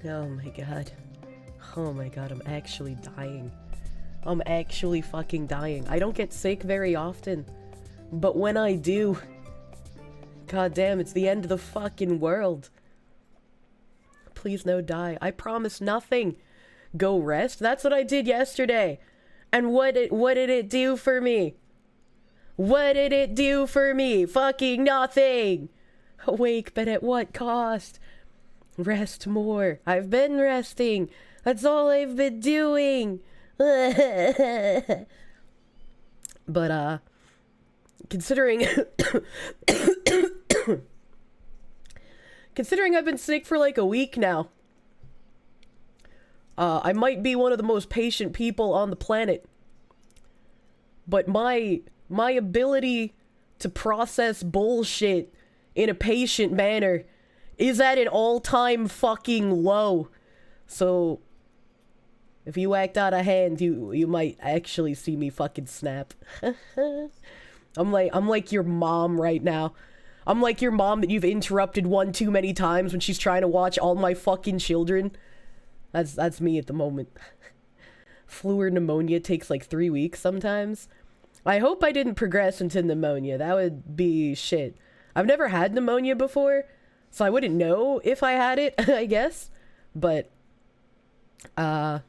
Oh my god. Oh my god, I'm actually dying. I'm actually fucking dying. I don't get sick very often. But when I do... God damn, it's the end of the fucking world. Please no die. I promise nothing. Go rest? That's what I did yesterday. And what did it do for me? What did it do for me? Fucking nothing! Awake, but at what cost? Rest more. I've been resting. That's all I've been doing. But, considering... considering I've been sick for like a week now, I might be one of the most patient people on the planet. But my ability to process bullshit in a patient manner is at an all-time fucking low. So, if you act out of hand, you might actually see me fucking snap. I'm like your mom right now. I'm like your mom that you've interrupted one too many times when she's trying to watch All My Fucking Children. That's me at the moment. Flu or pneumonia takes like 3 weeks sometimes. I hope I didn't progress into pneumonia. That would be shit. I've never had pneumonia before, so I wouldn't know if I had it, I guess. But, God,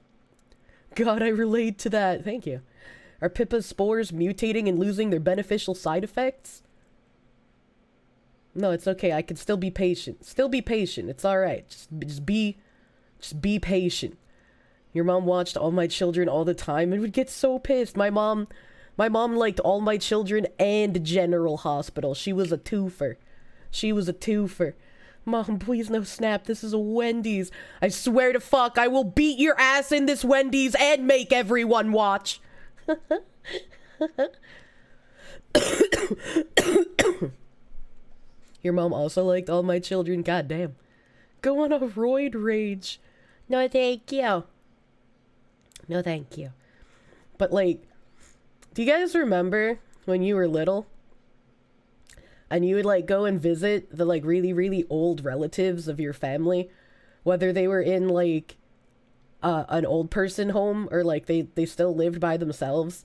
I relate to that. Thank you. Are Pippa's spores mutating and losing their beneficial side effects? No, it's okay. I can still be patient. Still be patient. It's alright. Just be patient. Your mom watched All My Children all the time and would get so pissed. My mom liked All My Children and General Hospital. She was a twofer. She was a twofer. Mom, please no snap. This is a Wendy's. I swear to fuck, I will beat your ass in this Wendy's and make everyone watch. Your mom also liked All My Children. God damn. Go on a roid rage. No, thank you. No, thank you. But, like, do you guys remember when you were little? And you would, like, go and visit the, like, really, really old relatives of your family? Whether they were in, like, an old person home or, like, they still lived by themselves.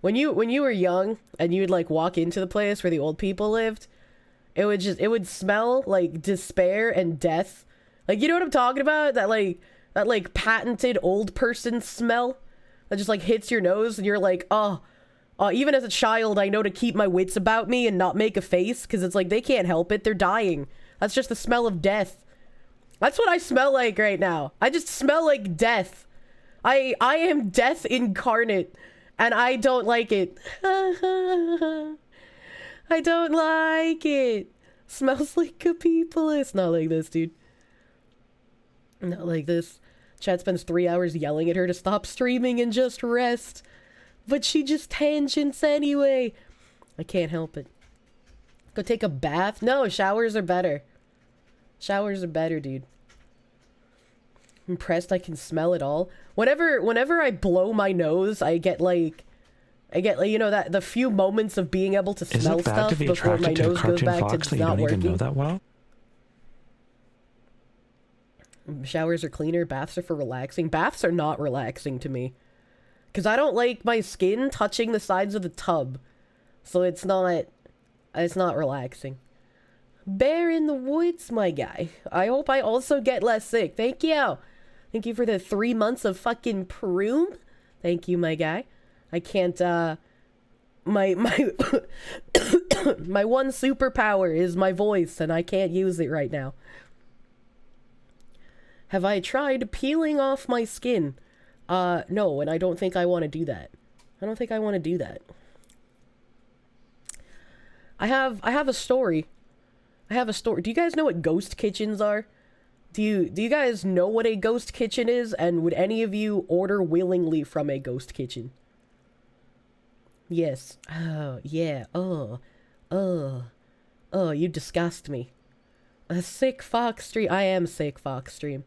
When you were young and you would, like, walk into the place where the old people lived, it would smell like despair and death. Like, you know what I'm talking about? That patented old person smell that just, like, hits your nose and you're like, oh, even as a child, I know to keep my wits about me and not make a face, because it's like, they can't help it. They're dying. That's just the smell of death. That's what I smell like right now. I just smell like death. I am death incarnate, and I don't like it. I don't like it. Smells like a people. It's not like this, dude. Not like this. Chad spends 3 hours yelling at her to stop streaming and just rest. But she just tangents anyway. I can't help it. Go take a bath? No, showers are better. Showers are better, dude. Impressed I can smell it all. Whenever I blow my nose, I get like, you know, that the few moments of being able to smell stuff before my nose goes back to not working. Even know that well? Showers are cleaner. Baths are for relaxing. Baths are not relaxing to me, because I don't like my skin touching the sides of the tub, so it's not relaxing. Bear in the woods, my guy. I hope I also get less sick. Thank you. Thank you for the 3 months of fucking Proom. Thank you, my guy. I can't, my my one superpower is my voice, and I can't use it right now. Have I tried peeling off my skin? No, and I don't think I want to do that. I don't think I want to do that. I have a story. I have a story. Do you guys know what ghost kitchens are? Do you guys know what a ghost kitchen is? And would any of you order willingly from a ghost kitchen? Yes. Oh, yeah. Oh, you disgust me. A sick fox stream. I am sick fox stream.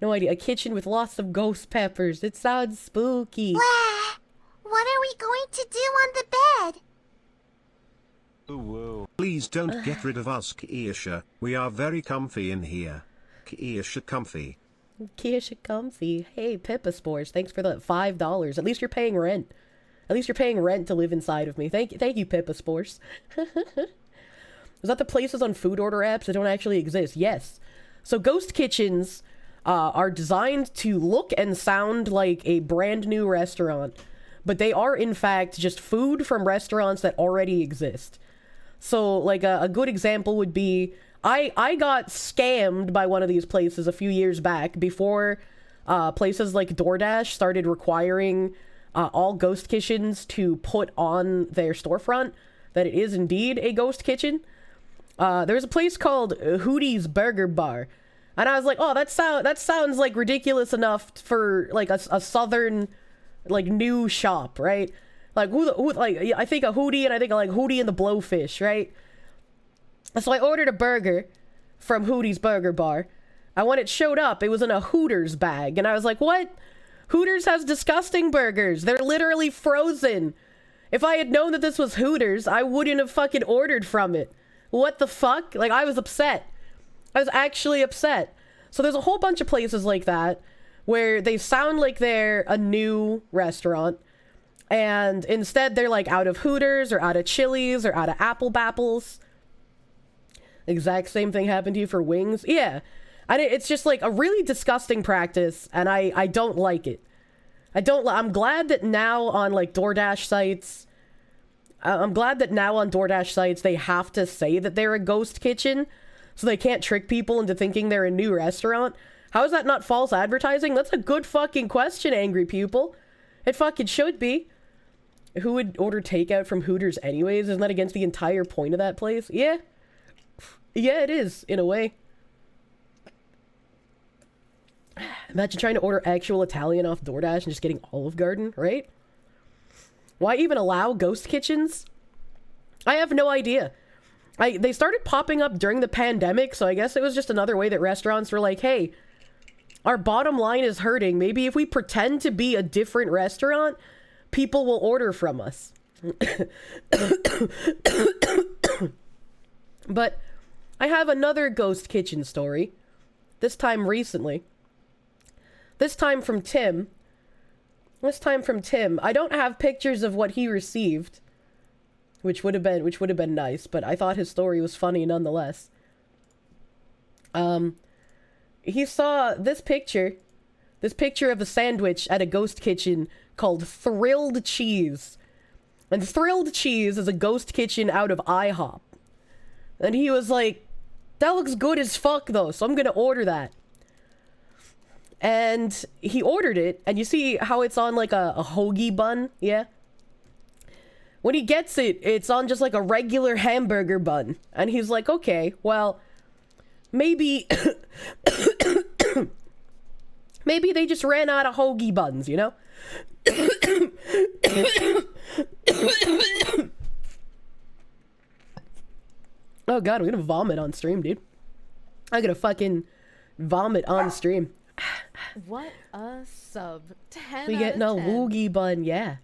No idea. A kitchen with lots of ghost peppers. It sounds spooky. What are we going to do on the bed? Whoa. Please don't get rid of us, Kirsche. We are very comfy in here. Kirsche comfy. Kirsche comfy. Hey, Pippa Spores, thanks for the $5. At least you're paying rent. At least you're paying rent to live inside of me. Thank you, Pippa Spores. Is that the places on food order apps that don't actually exist? Yes. So ghost kitchens are designed to look and sound like a brand new restaurant, but they are in fact just food from restaurants that already exist. So like a good example would be, I got scammed by one of these places a few years back before places like DoorDash started requiring all ghost kitchens to put on their storefront that it is indeed a ghost kitchen. There's a place called Hooties Burger Bar, and I was like, oh, that sounds like ridiculous enough for like a southern like new shop, right? Like I think a Hootie, and I think like Hootie and the Blowfish, right? So I ordered a burger from Hootie's Burger Bar, and when it showed up, it was in a Hooters bag, and I was like, what? Hooters has disgusting burgers. They're literally frozen. If I had known that this was Hooters, I wouldn't have fucking ordered from it. What the fuck? Like, I was upset. I was actually upset. So there's a whole bunch of places like that where they sound like they're a new restaurant, and instead they're like out of Hooters or out of Chili's or out of Apple Bapples. Exact same thing happened to you for wings? Yeah. And it's just like a really disgusting practice, and I don't like it. I'm glad that now on like DoorDash sites, they have to say that they're a ghost kitchen, so they can't trick people into thinking they're a new restaurant. How is that not false advertising? That's a good fucking question, angry pupil. It fucking should be. Who would order takeout from Hooters anyways? Isn't that against the entire point of that place? Yeah. Yeah, it is, in a way. Imagine trying to order actual Italian off DoorDash and just getting Olive Garden, right? Why even allow ghost kitchens? I have no idea. They started popping up during the pandemic, so I guess it was just another way that restaurants were like, hey, our bottom line is hurting. Maybe if we pretend to be a different restaurant, people will order from us. But I have another ghost kitchen story. This time recently. This time from Tim. I don't have pictures of what he received, which would have been nice, but I thought his story was funny nonetheless. He saw this picture of a sandwich at a ghost kitchen called Thrilled Cheese. And Thrilled Cheese is a ghost kitchen out of IHOP. And he was like, that looks good as fuck though, so I'm gonna order that. And he ordered it, and you see how it's on like a hoagie bun, yeah? When he gets it, it's on just like a regular hamburger bun. And he's like, okay, well, maybe... maybe they just ran out of hoagie buns, you know? Oh god, I'm gonna vomit on stream, dude. I'm gonna fucking vomit on stream. What a sub. 10 We getting a hoagie bun, yeah.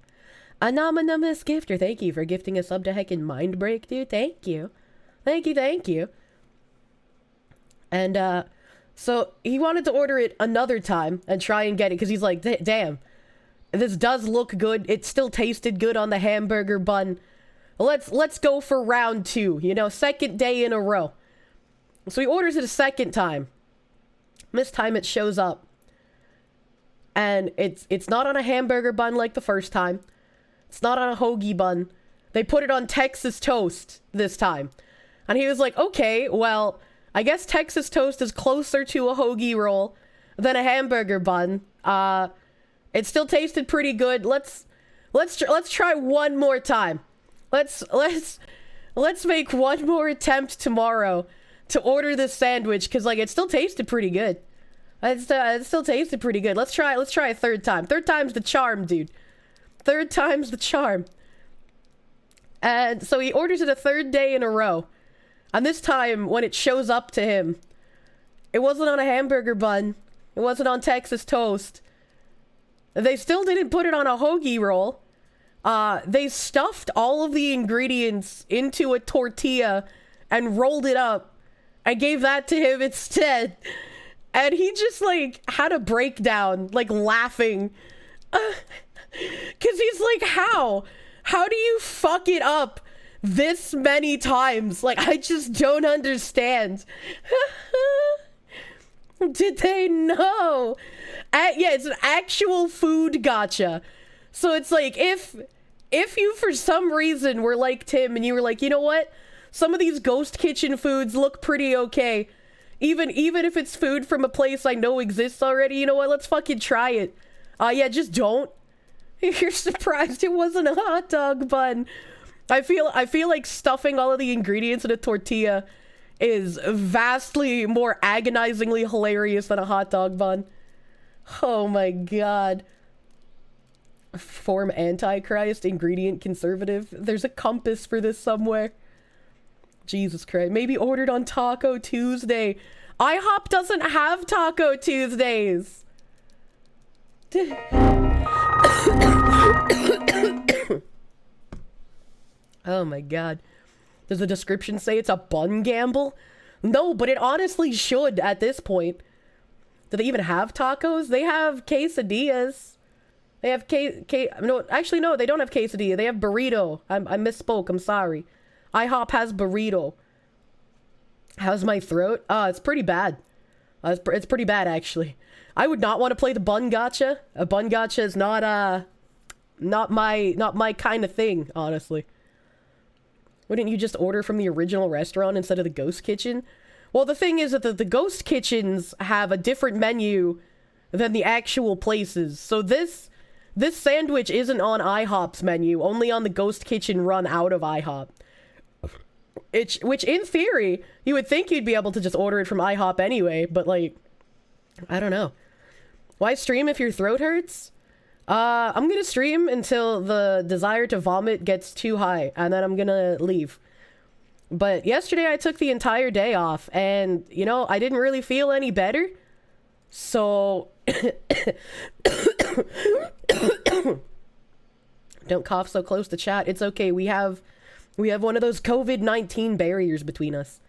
Anonymous gifter, thank you for gifting a sub to heckin' Mind Break, dude. Thank you. Thank you. And, so he wanted to order it another time and try and get it, because he's like, damn, this does look good. It still tasted good on the hamburger bun. Let's go for round 2, you know, second day in a row. So he orders it a second time. This time it shows up. And it's not on a hamburger bun like the first time. It's not on a hoagie bun. They put it on Texas toast this time. And he was like, okay, well, I guess Texas toast is closer to a hoagie roll than a hamburger bun. It still tasted pretty good. Let's try one more time. Let's make one more attempt tomorrow to order this sandwich, because like it still tasted pretty good. It still tasted pretty good. Let's try a third time. Third time's the charm, dude. Third time's the charm. And so he orders it a third day in a row. And this time, when it shows up to him, it wasn't on a hamburger bun. It wasn't on Texas toast. They still didn't put it on a hoagie roll. They stuffed all of the ingredients into a tortilla and rolled it up and gave that to him instead. And he just, like, had a breakdown, like, laughing. Because he's like, how? How do you fuck it up this many times? Like, I just don't understand. Did they know? Yeah, it's an actual food gotcha. So it's like, if you for some reason were like Tim and you were like, you know what? Some of these ghost kitchen foods look pretty okay. Even if it's food from a place I know exists already, you know what? Let's fucking try it. Yeah, just don't. You're surprised it wasn't a hot dog bun. I feel like stuffing all of the ingredients in a tortilla is vastly more agonizingly hilarious than a hot dog bun. Oh my god. Form Antichrist, ingredient conservative. There's a compass for this somewhere. Jesus Christ. Maybe ordered on Taco Tuesday. IHOP doesn't have Taco Tuesdays. Oh my god. Does the description say it's a bun gamble? No, but it honestly should at this point. Do they even have tacos? They have quesadillas. They have no, actually no, they don't have quesadilla. They have burrito. I misspoke. I'm sorry. IHOP has burrito. How's my throat? It's pretty bad. It's pretty bad, actually. I would not want to play the bun gotcha. A bun gotcha is not my kind of thing, honestly. Wouldn't you just order from the original restaurant instead of the ghost kitchen? Well, the thing is that the ghost kitchens have a different menu than the actual places. So this sandwich isn't on IHOP's menu, only on the ghost kitchen run out of IHOP. Which in theory, you would think you'd be able to just order it from IHOP anyway, but like, I don't know. Why stream if your throat hurts? I'm gonna stream until the desire to vomit gets too high, and then I'm gonna leave. But yesterday I took the entire day off, and, you know, I didn't really feel any better. So... Don't cough so close to chat. It's okay. We have one of those COVID-19 barriers between us.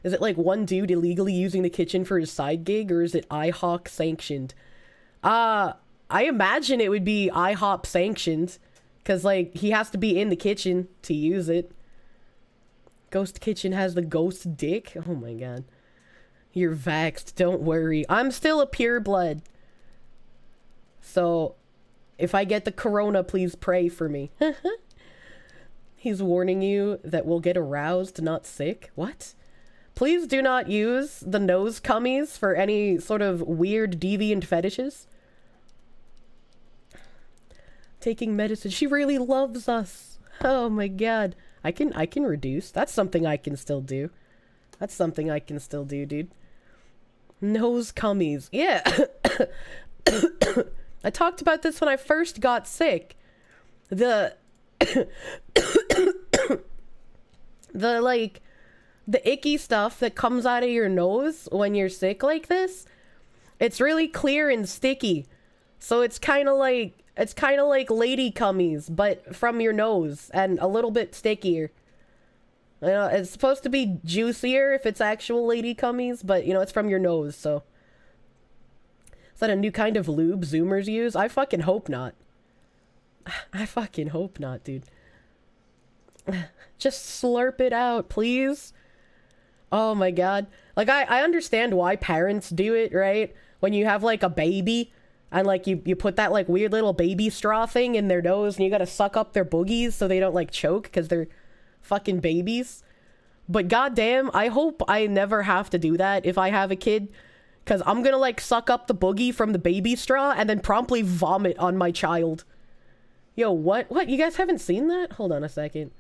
Is it like one dude illegally using the kitchen for his side gig, or is it IHOP sanctioned? I imagine it would be IHOP sanctioned, because, like, he has to be in the kitchen to use it. Ghost kitchen has the ghost dick? Oh my god. You're vaxxed, don't worry. I'm still a pureblood. So, if I get the corona, please pray for me. He's warning you that we'll get aroused, not sick. What? Please do not use the nose cummies for any sort of weird deviant fetishes. Taking medicine. She really loves us. Oh my god. I can reduce. That's something I can still do. That's something I can still do, dude. Nose cummies. Yeah. I talked about this when I first got sick. The icky stuff that comes out of your nose when you're sick like this, it's really clear and sticky. So it's kind of like lady cummies, but from your nose and a little bit stickier. You know, it's supposed to be juicier if it's actual lady cummies, but, you know, it's from your nose, so. Is that a new kind of lube Zoomers use? I fucking hope not. I fucking hope not, dude. Just slurp it out, please. Oh my god. Like, I understand why parents do it, right? When you have, like, a baby, and, like, you put that, like, weird little baby straw thing in their nose, and you gotta suck up their boogies so they don't, like, choke, because they're fucking babies. But goddamn, I hope I never have to do that if I have a kid, because I'm gonna, like, suck up the boogie from the baby straw and then promptly vomit on my child. Yo, what? What? You guys haven't seen that? Hold on a second.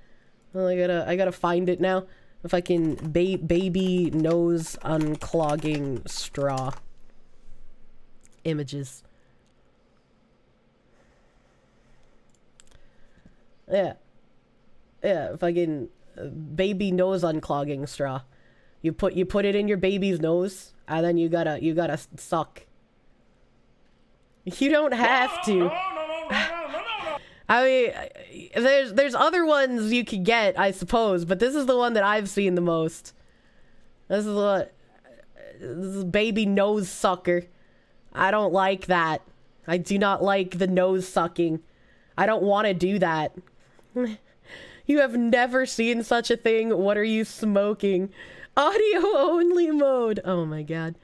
Well, I gotta find it now. If I can... baby nose unclogging straw. Images. Yeah. Yeah, fucking baby nose unclogging straw. You put it in your baby's nose, and then you gotta suck. You don't have to. I mean, there's other ones you could get, I suppose, but this is the one that I've seen the most. This is what... baby nose sucker. I don't like that. I do not like the nose sucking. I don't want to do that. You have never seen such a thing. What are you smoking? Audio only mode. Oh my god.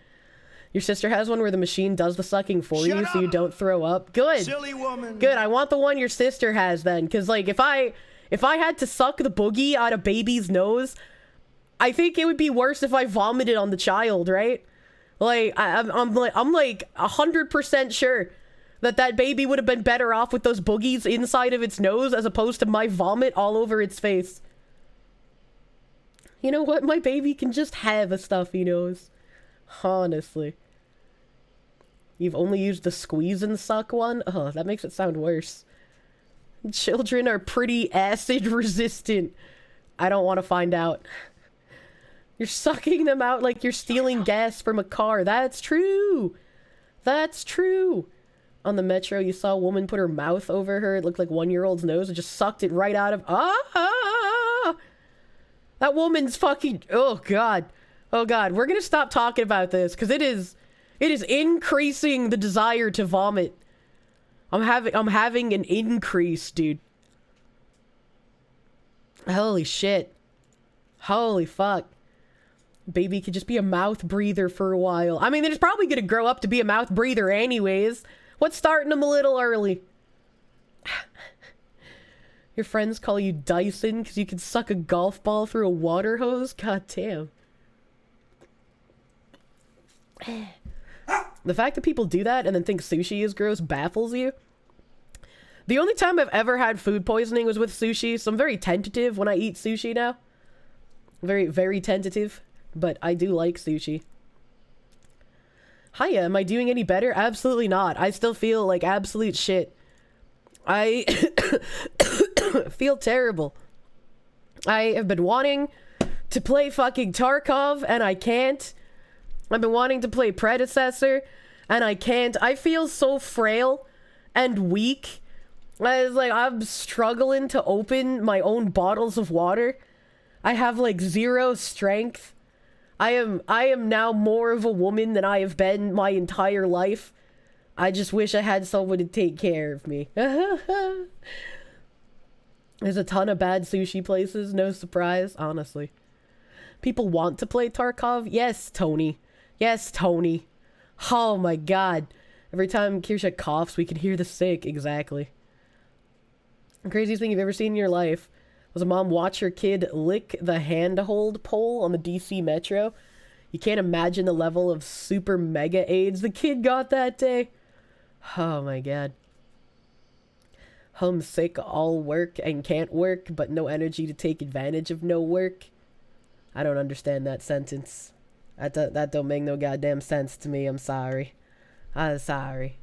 Your sister has one where the machine does the sucking for you so you don't throw up. Good. Silly woman. Good. I want the one your sister has then. Because, like, if I had to suck the boogie out of baby's nose, I think it would be worse if I vomited on the child, right? Like, I'm like 100% sure that baby would have been better off with those boogies inside of its nose as opposed to my vomit all over its face. You know what? My baby can just have a stuffy nose. Honestly. You've only used the squeeze and suck one? Oh, that makes it sound worse. Children are pretty acid resistant. I don't want to find out. You're sucking them out like you're stealing gas from a car. That's true. That's true. On the metro, you saw a woman put her mouth over her. It looked like 1-year-old's nose and just sucked it right out of... Ah! That woman's fucking... Oh, God. Oh, God. We're gonna stop talking about this, because it is increasing the desire to vomit. I'm having an increase, dude. Holy shit. Holy fuck. Baby could just be a mouth breather for a while. I mean, they're just probably gonna grow up to be a mouth breather anyways. What's starting them a little early? Your friends call you Dyson because you can suck a golf ball through a water hose? God damn. The fact that people do that and then think sushi is gross baffles you. The only time I've ever had food poisoning was with sushi, so I'm very tentative when I eat sushi now. Very, very tentative, but I do like sushi. Hiya, am I doing any better? Absolutely not. I still feel like absolute shit. I feel terrible. I have been wanting to play fucking Tarkov, and I can't. I've been wanting to play Predecessor, and I can't. I feel so frail and weak. I'm struggling to open my own bottles of water. I have like 0 strength. I am now more of a woman than I have been my entire life. I just wish I had someone to take care of me. There's a ton of bad sushi places, no surprise, honestly. People want to play Tarkov? Yes, Tony. Yes, Tony. Oh my god. Every time Kirsche coughs, we can hear the sick. Exactly. The craziest thing you've ever seen in your life was a mom watch her kid lick the handhold pole on the DC Metro. You can't imagine the level of super mega AIDS the kid got that day. Oh my god. Homesick, all work and can't work, but no energy to take advantage of no work. I don't understand that sentence. That don't make no goddamn sense to me. I'm sorry. I'm sorry.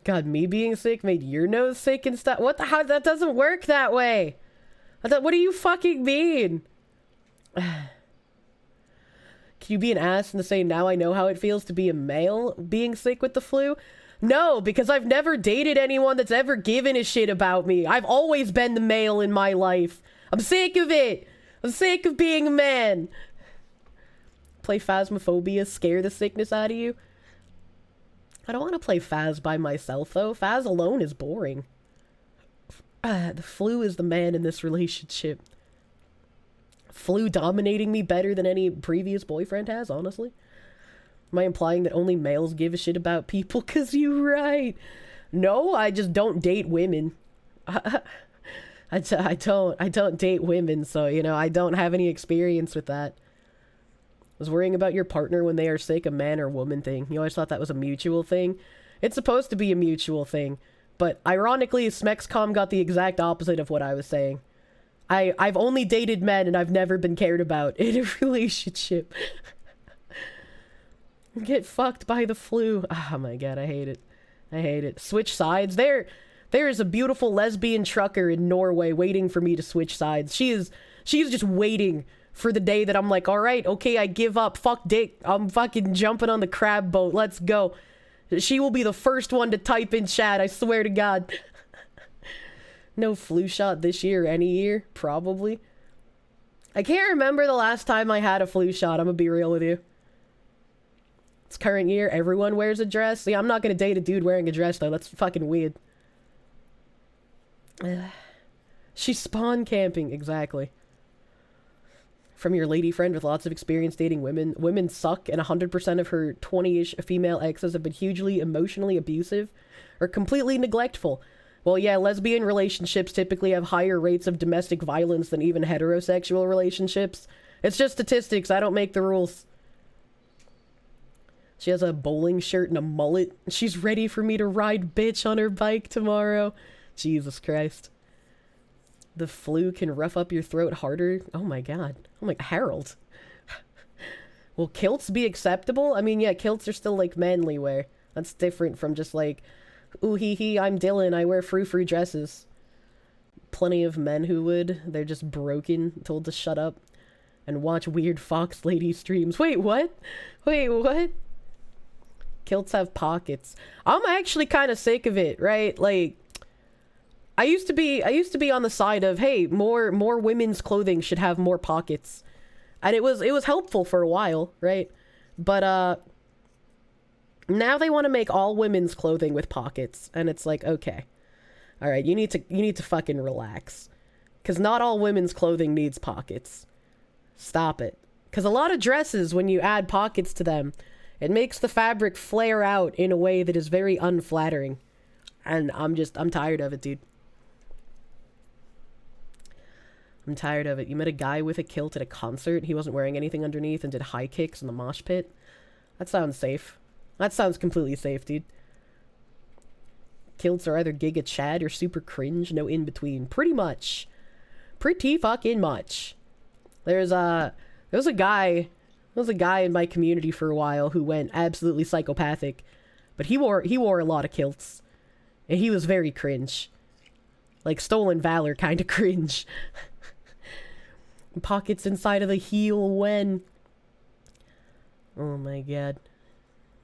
God, me being sick made your nose sick and stuff? What the hell? That doesn't work that way. What do you fucking mean? Can you be an ass and say, now I know how it feels to be a male being sick with the flu? No, because I've never dated anyone that's ever given a shit about me. I've always been the male in my life. I'm sick of it. I'm sick of being a man. Play Phasmophobia, scare the sickness out of you? I don't want to play Phas by myself, though. Phas alone is boring. The flu is the man in this relationship. Flu dominating me better than any previous boyfriend has, honestly. Am I implying that only males give a shit about people? 'Cause you're right. No, I just don't date women. I don't date women, so, you know, I don't have any experience with that. Was worrying about your partner when they are sick a man or woman thing. You always thought that was a mutual thing. It's supposed to be a mutual thing. But ironically, Smexcom got the exact opposite of what I was saying. I've only dated men and I've never been cared about in a relationship. Get fucked by the flu. Oh my god, I hate it. I hate it. Switch sides. There is a beautiful lesbian trucker in Norway waiting for me to switch sides. She is just waiting for the day that I'm like, alright, okay, I give up. Fuck dick. I'm fucking jumping on the crab boat. Let's go. She will be the first one to type in chat, I swear to God. No flu shot this year or any year, probably. I can't remember the last time I had a flu shot, I'm gonna be real with you. It's current year, everyone wears a dress. See, I'm not gonna date a dude wearing a dress though, that's fucking weird. She's spawn camping, exactly. From your lady friend with lots of experience dating women. Women suck, and 100% of her 20-ish female exes have been hugely emotionally abusive or completely neglectful. Well, yeah, lesbian relationships typically have higher rates of domestic violence than even heterosexual relationships. It's just statistics, I don't make the rules. She has a bowling shirt and a mullet. She's ready for me to ride bitch on her bike tomorrow. Jesus Christ. The flu can rough up your throat harder. Oh my god. Oh my... Harold. Will kilts be acceptable? I mean, yeah, kilts are still, like, manly wear. That's different from just, like, ooh hee hee, I'm Dylan, I wear frou-frou dresses. Plenty of men who would. They're just broken, told to shut up. And watch weird fox lady streams. Wait, what? Wait, what? Kilts have pockets. I'm actually kind of sick of it, right? Like... I used to be on the side of, hey, more women's clothing should have more pockets. And it was helpful for a while, right? But now they want to make all women's clothing with pockets, and it's like, okay. All right, you need to fucking relax. Cuz not all women's clothing needs pockets. Stop it. Cuz a lot of dresses, when you add pockets to them, it makes the fabric flare out in a way that is very unflattering. And I'm tired of it, dude. I'm tired of it. You met a guy with a kilt at a concert. He wasn't wearing anything underneath and did high kicks in the mosh pit. That sounds safe. That sounds completely safe, dude. Kilts are either giga chad or super cringe. No in between. Pretty much. Pretty fucking much. There was a guy in my community for a while who went absolutely psychopathic. But he wore a lot of kilts. And he was very cringe. Like Stolen Valor kind of cringe. Pockets inside of the heel when... Oh my god.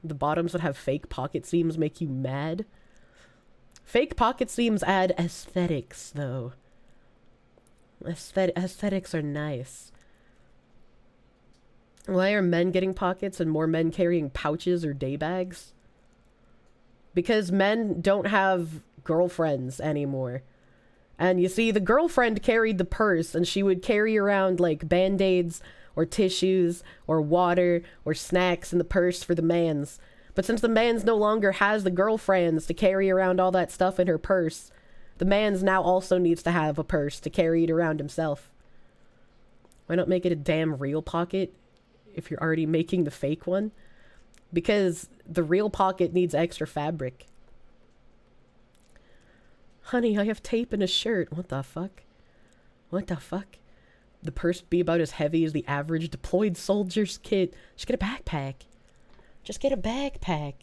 The bottoms that have fake pocket seams make you mad? Fake pocket seams add aesthetics, though. Aesthetics are nice. Why are men getting pockets and more men carrying pouches or day bags? Because men don't have girlfriends anymore. And you see, the girlfriend carried the purse, and she would carry around, like, band-aids, or tissues, or water, or snacks in the purse for the mans. But since the mans no longer has the girlfriends to carry around all that stuff in her purse, the mans now also needs to have a purse to carry it around himself. Why not make it a damn real pocket, if you're already making the fake one? Because the real pocket needs extra fabric. Honey, I have tape in a shirt. What the fuck? What the fuck? The purse be about as heavy as the average deployed soldier's kit. Just get a backpack. Just get a backpack.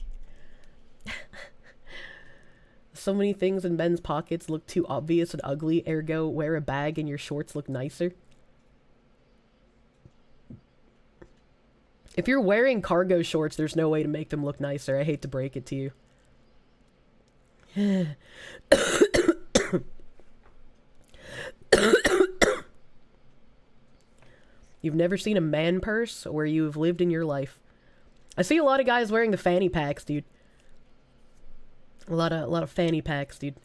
So many things in men's pockets look too obvious and ugly, ergo wear a bag and your shorts look nicer. If you're wearing cargo shorts, there's no way to make them look nicer. I hate to break it to you. You've never seen a man purse where you've lived in your life. I see a lot of guys wearing the fanny packs, dude. A lot of fanny packs, dude.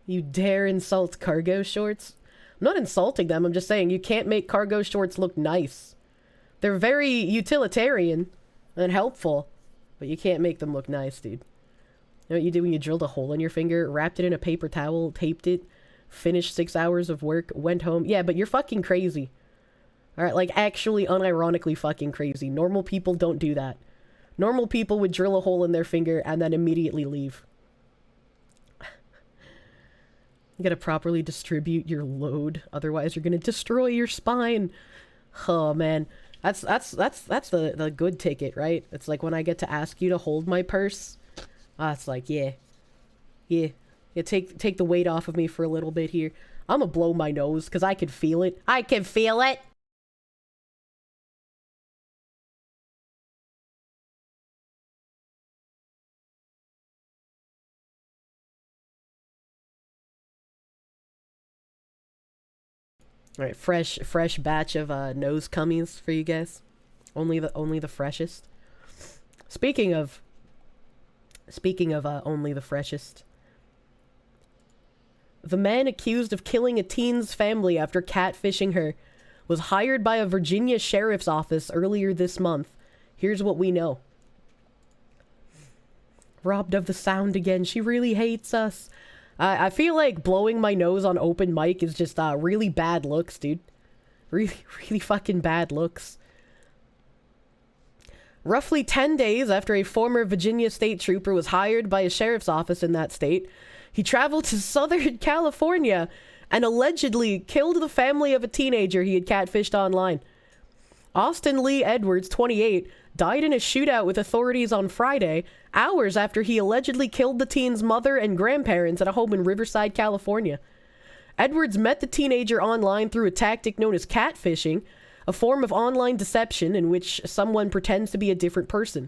You dare insult cargo shorts? I'm not insulting them, I'm just saying you can't make cargo shorts look nice. They're very utilitarian and helpful, but you can't make them look nice, dude. You know what you did when you drilled a hole in your finger, wrapped it in a paper towel, taped it, finished 6 hours of work, went home? Yeah, but you're fucking crazy. Alright, like actually unironically fucking crazy. Normal people don't do that. Normal people would drill a hole in their finger and then immediately leave. You gotta properly distribute your load, otherwise you're gonna destroy your spine. Oh man, that's the good ticket, right? It's like when I get to ask you to hold my purse. It's like, yeah, take the weight off of me for a little bit here. I'm gonna blow my nose because I can feel it. I can feel it. Alright, fresh batch of nose cummies for you guys. Only the freshest. Speaking of only the freshest. The man accused of killing a teen's family after catfishing her was hired by a Virginia sheriff's office earlier this month. Here's what we know. Robbed of the sound again. She really hates us. I feel like blowing my nose on open mic is just really bad looks, dude. Really, really fucking bad looks. Roughly 10 days after a former Virginia state trooper was hired by a sheriff's office in that state, he traveled to Southern California and allegedly killed the family of a teenager he had catfished online. Austin Lee Edwards, 28, died in a shootout with authorities on Friday, hours after he allegedly killed the teen's mother and grandparents at a home in Riverside, California. Edwards met the teenager online through a tactic known as catfishing, a form of online deception in which someone pretends to be a different person.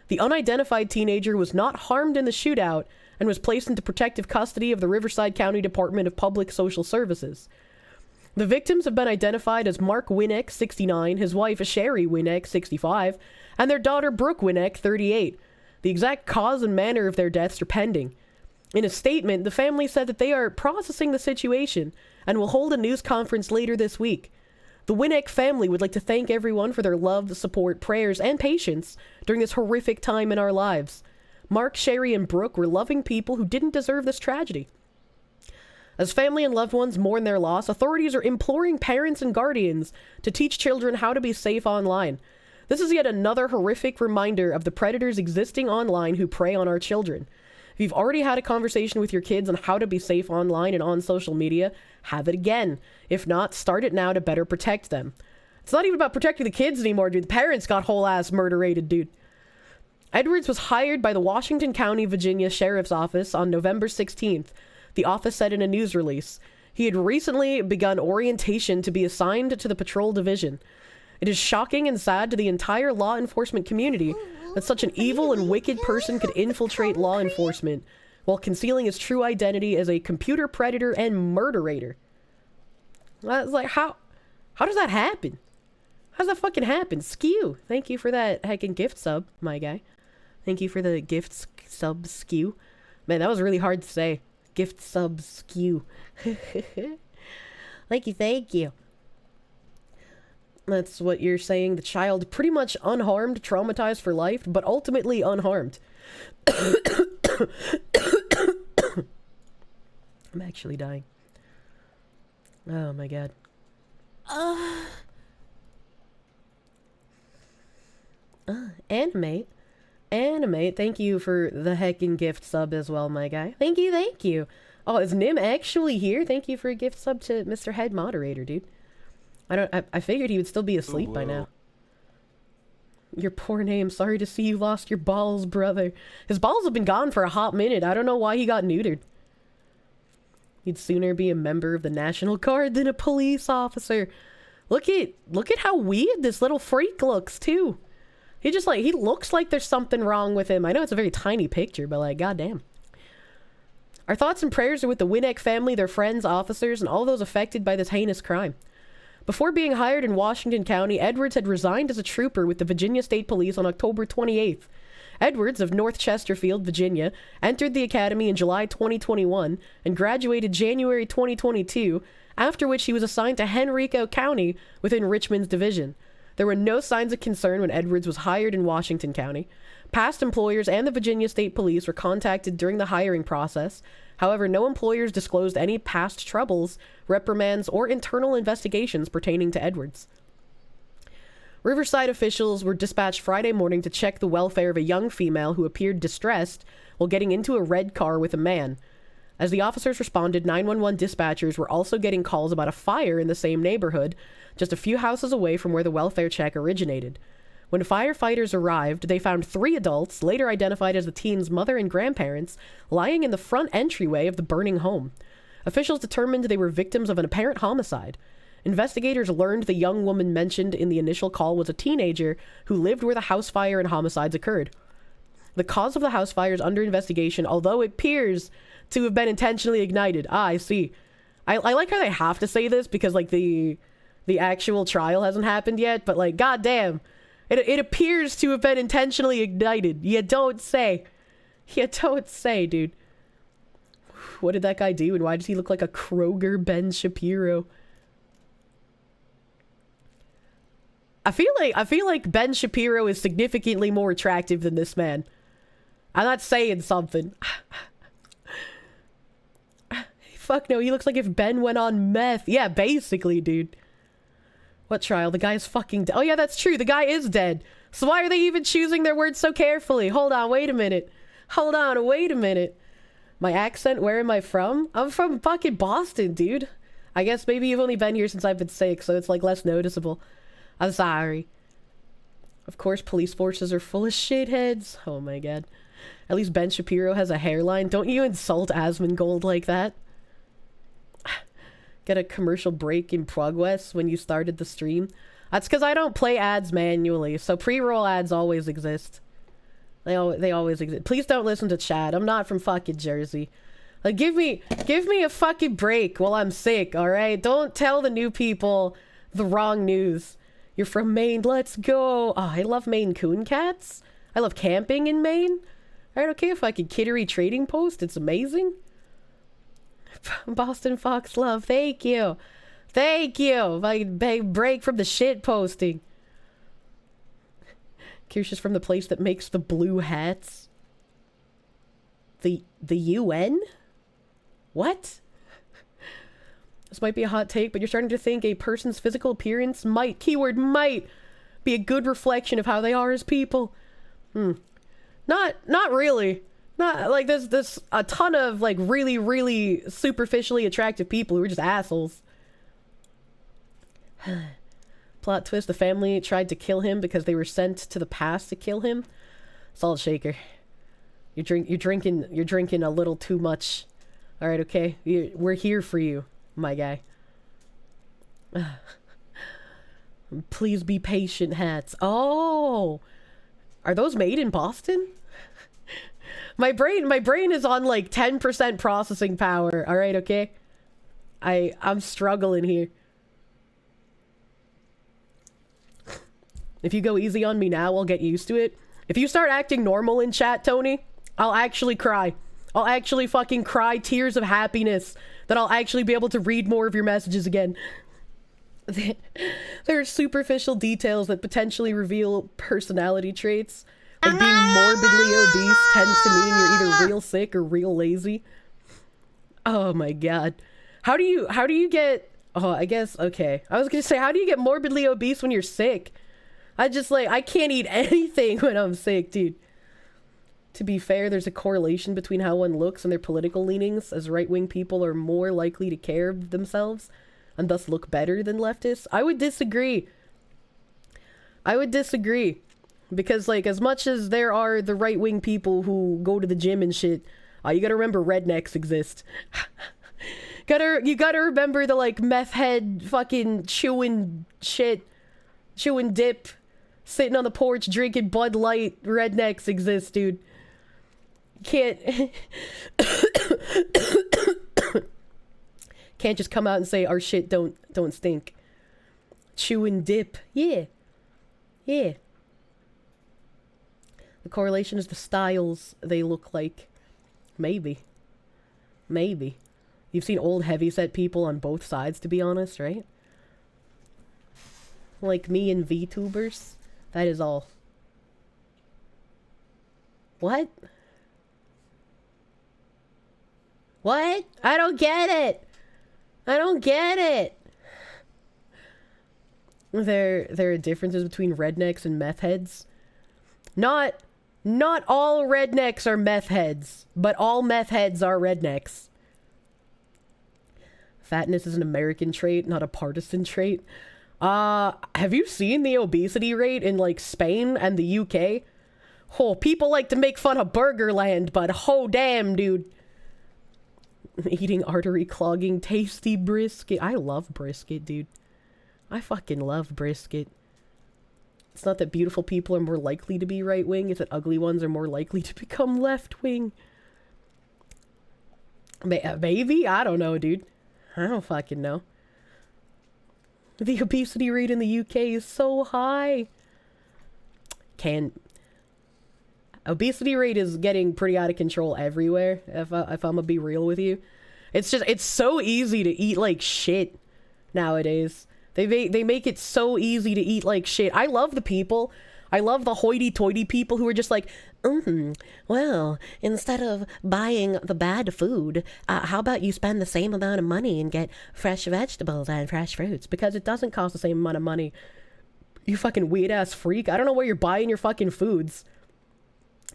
The unidentified teenager was not harmed in the shootout and was placed into protective custody of the Riverside County Department of Public Social Services. The victims have been identified as Mark Winnick, 69, his wife Sherry Winnick, 65, and their daughter Brooke Winnick, 38. The exact cause and manner of their deaths are pending. In a statement, the family said that they are processing the situation and will hold a news conference later this week. The Winnick family would like to thank everyone for their love, support, prayers, and patience during this horrific time in our lives. Mark, Sherry, and Brooke were loving people who didn't deserve this tragedy. As family and loved ones mourn their loss, authorities are imploring parents and guardians to teach children how to be safe online. This is yet another horrific reminder of the predators existing online who prey on our children. If you've already had a conversation with your kids on how to be safe online and on social media, have it again. If not, start it now to better protect them. It's not even about protecting the kids anymore, dude. The parents got whole ass murder-rated, dude. Edwards was hired by the Washington County, Virginia Sheriff's Office on November 16th. The office said in a news release. He had recently begun orientation to be assigned to the patrol division. It is shocking and sad to the entire law enforcement community that such an evil and wicked person could infiltrate law enforcement while concealing his true identity as a computer predator and murderator. I was like, how does that happen? How does that fucking happen? Skew. Thank you for that heckin' gift sub, my guy. Thank you for the gift sub skew. Man, that was really hard to say. Gift sub skew. Thank you. That's what you're saying. The child pretty much unharmed, traumatized for life, but ultimately unharmed. I'm actually dying. Oh my god. Animate. Thank you for the heckin' gift sub as well, my guy. Thank you. Oh, is Nim actually here? Thank you for a gift sub to Mr. Head Moderator, dude. I figured he would still be asleep by now. Your poor name. Sorry to see you lost your balls, brother. His balls have been gone for a hot minute. I don't know why he got neutered. He'd sooner be a member of the National Guard than a police officer. Look at how weird this little freak looks, too. He looks like there's something wrong with him. I know it's a very tiny picture, but like, goddamn. Our thoughts and prayers are with the Winnick family, their friends, officers, and all those affected by this heinous crime. Before being hired in Washington County, Edwards had resigned as a trooper with the Virginia State Police on October 28th. Edwards, of North Chesterfield, Virginia, entered the academy in July 2021 and graduated January 2022, after which he was assigned to Henrico County within Richmond's division. There were no signs of concern when Edwards was hired in Washington County. Past employers and the Virginia State Police were contacted during the hiring process. However, no employers disclosed any past troubles, reprimands, or internal investigations pertaining to Edwards. Riverside officials were dispatched Friday morning to check the welfare of a young female who appeared distressed while getting into a red car with a man. As the officers responded, 911 dispatchers were also getting calls about a fire in the same neighborhood, just a few houses away from where the welfare check originated. When firefighters arrived, they found 3 adults, later identified as the teen's mother and grandparents, lying in the front entryway of the burning home. Officials determined they were victims of an apparent homicide. Investigators learned the young woman mentioned in the initial call was a teenager who lived where the house fire and homicides occurred. The cause of the house fire is under investigation, although it appears to have been intentionally ignited. I see. I like how they have to say this because, like, the actual trial hasn't happened yet, but, like, goddamn. It appears to have been intentionally ignited. You don't say. You don't say, dude. What did that guy do, and why does he look like a Kroger Ben Shapiro? I feel like Ben Shapiro is significantly more attractive than this man. I'm not saying something. Fuck no, he looks like if Ben went on meth. Yeah, basically, dude. What trial? The guy is fucking dead. Oh yeah, that's true. The guy is dead. So why are they even choosing their words so carefully? Hold on, wait a minute. Hold on, wait a minute. My accent, where am I from? I'm from fucking Boston, dude. I guess maybe you've only been here since I've been sick, so it's like less noticeable. I'm sorry. Of course, police forces are full of shitheads. Oh my god. At least Ben Shapiro has a hairline. Don't you insult Asmongold like that? Get a commercial break in progress when you started the stream. That's because I don't play ads manually, so pre-roll ads always exist. They always exist. Please don't listen to Chad. I'm not from fucking Jersey. Like, give me a fucking break while I'm sick, alright? Don't tell the new people the wrong news. You're from Maine, let's go. Oh, I love Maine Coon cats. I love camping in Maine. Alright, okay, fucking Kittery Trading Post, it's amazing. Boston Fox love, thank you. Thank you. Fucking break from the shit posting. Kirsche is from the place that makes the blue hats. The UN? What? This might be a hot take, but you're starting to think a person's physical appearance might, keyword might, be a good reflection of how they are as people. Not really. Not like there's a ton of like really superficially attractive people who are just assholes. Plot twist, the family tried to kill him because they were sent to the past to kill him. Salt shaker. You're drinking a little too much. Alright, okay? We're here for you, my guy. Please be patient, hats. Oh! Are those made in Boston? My brain is on like 10% processing power. Alright, okay? I'm struggling here. If you go easy on me now, I'll get used to it. If you start acting normal in chat, Tony, I'll actually cry. I'll actually fucking cry tears of happiness that I'll actually be able to read more of your messages again. There are superficial details that potentially reveal personality traits. Like being morbidly obese tends to mean you're either real sick or real lazy. Oh my god. How do you get... Oh, I guess, okay. I was gonna say, how do you get morbidly obese when you're sick? I can't eat anything when I'm sick, dude. To be fair, there's a correlation between how one looks and their political leanings, as right-wing people are more likely to care of themselves and thus look better than leftists. I would disagree. Because, like, as much as there are the right-wing people who go to the gym and shit, you gotta remember rednecks exist. You gotta remember the, like, meth head fucking chewing dip, sitting on the porch drinking Bud Light rednecks exist, dude. Can't just come out and say our shit don't stink. Chewing dip. Yeah. The correlation is the styles they look like. Maybe. You've seen old heavyset people on both sides, to be honest, right? Like me and VTubers. That is all. What? What? I don't get it. There are differences between rednecks and meth heads. Not all rednecks are meth heads, but all meth heads are rednecks. Fatness is an American trait, not a partisan trait. Have you seen the obesity rate in, like, Spain and the UK? Oh, people like to make fun of Burgerland, but oh damn, dude. Eating artery clogging tasty brisket. I love brisket, dude. I fucking love brisket. It's not that beautiful people are more likely to be right-wing, it's that ugly ones are more likely to become left-wing. Maybe? I don't know, dude. I don't fucking know. The obesity rate in the UK is so high. can't. Obesity rate is getting pretty out of control everywhere, if I'm gonna be real with you. It's so easy to eat like shit nowadays. They make it so easy to eat like shit. I love the people. I love the hoity-toity people who are just like, well, instead of buying the bad food, how about you spend the same amount of money and get fresh vegetables and fresh fruits? Because it doesn't cost the same amount of money. You fucking weird-ass freak. I don't know where you're buying your fucking foods.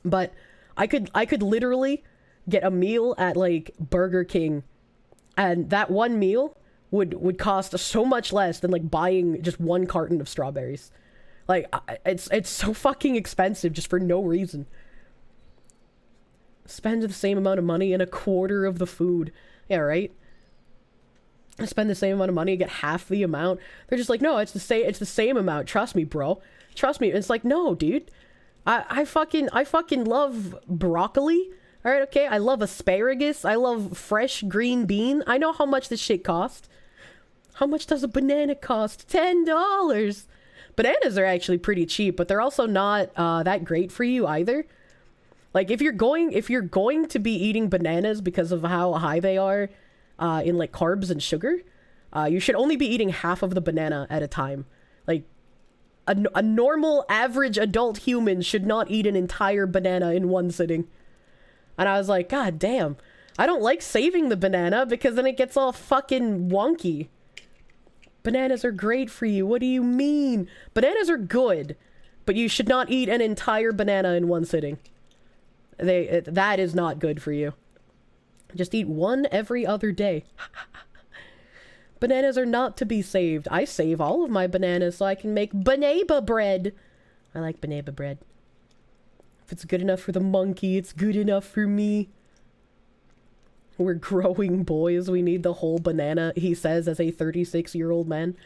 But I could literally get a meal at, like, Burger King. And that one meal would cost so much less than, like, buying just one carton of strawberries. Like, it's so fucking expensive just for no reason. Spend the same amount of money and a quarter of the food. Yeah, right? Spend the same amount of money and get half the amount. They're just like, no, it's the same amount. Trust me, bro. Trust me. It's like, no, dude. I fucking love broccoli. Alright, okay? I love asparagus. I love fresh green bean. I know how much this shit costs. How much does a banana cost? $10! Bananas are actually pretty cheap, but they're also not that great for you either. Like, if you're going to be eating bananas because of how high they are in, like, carbs and sugar, you should only be eating half of the banana at a time. Like, a normal, average adult human should not eat an entire banana in one sitting. And I was like, God damn. I don't like saving the banana because then it gets all fucking wonky. Bananas are great for you. What do you mean? Bananas are good, but you should not eat an entire banana in one sitting. That is not good for you. Just eat one every other day. Bananas are not to be saved. I save all of my bananas so I can make banana bread. I like banana bread. If it's good enough for the monkey, it's good enough for me. We're growing boys. We need the whole banana, he says as a 36-year-old man.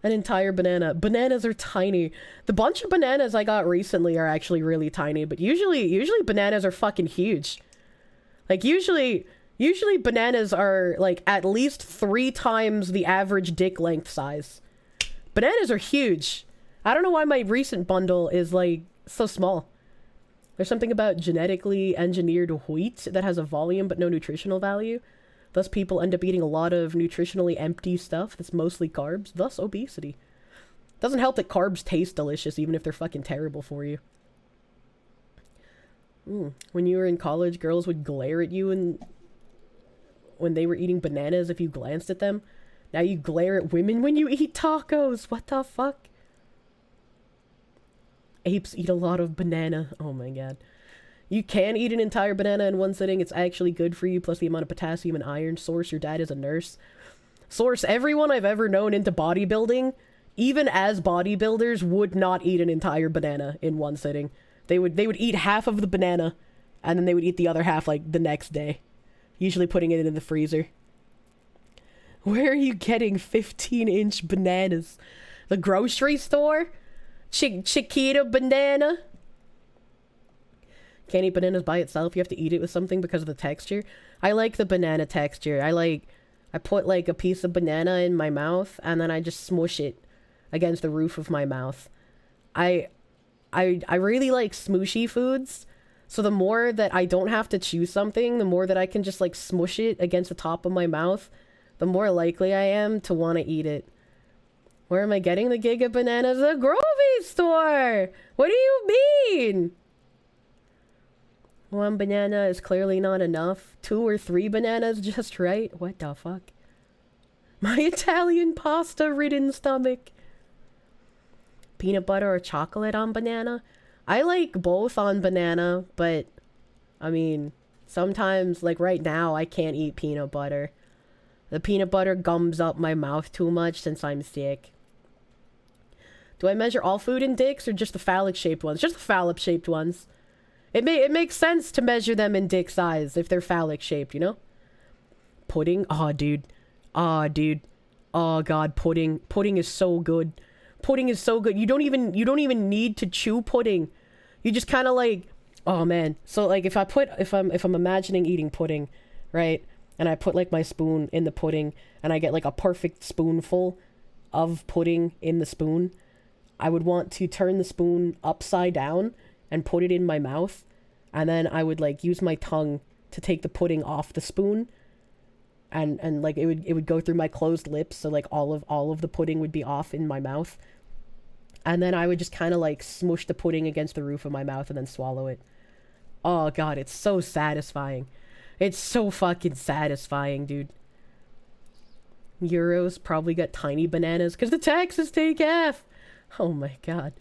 An entire banana. Bananas are tiny. The bunch of bananas I got recently are actually really tiny, but usually bananas are fucking huge. Like, usually bananas are, like, at least 3 times the average dick length size. Bananas are huge. I don't know why my recent bundle is, like, so small. There's something about genetically engineered wheat that has a volume but no nutritional value. Thus, people end up eating a lot of nutritionally empty stuff that's mostly carbs, thus obesity. Doesn't help that carbs taste delicious even if they're fucking terrible for you. When you were in college, girls would glare at you and when they were eating bananas if you glanced at them. Now you glare at women when you eat tacos. What the fuck? Apes eat a lot of banana. Oh my god. You can eat an entire banana in one sitting. It's actually good for you, plus the amount of potassium and iron. Source, your dad is a nurse. Source, everyone I've ever known into bodybuilding, even as bodybuilders, would not eat an entire banana in one sitting. They would eat half of the banana, and then they would eat the other half, like, the next day. Usually putting it in the freezer. Where are you getting 15-inch bananas? The grocery store? Chiquita banana? Can't eat bananas by itself. You have to eat it with something because of the texture. I like the banana texture. I put like a piece of banana in my mouth and then I just smush it against the roof of my mouth. I really like smooshy foods. So the more that I don't have to chew something, the more that I can just like smush it against the top of my mouth, the more likely I am to want to eat it. Where am I getting the giga bananas? The grocery store! What do you mean? One banana is clearly not enough. 2 or 3 bananas just right. What the fuck? My Italian pasta-ridden stomach. Peanut butter or chocolate on banana? I like both on banana, but I mean, sometimes, like right now, I can't eat peanut butter. The peanut butter gums up my mouth too much since I'm sick. Do I measure all food in dicks or just the phallic-shaped ones? Just the phallic-shaped ones. It makes sense to measure them in dick size if they're phallic-shaped, you know? Pudding? Oh, dude. Oh, dude. Oh, God, pudding. Pudding is so good. Pudding is so good. You don't even need to chew pudding. You just kind of like, oh, man. So, like, if I'm imagining eating pudding, right? And I put, like, my spoon in the pudding and I get, like, a perfect spoonful of pudding in the spoon. I would want to turn the spoon upside down and put it in my mouth. And then I would, like, use my tongue to take the pudding off the spoon. And like, it would go through my closed lips, so, like, all of the pudding would be off in my mouth. And then I would just kind of, like, smush the pudding against the roof of my mouth and then swallow it. Oh, God, it's so satisfying. It's so fucking satisfying, dude. Euros probably got tiny bananas because the taxes take half. Oh, my God.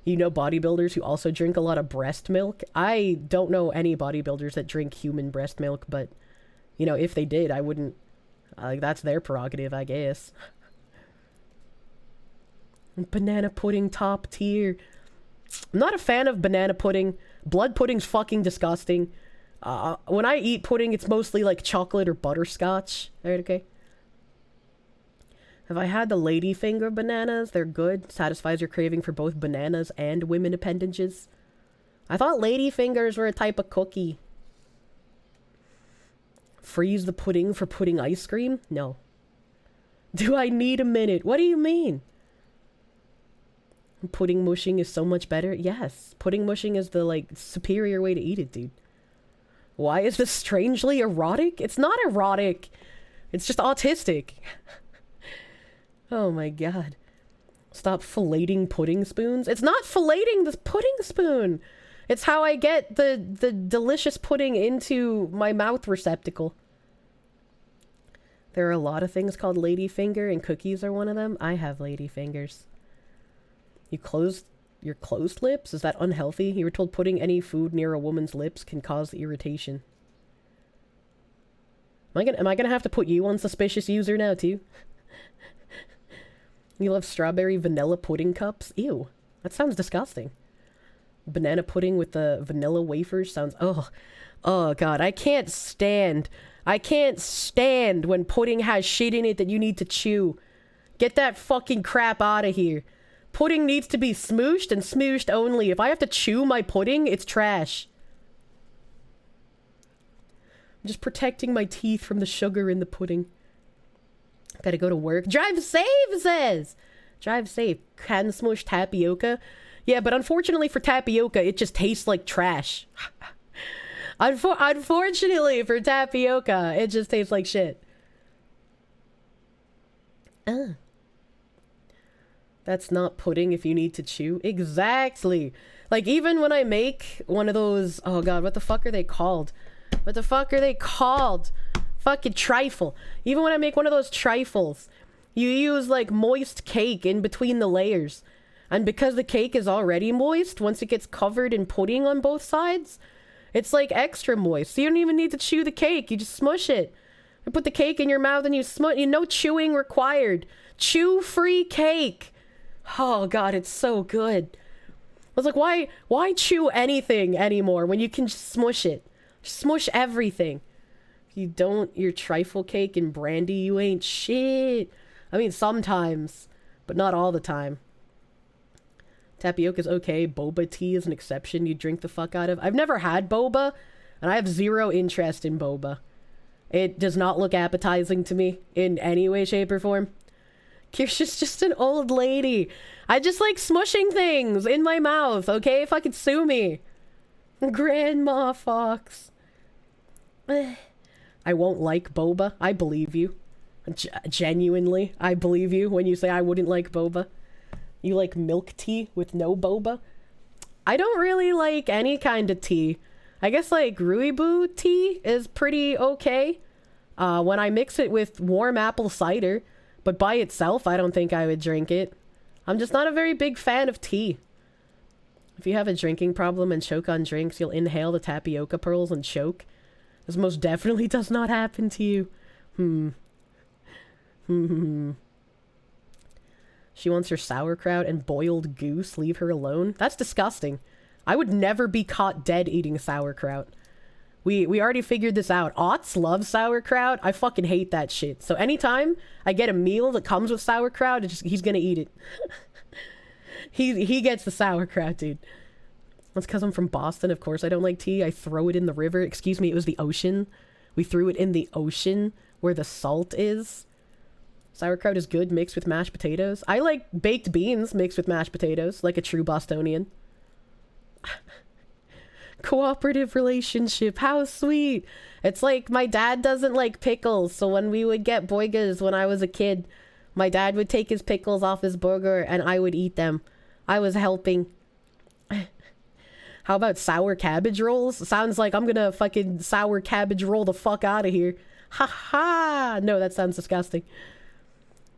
You know bodybuilders who also drink a lot of breast milk? I don't know any bodybuilders that drink human breast milk, but, you know, if they did, I wouldn't... like, that's their prerogative, I guess. Banana pudding top tier. I'm not a fan of banana pudding. Blood pudding's fucking disgusting. When I eat pudding, it's mostly like chocolate or butterscotch. Alright, okay? Have I had the ladyfinger bananas? They're good. Satisfies your craving for both bananas and women appendages. I thought ladyfingers were a type of cookie. Freeze the pudding for pudding ice cream? No. Do I need a minute? What do you mean? Pudding mushing is so much better? Yes. Pudding mushing is the, like, superior way to eat it, dude. Why is this strangely erotic? It's not erotic. It's just autistic. Oh my God. Stop filleting pudding spoons. It's not filleting the pudding spoon. It's how I get the delicious pudding into my mouth receptacle. There are a lot of things called ladyfinger, and cookies are one of them. I have ladyfingers. You closed your closed lips? Is that unhealthy? You were told putting any food near a woman's lips can cause irritation. Am I gonna have to put you on suspicious user now too? You love strawberry vanilla pudding cups? Ew. That sounds disgusting. Banana pudding with the vanilla wafers sounds... Oh God. I can't stand when pudding has shit in it that you need to chew. Get that fucking crap out of here. Pudding needs to be smooshed and smooshed only. If I have to chew my pudding, it's trash. I'm just protecting my teeth from the sugar in the pudding. Gotta go to work. Drive safe, says! Drive safe. Can smush tapioca? Yeah, but unfortunately for tapioca, it just tastes like trash. Unfortunately for tapioca, it just tastes like shit. That's not pudding if you need to chew. Exactly. Like, even when I make one of those... Oh God, what the fuck are they called? What the fuck are they called? Fucking trifle. Even when I make one of those trifles, you use, like, moist cake in between the layers. And because the cake is already moist, once it gets covered in pudding on both sides, it's, like, extra moist. So you don't even need to chew the cake. You just smush it. You put the cake in your mouth and you smush... No chewing required. Chew-free cake. Oh, God, it's so good. I was like, why chew anything anymore when you can just smush it? Just smush everything. If you don't, your trifle cake and brandy, you ain't shit. I mean, sometimes, but not all the time. Tapioca's okay. Boba tea is an exception you drink the fuck out of. I've never had boba, and I have zero interest in boba. It does not look appetizing to me in any way, shape, or form. Kirsche just an old lady. I just like smushing things in my mouth, okay? Fucking sue me. Grandma Fox. I won't like boba. I believe you. Genuinely, I believe you when you say I wouldn't like boba. You like milk tea with no boba? I don't really like any kind of tea. I guess like rooibos tea is pretty okay. When I mix it with warm apple cider. But by itself, I don't think I would drink it. I'm just not a very big fan of tea. If you have a drinking problem and choke on drinks, you'll inhale the tapioca pearls and choke. This most definitely does not happen to you. She wants her sauerkraut and boiled goose. Leave her alone. That's disgusting. I would never be caught dead eating sauerkraut. We already figured this out. Otts loves sauerkraut. I fucking hate that shit. So anytime I get a meal that comes with sauerkraut, he's gonna eat it. He gets the sauerkraut, dude. That's because I'm from Boston. Of course I don't like tea. I throw it in the river. Excuse me, it was the ocean. We threw it in the ocean where the salt is. Sauerkraut is good mixed with mashed potatoes. I like baked beans mixed with mashed potatoes, like a true Bostonian. Cooperative relationship, how sweet. It's like my dad doesn't like pickles, so when we would get boigas when I was a kid, my dad would take his pickles off his burger and I would eat them. I was helping. How about sour cabbage rolls? Sounds like I'm gonna fucking sour cabbage roll the fuck out of here. Ha ha! No, that sounds disgusting.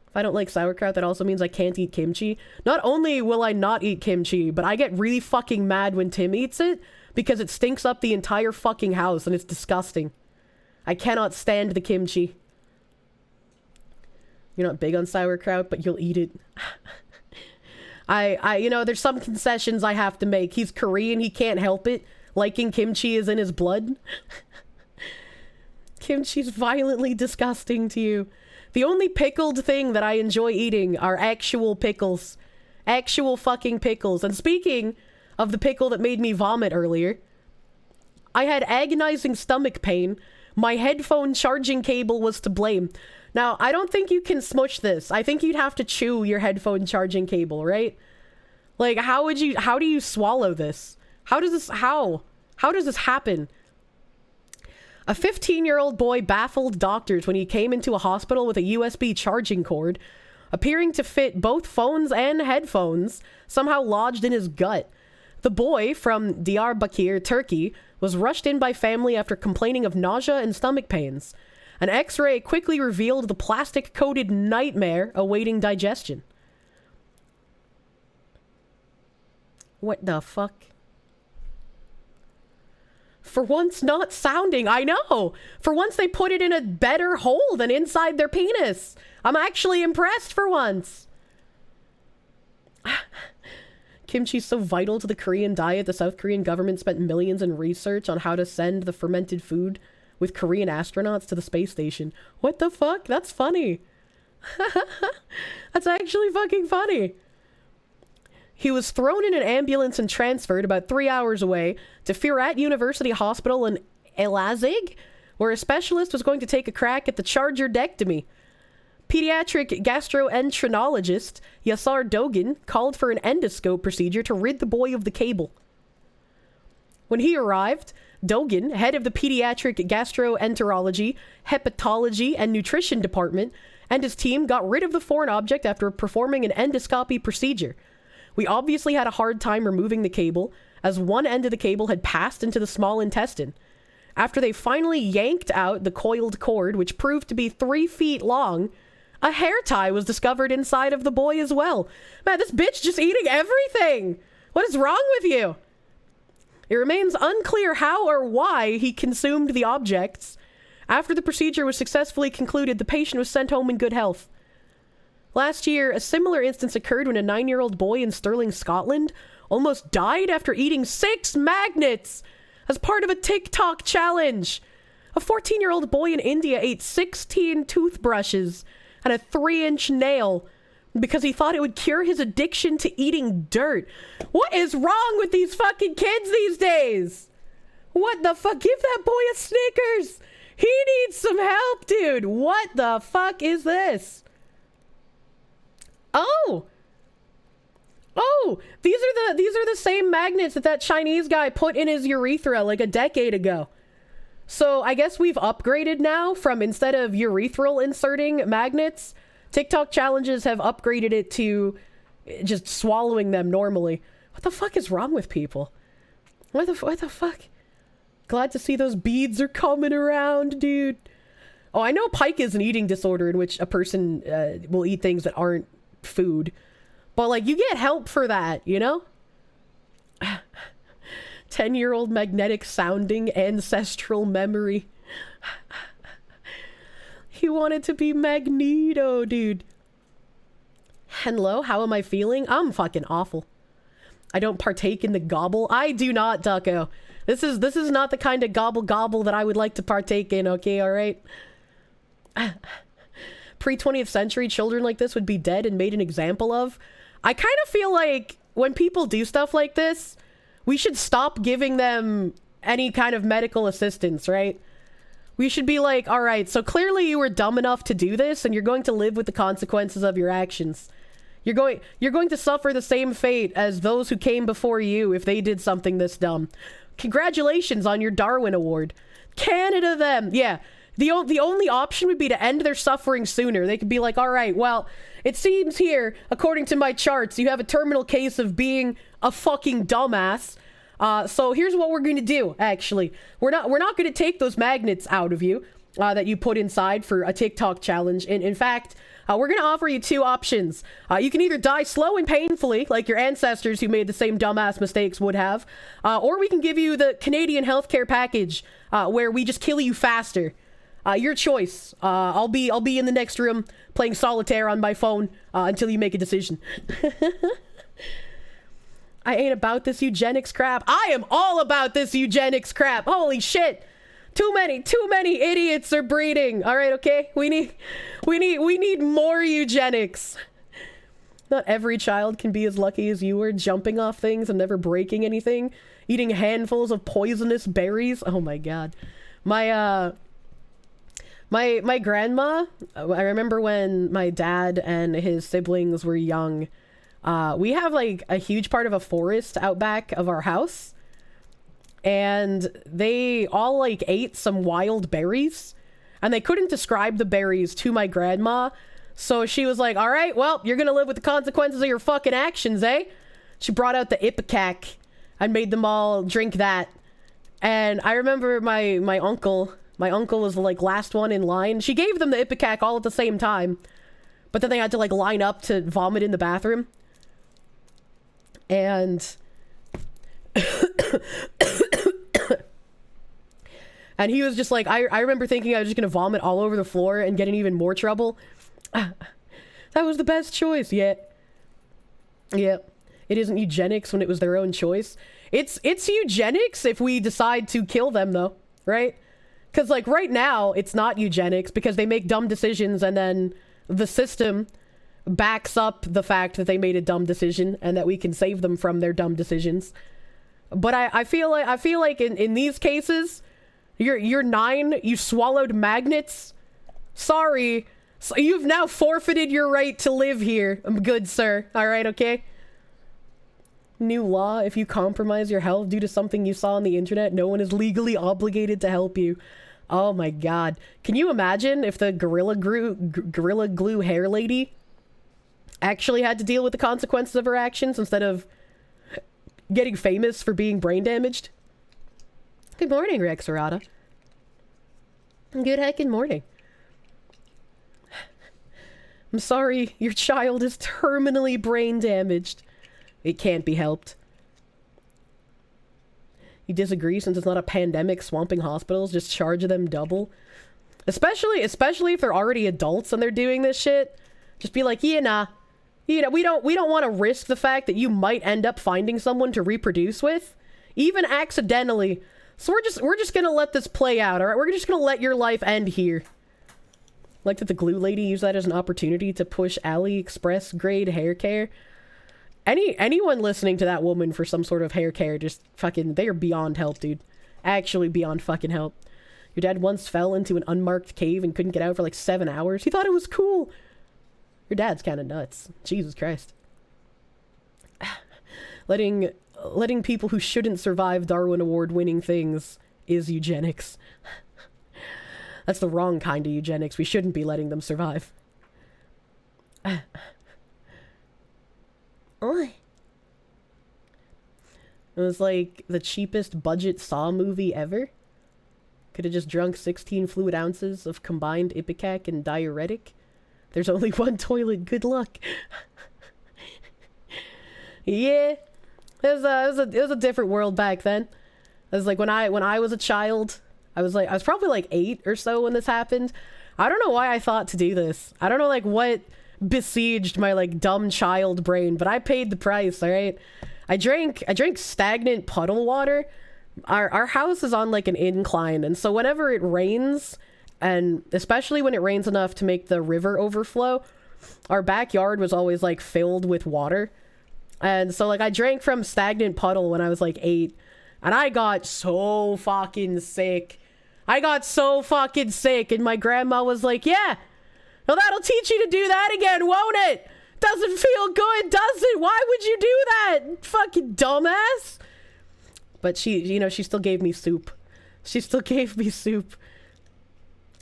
If I don't like sauerkraut, that also means I can't eat kimchi. Not only will I not eat kimchi, but I get really fucking mad when Tim eats it because it stinks up the entire fucking house and it's disgusting. I cannot stand the kimchi. You're not big on sauerkraut, but you'll eat it. You know, there's some concessions I have to make. He's Korean, he can't help it. Liking kimchi is in his blood. Kimchi's violently disgusting to you. The only pickled thing that I enjoy eating are actual pickles. Actual fucking pickles. And speaking of the pickle that made me vomit earlier, I had agonizing stomach pain. My headphone charging cable was to blame. Now, I don't think you can smush this. I think you'd have to chew your headphone charging cable, right? Like, how do you swallow this? How does this happen? A 15-year-old boy baffled doctors when he came into a hospital with a USB charging cord, appearing to fit both phones and headphones, somehow lodged in his gut. The boy, from Diyarbakir, Turkey, was rushed in by family after complaining of nausea and stomach pains. An X-ray quickly revealed the plastic-coated nightmare awaiting digestion. What the fuck? For once not sounding, I know! For once they put it in a better hole than inside their penis! I'm actually impressed for once! Kimchi's so vital to the Korean diet, the South Korean government spent millions in research on how to send the fermented food with Korean astronauts to the space station. What the fuck? That's funny. That's actually fucking funny. He was thrown in an ambulance and transferred about 3 hours away to Firat University Hospital in Elazig, where a specialist was going to take a crack at the chargerdectomy. Pediatric gastroenterologist Yasar Dogan called for an endoscope procedure to rid the boy of the cable. When he arrived, Dogan, head of the pediatric gastroenterology, hepatology, and nutrition department, and his team got rid of the foreign object after performing an endoscopy procedure. We obviously had a hard time removing the cable, as one end of the cable had passed into the small intestine. After they finally yanked out the coiled cord, which proved to be 3 feet long, a hair tie was discovered inside of the boy as well. Man, this bitch just eating everything! What is wrong with you? It remains unclear how or why he consumed the objects. After the procedure was successfully concluded, the patient was sent home in good health. Last year, a similar instance occurred when a 9-year-old boy in Stirling, Scotland, almost died after eating 6 magnets as part of a TikTok challenge. A 14-year-old boy in India ate 16 toothbrushes and a 3-inch nail because he thought it would cure his addiction to eating dirt. What is wrong with these fucking kids these days? What the fuck? Give that boy a Snickers. He needs some help, dude. What the fuck is this? Oh, these are the same magnets that Chinese guy put in his urethra like a decade ago. So I guess we've upgraded now from, instead of urethral inserting magnets, TikTok challenges have upgraded it to just swallowing them normally. What the fuck is wrong with people? What the fuck? Glad to see those beads are coming around, dude. Oh, I know pike is an eating disorder in which a person will eat things that aren't food. But, like, you get help for that, you know? 10-year-old magnetic sounding ancestral memory. He wanted to be Magneto, dude. Hello, how am I feeling? I'm fucking awful. I don't partake in the gobble. I do not, Ducko. This is not the kind of gobble that I would like to partake in, okay, alright? Pre-20th century, children like this would be dead and made an example of. I kind of feel like when people do stuff like this, we should stop giving them any kind of medical assistance, right? We should be like, all right, so clearly you were dumb enough to do this, and you're going to live with the consequences of your actions. You're going to suffer the same fate as those who came before you if they did something this dumb. Congratulations on your Darwin Award. Canada them. Yeah. The only option would be to end their suffering sooner. They could be like, all right, well, it seems here, according to my charts, you have a terminal case of being a fucking dumbass. So here's what we're going to do, actually. We're not going to take those magnets out of you that you put inside for a TikTok challenge. In fact, we're going to offer you two options. You can either die slow and painfully, like your ancestors who made the same dumbass mistakes would have, or we can give you the Canadian healthcare package, where we just kill you faster. Your choice. I'll be in the next room playing solitaire on my phone until you make a decision. I ain't about this eugenics crap. I am all about this eugenics crap. Holy shit. Too many idiots are breeding. All right, okay? We need more eugenics. Not every child can be as lucky as you were, jumping off things and never breaking anything, eating handfuls of poisonous berries. Oh my god. My grandma, I remember when my dad and his siblings were young, we have like a huge part of a forest out back of our house, and they all like ate some wild berries, and they couldn't describe the berries to my grandma, so she was like, all right, well, you're gonna live with the consequences of your fucking actions, eh? She brought out the ipecac and made them all drink that. And I remember my uncle was the like last one in line. She gave them the ipecac all at the same time, but then they had to like line up to vomit in the bathroom. And and he was just like, I remember thinking I was just gonna vomit all over the floor and get in even more trouble. That was the best choice. Yeah. It isn't eugenics when it was their own choice. It's eugenics if we decide to kill them, though, right? Because like right now it's not eugenics because they make dumb decisions, and then the system backs up the fact that they made a dumb decision and that we can save them from their dumb decisions. But I feel like in these cases, you're 9, you swallowed magnets. Sorry. So you've now forfeited your right to live here, good sir. All right, okay? New law, if you compromise your health due to something you saw on the internet, no one is legally obligated to help you. Oh my god. Can you imagine if the Gorilla Glue hair lady actually had to deal with the consequences of her actions instead of getting famous for being brain damaged? Good morning, Rexarada. Good heckin' morning. I'm sorry, your child is terminally brain damaged. It can't be helped. You disagree since it's not a pandemic swamping hospitals, just charge them double. Especially if they're already adults and they're doing this shit. Just be like, yeah, nah. You know, we don't want to risk the fact that you might end up finding someone to reproduce with, even accidentally. So we're just gonna let this play out, alright? We're just gonna let your life end here. Like that the glue lady used that as an opportunity to push AliExpress grade hair care. Anyone listening to that woman for some sort of hair care, just fucking, they are beyond help, dude. Actually beyond fucking help. Your dad once fell into an unmarked cave and couldn't get out for like 7 hours. He thought it was cool. Your dad's kind of nuts. Jesus Christ. Letting people who shouldn't survive Darwin Award winning things is eugenics. That's the wrong kind of eugenics. We shouldn't be letting them survive. Oi. It was like the cheapest budget Saw movie ever. Could have just drunk 16 fluid ounces of combined ipecac and diuretic. There's only one toilet. Good luck. Yeah. It was a different world back then. It was like when I was a child, I was probably like 8 or so when this happened. I don't know why I thought to do this. I don't know like what besieged my like dumb child brain, but I paid the price, all right? I drank stagnant puddle water. Our house is on like an incline, and so whenever it rains, and especially when it rains enough to make the river overflow, our backyard was always like filled with water. And so like I drank from stagnant puddle when I was like 8, and I got so fucking sick. I got so fucking sick, and my grandma was like, yeah, well, that'll teach you to do that again, won't it? Doesn't feel good, does it? Why would you do that, fucking dumbass? But she, you know, she still gave me soup. She still gave me soup.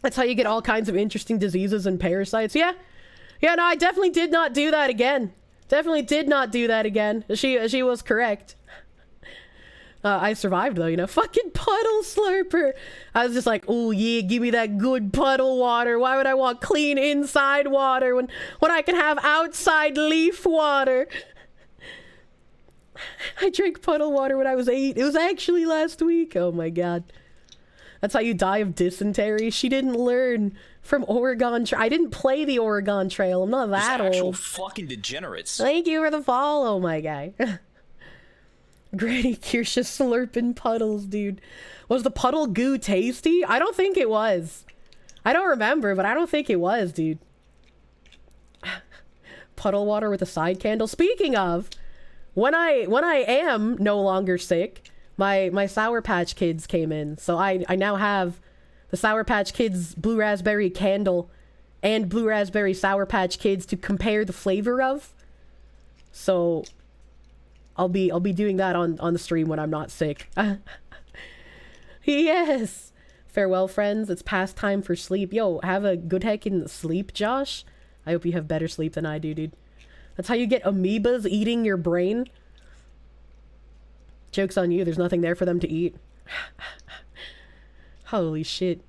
That's how you get all kinds of interesting diseases and parasites. Yeah. Yeah, no, I definitely did not do that again. Definitely did not do that again. She was correct. I survived though, you know. Fucking puddle slurper. I was just like, oh yeah, give me that good puddle water. Why would I want clean inside water when I can have outside leaf water? I drank puddle water when I was 8. It was actually last week. Oh my god. That's how you die of dysentery. She didn't learn from Oregon I didn't play the Oregon Trail. I'm not that old. Actual fucking degenerates. Thank you for the follow, my guy. Granny Kirsche slurping puddles, dude. Was the puddle goo tasty? I don't think it was. I don't remember, but I don't think it was, dude. Puddle water with a side candle. Speaking of, when I am no longer sick, my Sour Patch Kids came in, so I now have the Sour Patch Kids Blue Raspberry Candle and Blue Raspberry Sour Patch Kids to compare the flavor of. So I'll be doing that on the stream when I'm not sick. Yes. Farewell, friends. It's past time for sleep. Yo, have a good heckin' sleep, Josh. I hope you have better sleep than I do, dude. That's how you get amoebas eating your brain. Joke's on you. There's nothing there for them to eat. Holy shit.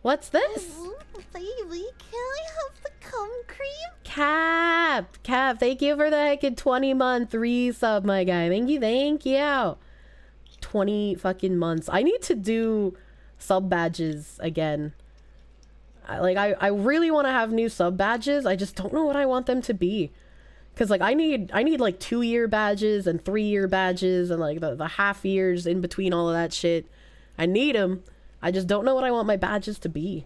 What's this? Ooh, baby, can I have the cum cream? Cap, thank you for the heckin' 20-month resub, my guy. Thank you. 20 fucking months. I need to do sub badges again. I really want to have new sub badges. I just don't know what I want them to be. Because, like, I need like 2-year badges and 3-year badges and, like, the half years in between all of that shit. I need them. I just don't know what I want my badges to be.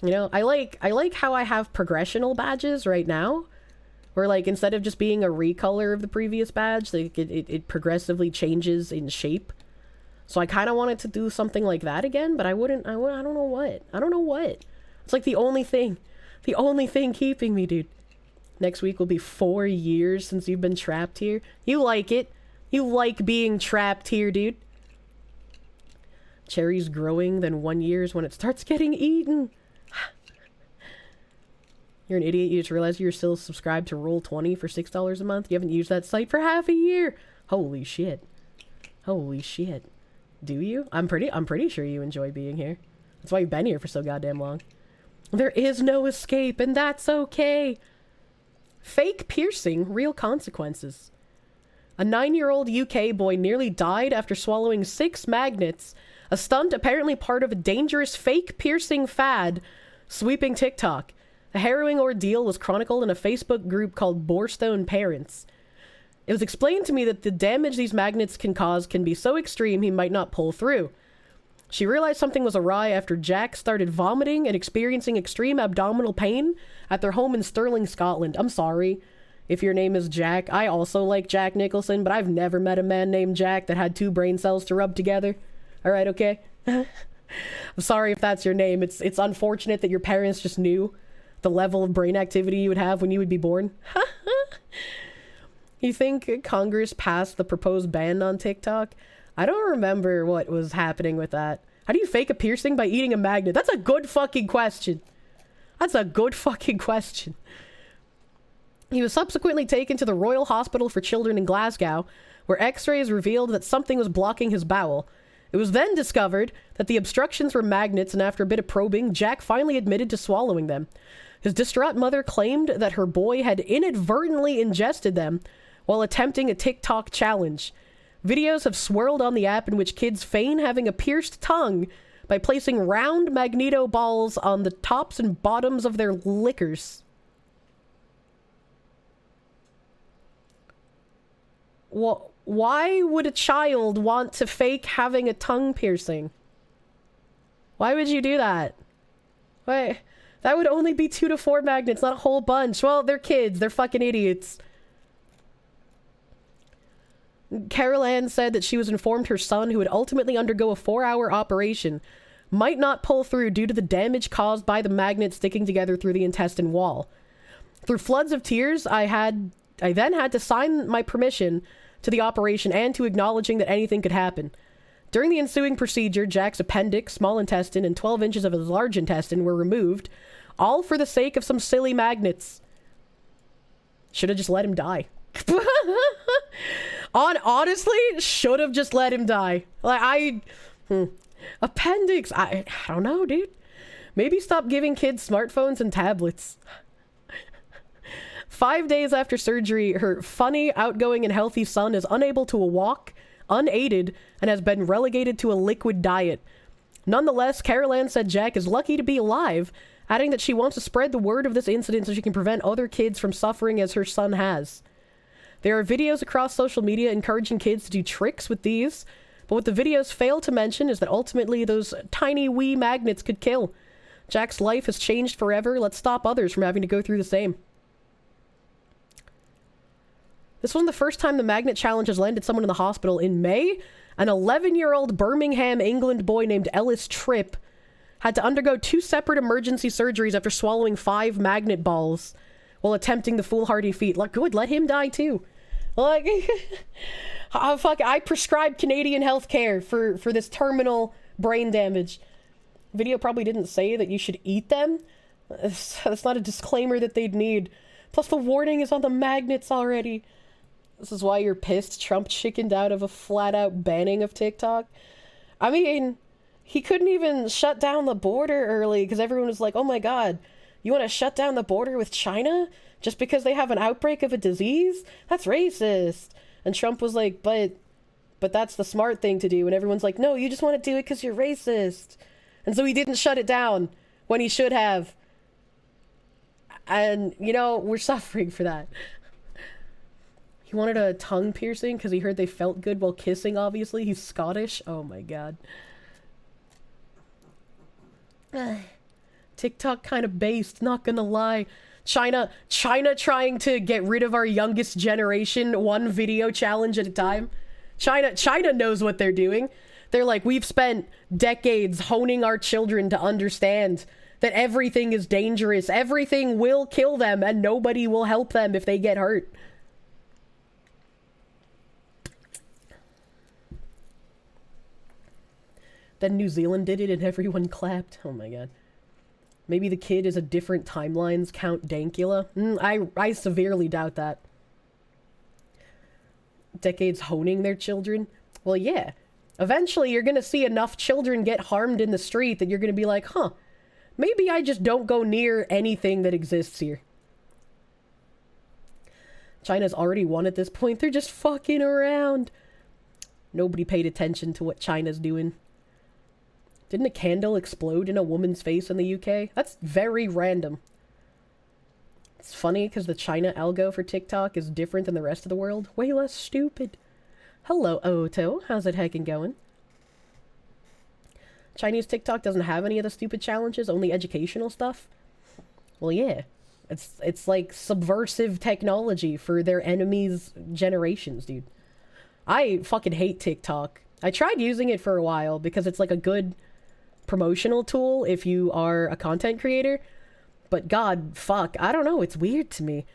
You know, I like how I have progressional badges right now. Where, like, instead of just being a recolor of the previous badge, like, it progressively changes in shape. So I kind of wanted to do something like that again, but I don't know what. I don't know what. It's like the only thing keeping me, dude. Next week will be 4 years since you've been trapped here. You like it. You like being trapped here, dude. Cherries growing, then 1 year is when it starts getting eaten. You're an idiot. You just realized you're still subscribed to Roll20 for $6 a month. You haven't used that site for half a year. Holy shit. Holy shit. Do you? I'm pretty sure you enjoy being here. That's why you've been here for so goddamn long. There is no escape, and that's okay. Fake piercing, real consequences. A 9-year-old UK boy nearly died after swallowing 6 magnets, a stunt apparently part of a dangerous fake piercing fad sweeping TikTok. A harrowing ordeal was chronicled in a Facebook group called Borestone Parents. It was explained to me that the damage these magnets can cause can be so extreme he might not pull through. She realized something was awry after Jack started vomiting and experiencing extreme abdominal pain at their home in Stirling, Scotland. I'm sorry if your name is Jack. I also like Jack Nicholson, but I've never met a man named Jack that had 2 brain cells to rub together. Alright, okay? I'm sorry if that's your name. It's unfortunate that your parents just knew the level of brain activity you would have when you would be born. You think Congress passed the proposed ban on TikTok? I don't remember what was happening with that. How do you fake a piercing by eating a magnet? That's a good fucking question. That's a good fucking question. He was subsequently taken to the Royal Hospital for Children in Glasgow, where x-rays revealed that something was blocking his bowel. It was then discovered that the obstructions were magnets, and after a bit of probing, Jack finally admitted to swallowing them. His distraught mother claimed that her boy had inadvertently ingested them while attempting a TikTok challenge. Videos have swirled on the app in which kids feign having a pierced tongue by placing round magneto balls on the tops and bottoms of their liquors. Why would a child want to fake having a tongue piercing? Why would you do that? Why? That would only be 2 to 4 magnets, not a whole bunch. Well, they're kids. They're fucking idiots. Carol Ann said that she was informed her son, who would ultimately undergo a 4-hour operation, might not pull through due to the damage caused by the magnet sticking together through the intestine wall. Through floods of tears, I then had to sign my permission to the operation and to acknowledging that anything could happen. During the ensuing procedure, Jack's appendix, small intestine, and 12 inches of his large intestine were removed, all for the sake of some silly magnets. Should have just let him die. Honestly, should have just let him die. Like, appendix, I don't know, dude. Maybe stop giving kids smartphones and tablets. 5 days after surgery, her funny, outgoing, and healthy son is unable to walk, unaided, and has been relegated to a liquid diet. Nonetheless, Carol Ann said Jack is lucky to be alive, adding that she wants to spread the word of this incident so she can prevent other kids from suffering as her son has. There are videos across social media encouraging kids to do tricks with these, but what the videos fail to mention is that ultimately those tiny wee magnets could kill. Jack's life has changed forever. Let's stop others from having to go through the same. This wasn't the first time the magnet challenge has landed someone in the hospital. In May, an 11-year-old Birmingham, England boy named Ellis Tripp had to undergo 2 separate emergency surgeries after swallowing 5 magnet balls while attempting the foolhardy feat. Like, good, let him die too. Like, oh, fuck, I prescribed Canadian healthcare for this terminal brain damage. Video probably didn't say that you should eat them. That's not a disclaimer that they'd need. Plus the warning is on the magnets already. This is why you're pissed Trump chickened out of a flat-out banning of TikTok. I mean, he couldn't even shut down the border early because everyone was like, oh my god, you want to shut down the border with China just because they have an outbreak of a disease? That's racist. And Trump was like, but that's the smart thing to do. And everyone's like, no, you just want to do it because you're racist. And so he didn't shut it down when he should have. And, you know, we're suffering for that. He wanted a tongue piercing because he heard they felt good while kissing, obviously. He's Scottish. Oh my god. TikTok kind of based, not gonna lie. China trying to get rid of our youngest generation, one video challenge at a time. China knows what they're doing. They're like, we've spent decades honing our children to understand that everything is dangerous. Everything will kill them and nobody will help them if they get hurt. Then New Zealand did it and everyone clapped. Oh my god. Maybe the kid is a different timelines Count Dankula. I severely doubt that. Decades honing their children? Well, yeah. Eventually you're gonna see enough children get harmed in the street that you're gonna be like, huh, maybe I just don't go near anything that exists here. China's already won at this point. They're just fucking around. Nobody paid attention to what China's doing. Didn't a candle explode in a woman's face in the UK? That's very random. It's funny because the China algo for TikTok is different than the rest of the world. Way less stupid. Hello, Oto. How's it heckin' going? Chinese TikTok doesn't have any of the stupid challenges, only educational stuff. Well, yeah. It's like subversive technology for their enemies' generations, dude. I fucking hate TikTok. I tried using it for a while because it's like a good promotional tool if you are a content creator, but god, fuck, I don't know, it's weird to me.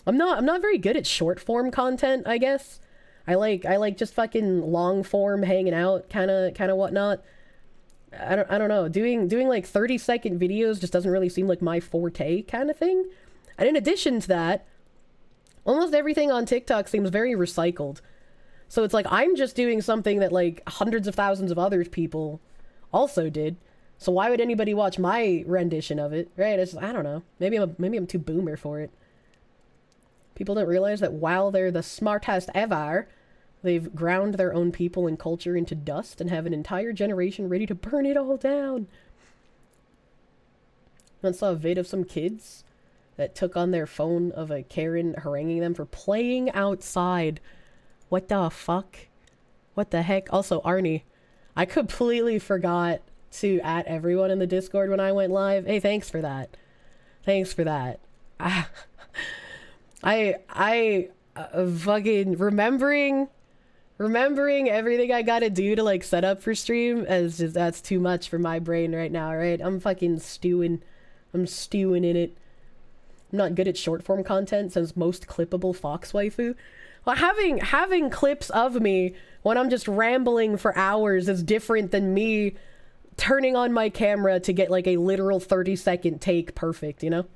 I'm not very good at short form content, I guess. I like just fucking long form hanging out kind of whatnot. I don't know, doing like 30-second videos just doesn't really seem like my forte kind of thing. And in addition to that, almost everything on TikTok seems very recycled. So it's like I'm just doing something that like hundreds of thousands of other people also did. So why would anybody watch my rendition of it, right? I don't know. Maybe I'm too boomer for it. People don't realize that while they're the smartest ever, they've ground their own people and culture into dust and have an entire generation ready to burn it all down. I saw a vid of some kids that took on their phone of a Karen haranguing them for playing outside. What the fuck? What the heck? Also, Arnie, I completely forgot to @ everyone in the Discord when I went live. Hey, thanks for that. Thanks for that. I fucking remembering remembering everything I gotta do to like set up for stream is just, that's too much for my brain right now, right? I'm fucking stewing. I'm stewing in it. I'm not good at short form content since most clippable fox waifu. Well, having clips of me when I'm just rambling for hours is different than me turning on my camera to get like a literal 30-second take perfect, you know?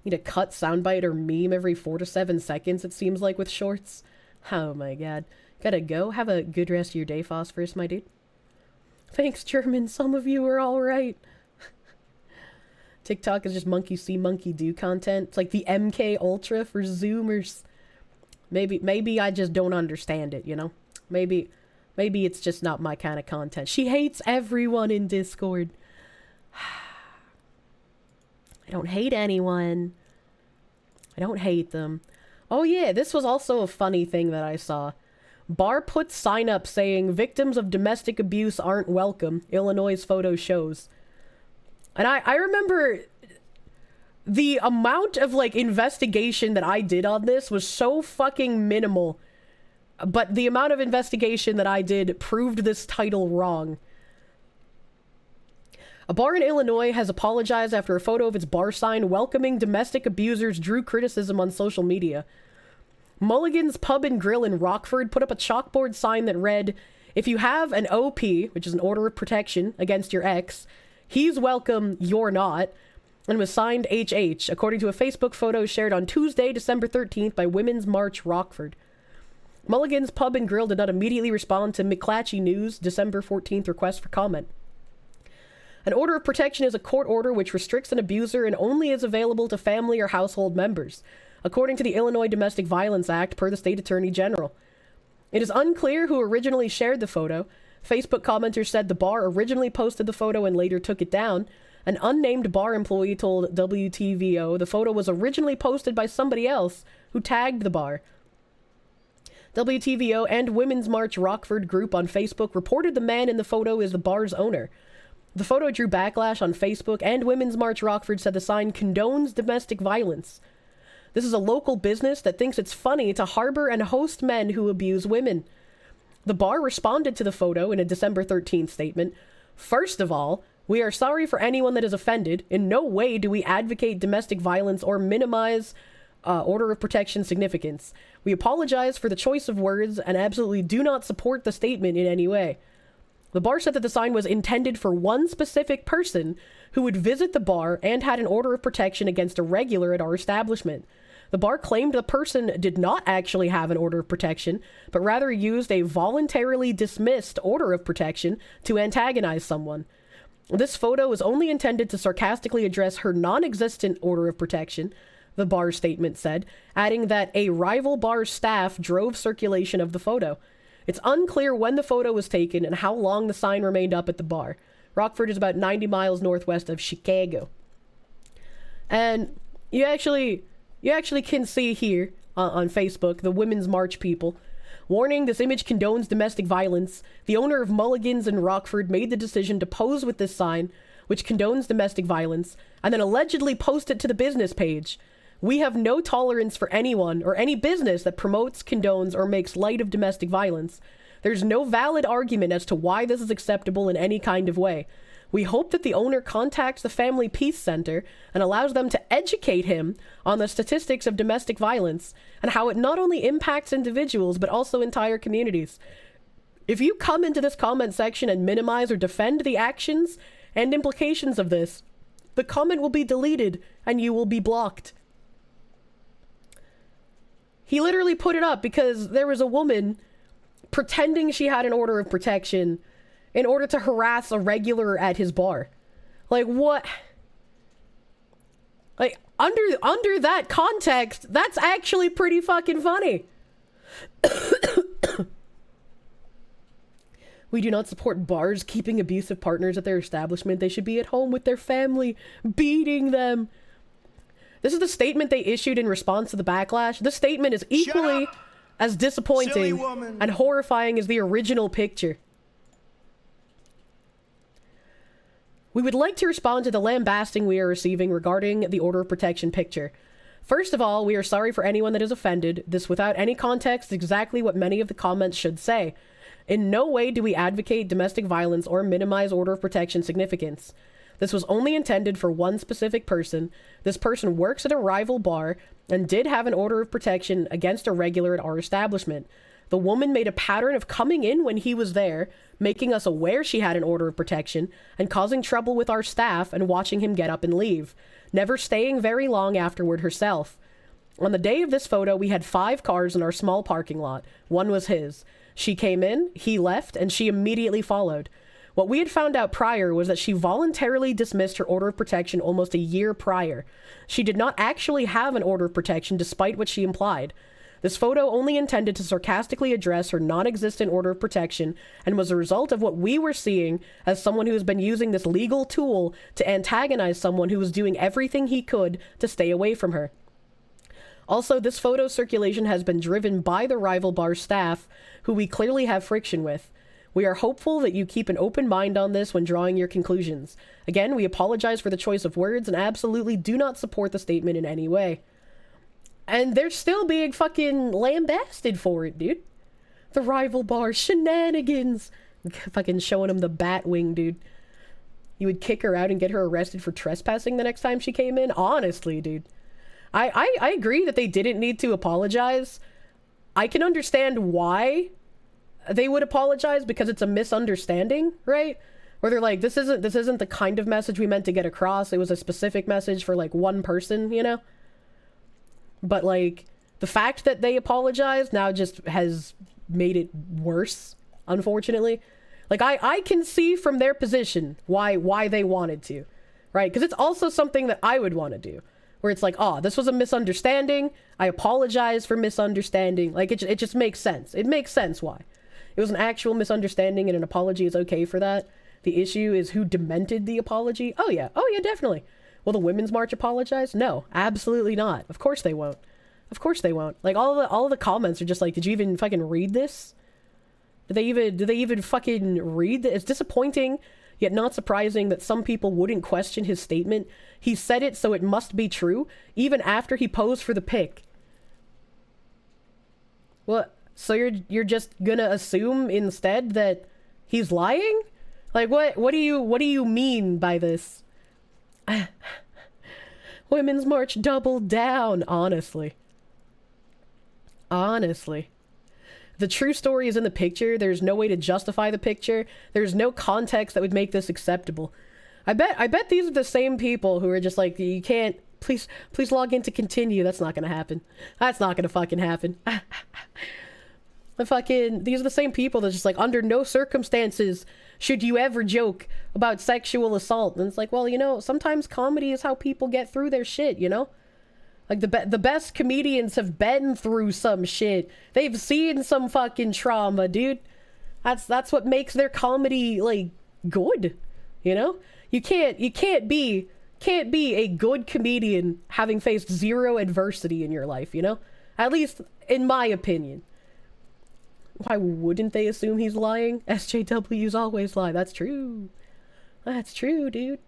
Need a cut soundbite or meme every 4 to 7 seconds, it seems like, with shorts. Oh my god. Gotta go. Have a good rest of your day, Phosphorus, my dude. Thanks, German. Some of you are alright. TikTok is just monkey see, monkey do content. It's like the MK Ultra for Zoomers. Maybe I just don't understand it, you know? Maybe it's just not my kind of content. She hates everyone in Discord. I don't hate anyone. I don't hate them. Oh yeah, this was also a funny thing that I saw. Bar puts sign up saying victims of domestic abuse aren't welcome. Illinois' photo shows. And I remember the amount of like investigation that I did on this was so fucking minimal. But the amount of investigation that I did proved this title wrong. A bar in Illinois has apologized after a photo of its bar sign welcoming domestic abusers drew criticism on social media. Mulligan's Pub and Grill in Rockford put up a chalkboard sign that read, "If you have an OP, which is an order of protection against your ex, he's welcome, you're not," and was signed HH, according to a Facebook photo shared on Tuesday, December 13th by Women's March Rockford. Mulligan's Pub and Grill did not immediately respond to McClatchy News' December 14th request for comment. An order of protection is a court order which restricts an abuser and only is available to family or household members, according to the Illinois Domestic Violence Act per the State Attorney General. It is unclear who originally shared the photo. Facebook commenters said the bar originally posted the photo and later took it down. An unnamed bar employee told WTVO the photo was originally posted by somebody else who tagged the bar. WTVO and Women's March Rockford group on Facebook reported the man in the photo is the bar's owner. The photo drew backlash on Facebook, and Women's March Rockford said the sign condones domestic violence. This is a local business that thinks it's funny to harbor and host men who abuse women. The bar responded to the photo in a December 13th statement. "First of all, we are sorry for anyone that is offended. In no way do we advocate domestic violence or minimize order of protection significance. We apologize for the choice of words and absolutely do not support the statement in any way." The bar said that the sign was intended for one specific person who would visit the bar and had an order of protection against a regular at our establishment. The bar claimed the person did not actually have an order of protection, but rather used a voluntarily dismissed order of protection to antagonize someone. This photo was only intended to sarcastically address her non-existent order of protection, the bar's statement said, adding that a rival bar's staff drove circulation of the photo. It's unclear when the photo was taken and how long the sign remained up at the bar. Rockford is about 90 miles northwest of Chicago. And you actually can see here on Facebook, the Women's March people. Warning, this image condones domestic violence. The owner of Mulligan's in Rockford made the decision to pose with this sign, which condones domestic violence, and then allegedly post it to the business page. We have no tolerance for anyone or any business that promotes, condones, or makes light of domestic violence. There's no valid argument as to why this is acceptable in any kind of way. We hope that the owner contacts the Family Peace Center and allows them to educate him on the statistics of domestic violence and how it not only impacts individuals but also entire communities. If you come into this comment section and minimize or defend the actions and implications of this, the comment will be deleted and you will be blocked. He literally put it up because there was a woman pretending she had an order of protection in order to harass a regular at his bar. Like, what? Like, under that context, that's actually pretty fucking funny. We do not support bars keeping abusive partners at their establishment. They should be at home with their family, beating them. This is the statement they issued in response to the backlash. This statement is equally as disappointing and horrifying as the original picture. We would like to respond to the lambasting we are receiving regarding the order of protection picture. First of all, we are sorry for anyone that is offended. This without any context is exactly what many of the comments should say. In no way do we advocate domestic violence or minimize order of protection significance. This was only intended for one specific person. This person works at a rival bar and did have an order of protection against a regular at our establishment. The woman made a pattern of coming in when he was there, making us aware she had an order of protection, and causing trouble with our staff and watching him get up and leave, never staying very long afterward herself. On the day of this photo, we had 5 cars in our small parking lot. One was his. She came in, he left, and she immediately followed. What we had found out prior was that she voluntarily dismissed her order of protection almost a year prior. She did not actually have an order of protection despite what she implied. This photo only intended to sarcastically address her non-existent order of protection and was a result of what we were seeing as someone who has been using this legal tool to antagonize someone who was doing everything he could to stay away from her. Also, this photo circulation has been driven by the rival bar staff, who we clearly have friction with. We are hopeful that you keep an open mind on this when drawing your conclusions. Again, we apologize for the choice of words and absolutely do not support the statement in any way. And they're still being fucking lambasted for it, dude. The rival bar shenanigans. Fucking showing him the bat wing, dude. You would kick her out and get her arrested for trespassing the next time she came in? Honestly, dude. I agree that they didn't need to apologize. I can understand why they would apologize, because it's a misunderstanding, right? Where they're like, this isn't the kind of message we meant to get across. It was a specific message for like one person, you know? But like, the fact that they apologized now just has made it worse, unfortunately. Like, I can see from their position why they wanted to, right? Because it's also something that I would want to do. Where it's like, oh, this was a misunderstanding. I apologize for misunderstanding. Like, it just makes sense. It makes sense why. It was an actual misunderstanding and an apology is okay for that. The issue is who demented the apology. Oh yeah, definitely. Will the Women's March apologize? No, absolutely not. Of course they won't. Of course they won't. Like, all of the comments are just like, did you even fucking read this? Did they even fucking read this? It's disappointing, yet not surprising that some people wouldn't question his statement. He said it, so it must be true, even after he posed for the pic. What? So you're just gonna assume instead that he's lying? Like, what do you mean by this? Women's March doubled down, honestly. Honestly. The true story is in the picture. There's no way to justify the picture. There's no context that would make this acceptable. I bet these are the same people who are just like, you can't, please log in to continue. That's not gonna happen. That's not gonna fucking happen. These are the same people that's just like, under no circumstances should you ever joke about sexual assault. And it's like, well, you know, sometimes comedy is how people get through their shit, you know? Like, the best comedians have been through some shit. They've seen some fucking trauma, dude. That's what makes their comedy, like, good, you know? You can't be a good comedian having faced zero adversity in your life, you know? At least in my opinion. Why wouldn't they assume he's lying? SJWs always lie. That's true. That's true, dude.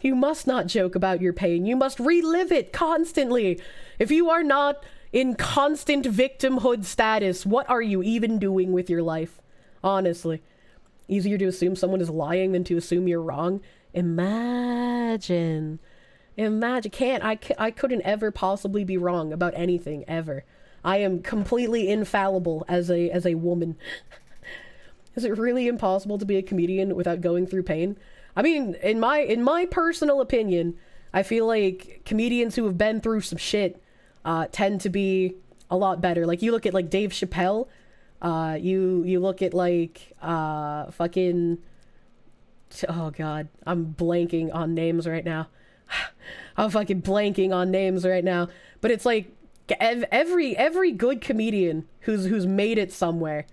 You must not joke about your pain. You must relive it constantly. If you are not in constant victimhood status, what are you even doing with your life? Honestly. Easier to assume someone is lying than to assume you're wrong. Imagine. I couldn't ever possibly be wrong about anything, ever. I am completely infallible as a woman. Is it really impossible to be a comedian without going through pain? I mean, in my personal opinion, I feel like comedians who have been through some shit tend to be a lot better. Like, you look at like Dave Chappelle, you look at like fucking, oh god, I'm blanking on names right now. I'm fucking blanking on names right now. But it's like every good comedian who's made it somewhere,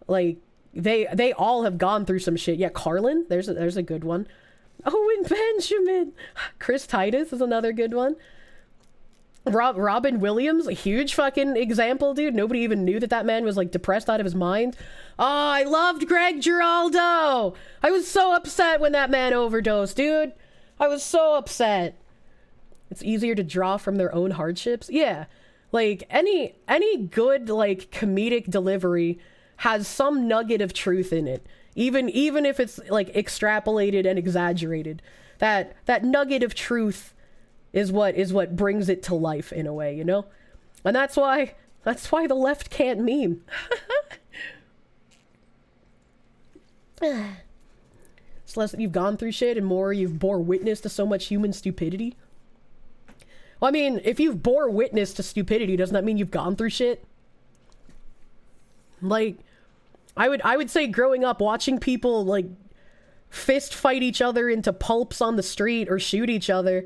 like, they all have gone through some shit. Yeah, Carlin, there's a good one. Owen Benjamin. Chris Titus is another good one. Robin Williams, a huge fucking example, dude. Nobody even knew that man was like depressed out of his mind. Oh, I loved Greg Giraldo. I was so upset when that man overdosed, dude. I was so upset. It's easier to draw from their own hardships. Yeah. Like, any good, like, comedic delivery has some nugget of truth in it. Even if it's, like, extrapolated and exaggerated. That nugget of truth is what brings it to life, in a way, you know? And that's why the left can't meme. It's less that you've gone through shit and more you've bore witness to so much human stupidity. Well, I mean, if you've bore witness to stupidity, doesn't that mean you've gone through shit? Like, I would say growing up watching people, like, fist fight each other into pulps on the street or shoot each other,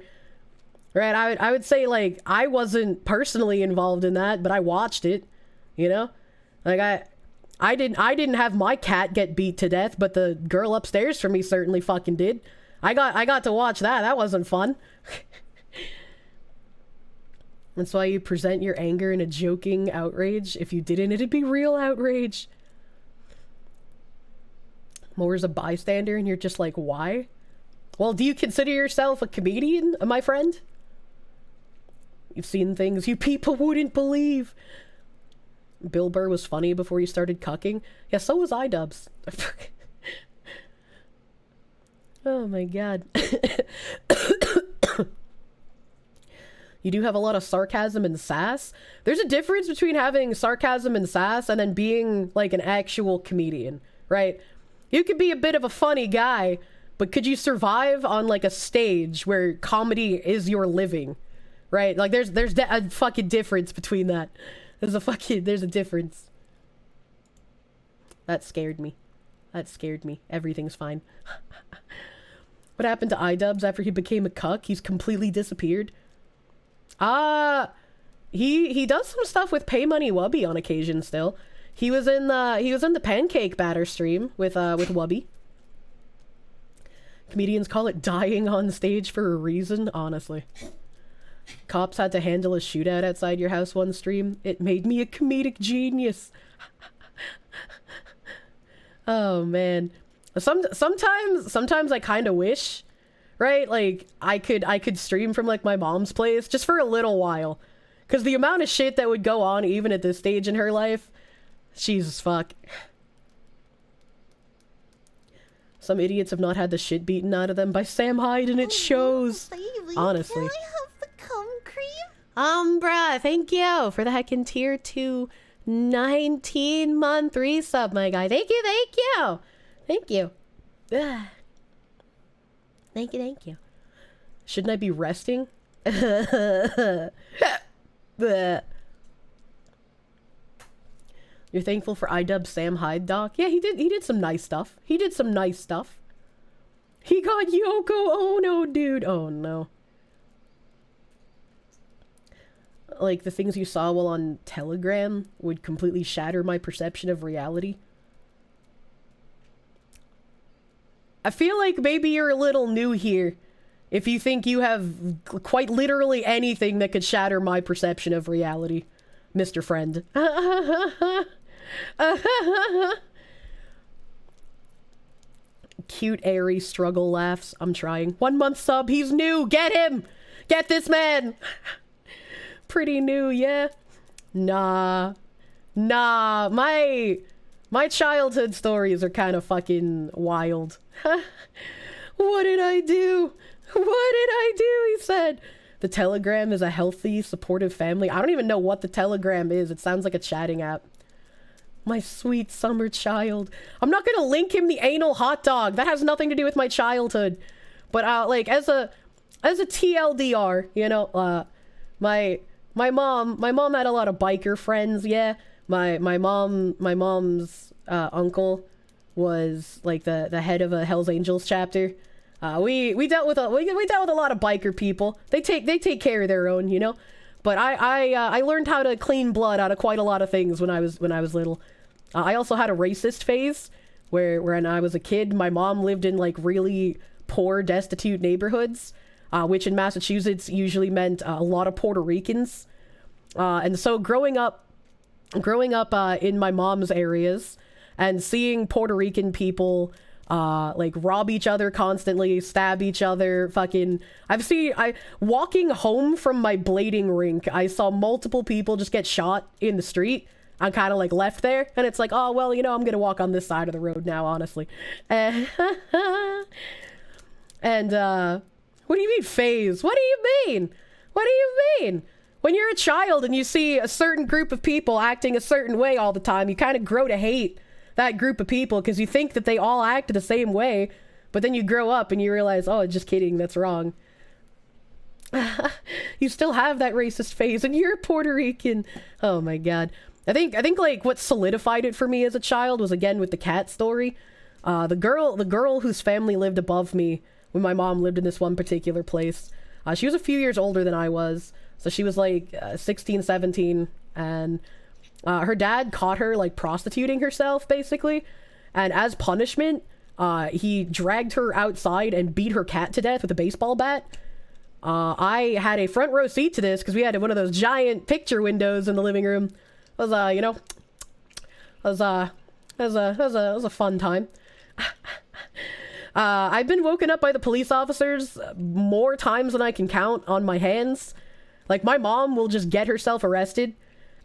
right? I would say, like, I wasn't personally involved in that, but I watched it, you know? Like, I didn't have my cat get beat to death, but the girl upstairs from me certainly fucking did. I got to watch that. That wasn't fun. That's why you present your anger in a joking outrage. If you didn't, it'd be real outrage. Moore's a bystander and you're just like, why? Well, do you consider yourself a comedian, my friend? You've seen things you people wouldn't believe. Bill Burr was funny before you started cucking. Yeah, so was iDubbbz. Oh my god. You do have a lot of sarcasm and sass. There's a difference between having sarcasm and sass and then being like an actual comedian, right? You could be a bit of a funny guy, but could you survive on like a stage where comedy is your living, right? Like there's a fucking difference between that. There's a difference. That scared me. Everything's fine. What happened to iDubbbz after he became a cuck? He's completely disappeared. He does some stuff with Pay Money Wubby on occasion still. He was in the pancake batter stream with Wubby. Comedians call it dying on stage for a reason, honestly. Cops had to handle a shootout outside your house one stream. It made me a comedic genius. Oh man. Sometimes I kind of wish, right? Like I could stream from like my mom's place just for a little while. Cause the amount of shit that would go on even at this stage in her life, Jesus fuck. Some idiots have not had the shit beaten out of them by Sam Hyde and it shows. Baby, honestly. can I have the cum cream? Bruh, thank you for the heckin' tier 2 19-month resub, my guy. Thank you. Thank you. Ugh. Thank you. Shouldn't I be resting? Bleh. You're thankful for iDubbbz Sam Hyde, Doc? Yeah, he did some nice stuff. He got Yoko Ono, dude. Oh no. Like, the things you saw while on Telegram would completely shatter my perception of reality. I feel like maybe you're a little new here if you think you have quite literally anything that could shatter my perception of reality, Mr. Friend. Cute, airy struggle laughs. I'm trying. 1 month sub. He's new. Get him. Get this man. Pretty new, yeah. Nah. My childhood stories are kind of fucking wild. What did I do? He said. The Telegram is a healthy, supportive family. I don't even know what the Telegram is. It sounds like a chatting app. My sweet summer child. I'm not gonna link him the anal hot dog. That has nothing to do with my childhood. But like as a TLDR, you know, my mom had a lot of biker friends. Yeah, my mom's uncle was like the head of a Hell's Angels chapter. We dealt with a lot of biker people. They take care of their own, you know. But I learned how to clean blood out of quite a lot of things when I was little. I also had a racist phase where when I was a kid, my mom lived in like really poor, destitute neighborhoods, which in Massachusetts usually meant a lot of Puerto Ricans. And so growing up in my mom's areas and seeing Puerto Rican people like rob each other constantly, stab each other, fucking... walking home from my blading rink, I saw multiple people just get shot in the street. I'm kind of like left there, and it's like, oh, well, you know, I'm gonna walk on this side of the road now, honestly. And, what do you mean phase? What do you mean? What do you mean? When you're a child and you see a certain group of people acting a certain way all the time, you kind of grow to hate that group of people because you think that they all act the same way, but then you grow up and you realize, oh, just kidding, that's wrong. You still have that racist phase and you're Puerto Rican. Oh my god. I think like what solidified it for me as a child was again with the cat story. The girl whose family lived above me when my mom lived in this one particular place. She was a few years older than I was, so she was like 16, 17, and her dad caught her like prostituting herself basically, and as punishment he dragged her outside and beat her cat to death with a baseball bat. I had a front row seat to this because we had one of those giant picture windows in the living room. It was you know, it was a fun time. I've been woken up by the police officers more times than I can count on my hands. Like, my mom will just get herself arrested,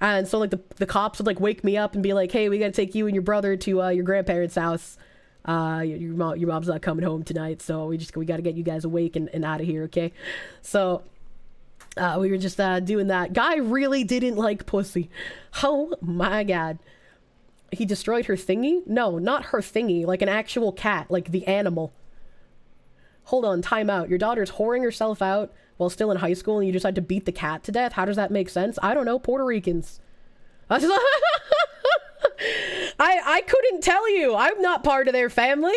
and so like the cops would like wake me up and be like, hey, we gotta take you and your brother to your grandparents' house. Your mom's not coming home tonight, so we gotta get you guys awake and out of here, okay? So we were just doing that. Guy really didn't like pussy. Oh my god. He destroyed her thingy? No, not her thingy, like an actual cat, like the animal. Hold on, time out. Your daughter's whoring herself out while still in high school and you decide to beat the cat to death? How does that make sense? I don't know, Puerto Ricans. I couldn't tell you. I'm not part of their family.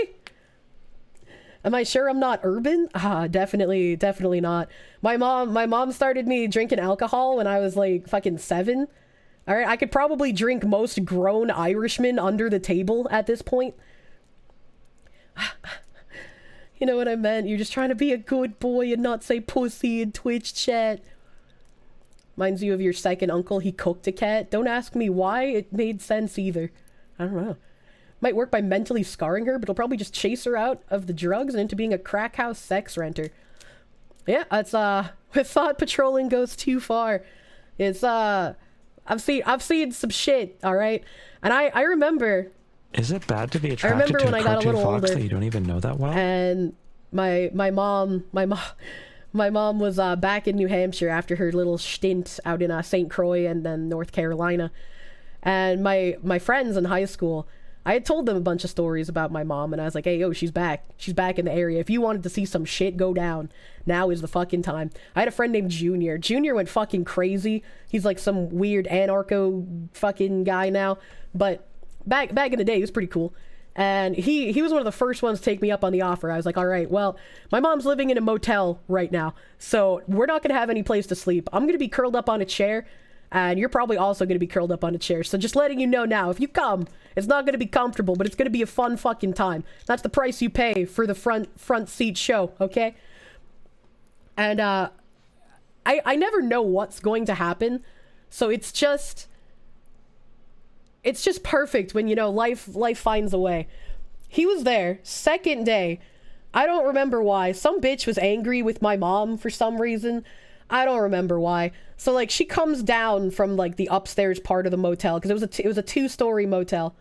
Am I sure I'm not urban? Definitely not. My mom started me drinking alcohol when I was like fucking 7. All right, I could probably drink most grown Irishmen under the table at this point. You know what I meant? You're just trying to be a good boy and not say pussy in Twitch chat. Reminds you of your second uncle. He cooked a cat. Don't ask me why. It made sense either. I don't know. Might work by mentally scarring her, but it'll probably just chase her out of the drugs and into being a crack house sex renter. Yeah, it's when thought patrolling goes too far. It's I've seen some shit, all right? And I remember... Is it bad to be attracted to a cartoon fox that you don't even know that well? And my mom was back in New Hampshire after her little stint out in St. Croix and then North Carolina. And my friends in high school, I had told them a bunch of stories about my mom, and I was like, hey, yo, she's back. She's back in the area. If you wanted to see some shit go down, now is the fucking time. I had a friend named Junior. Junior went fucking crazy. He's like some weird anarcho fucking guy now. But back in the day, he was pretty cool. And he was one of the first ones to take me up on the offer. I was like, all right, well, my mom's living in a motel right now, so we're not going to have any place to sleep. I'm going to be curled up on a chair, and you're probably also going to be curled up on a chair. So just letting you know now, if you come, it's not going to be comfortable, but it's going to be a fun fucking time. That's the price you pay for the front seat show, okay? And I never know what's going to happen, so it's just perfect when, you know, life finds a way. He was there, second day. I don't remember why. Some bitch was angry with my mom for some reason. I don't remember why. So, like, she comes down from, like, the upstairs part of the motel, because it was a 2-story motel.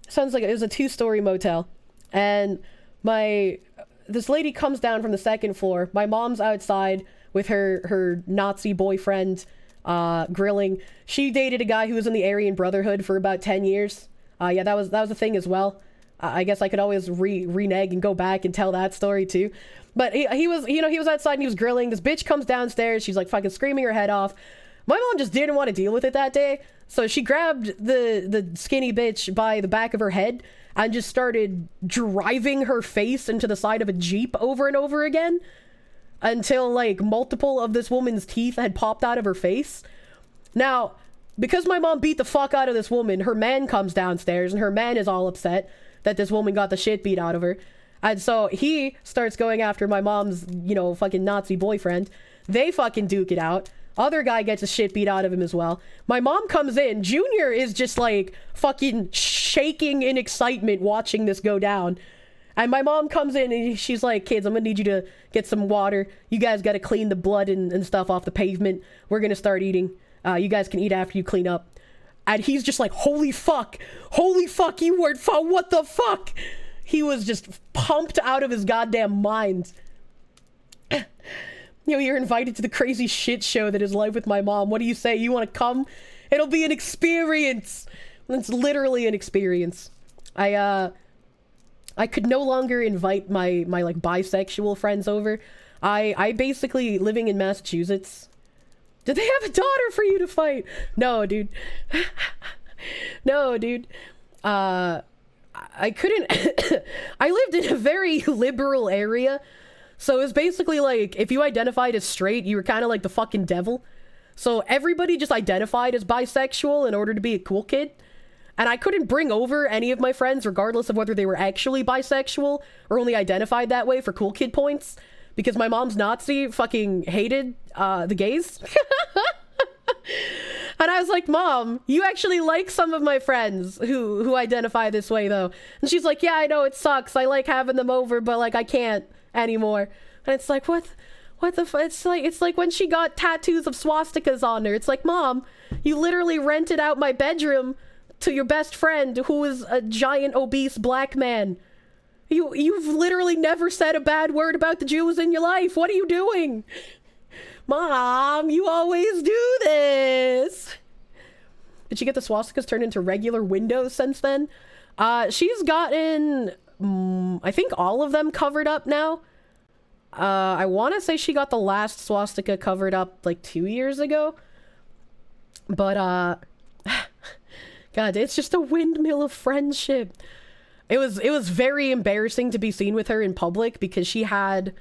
Sounds like it was a 2-story motel. And this lady comes down from the second floor. My mom's outside with her Nazi boyfriend, grilling. She dated a guy who was in the Aryan Brotherhood for about 10 years. Yeah, that was a thing as well. I guess I could always renege and go back and tell that story too. But he was, you know, he was outside and he was grilling. This bitch comes downstairs. She's like fucking screaming her head off. My mom just didn't want to deal with it that day. So she grabbed the skinny bitch by the back of her head and just started driving her face into the side of a Jeep over and over again until like multiple of this woman's teeth had popped out of her face. Now, because my mom beat the fuck out of this woman, her man comes downstairs and her man is all upset that this woman got the shit beat out of her. And so he starts going after my mom's, you know, fucking Nazi boyfriend. They fucking duke it out. Other guy gets a shit beat out of him as well. My mom comes in. Junior is just like fucking shaking in excitement watching this go down. And my mom comes in and she's like, kids, I'm gonna need you to get some water. You guys gotta clean the blood and stuff off the pavement. We're gonna start eating. You guys can eat after you clean up. And he's just like, holy fuck, you weren't what the fuck? He was just pumped out of his goddamn mind. You know, you're invited to the crazy shit show that is life with my mom. What do you say? You want to come? It'll be an experience. It's literally an experience. I could no longer invite my like bisexual friends over. I basically, living in Massachusetts. Did they have a daughter for you to fight? No, dude. No, dude. I couldn't. I lived in a very liberal area. So it was basically like, if you identified as straight, you were kind of like the fucking devil. So everybody just identified as bisexual in order to be a cool kid. And I couldn't bring over any of my friends, regardless of whether they were actually bisexual or only identified that way for cool kid points. Because my mom's Nazi fucking hated the gays. And I was like, Mom, you actually like some of my friends who identify this way, though. And she's like, yeah, I know, it sucks. I like having them over, but like I can't anymore. And it's like, what the fuck? It's like when she got tattoos of swastikas on her. It's like, Mom, you literally rented out my bedroom to your best friend who is a giant obese black man. You've literally never said a bad word about the Jews in your life. What are you doing? Mom, you always do this. Did she get the swastikas turned into regular windows since then? She's gotten, I think, all of them covered up now. I want to say she got the last swastika covered up like 2 years ago. But, God, it's just a windmill of friendship. It was very embarrassing to be seen with her in public because she had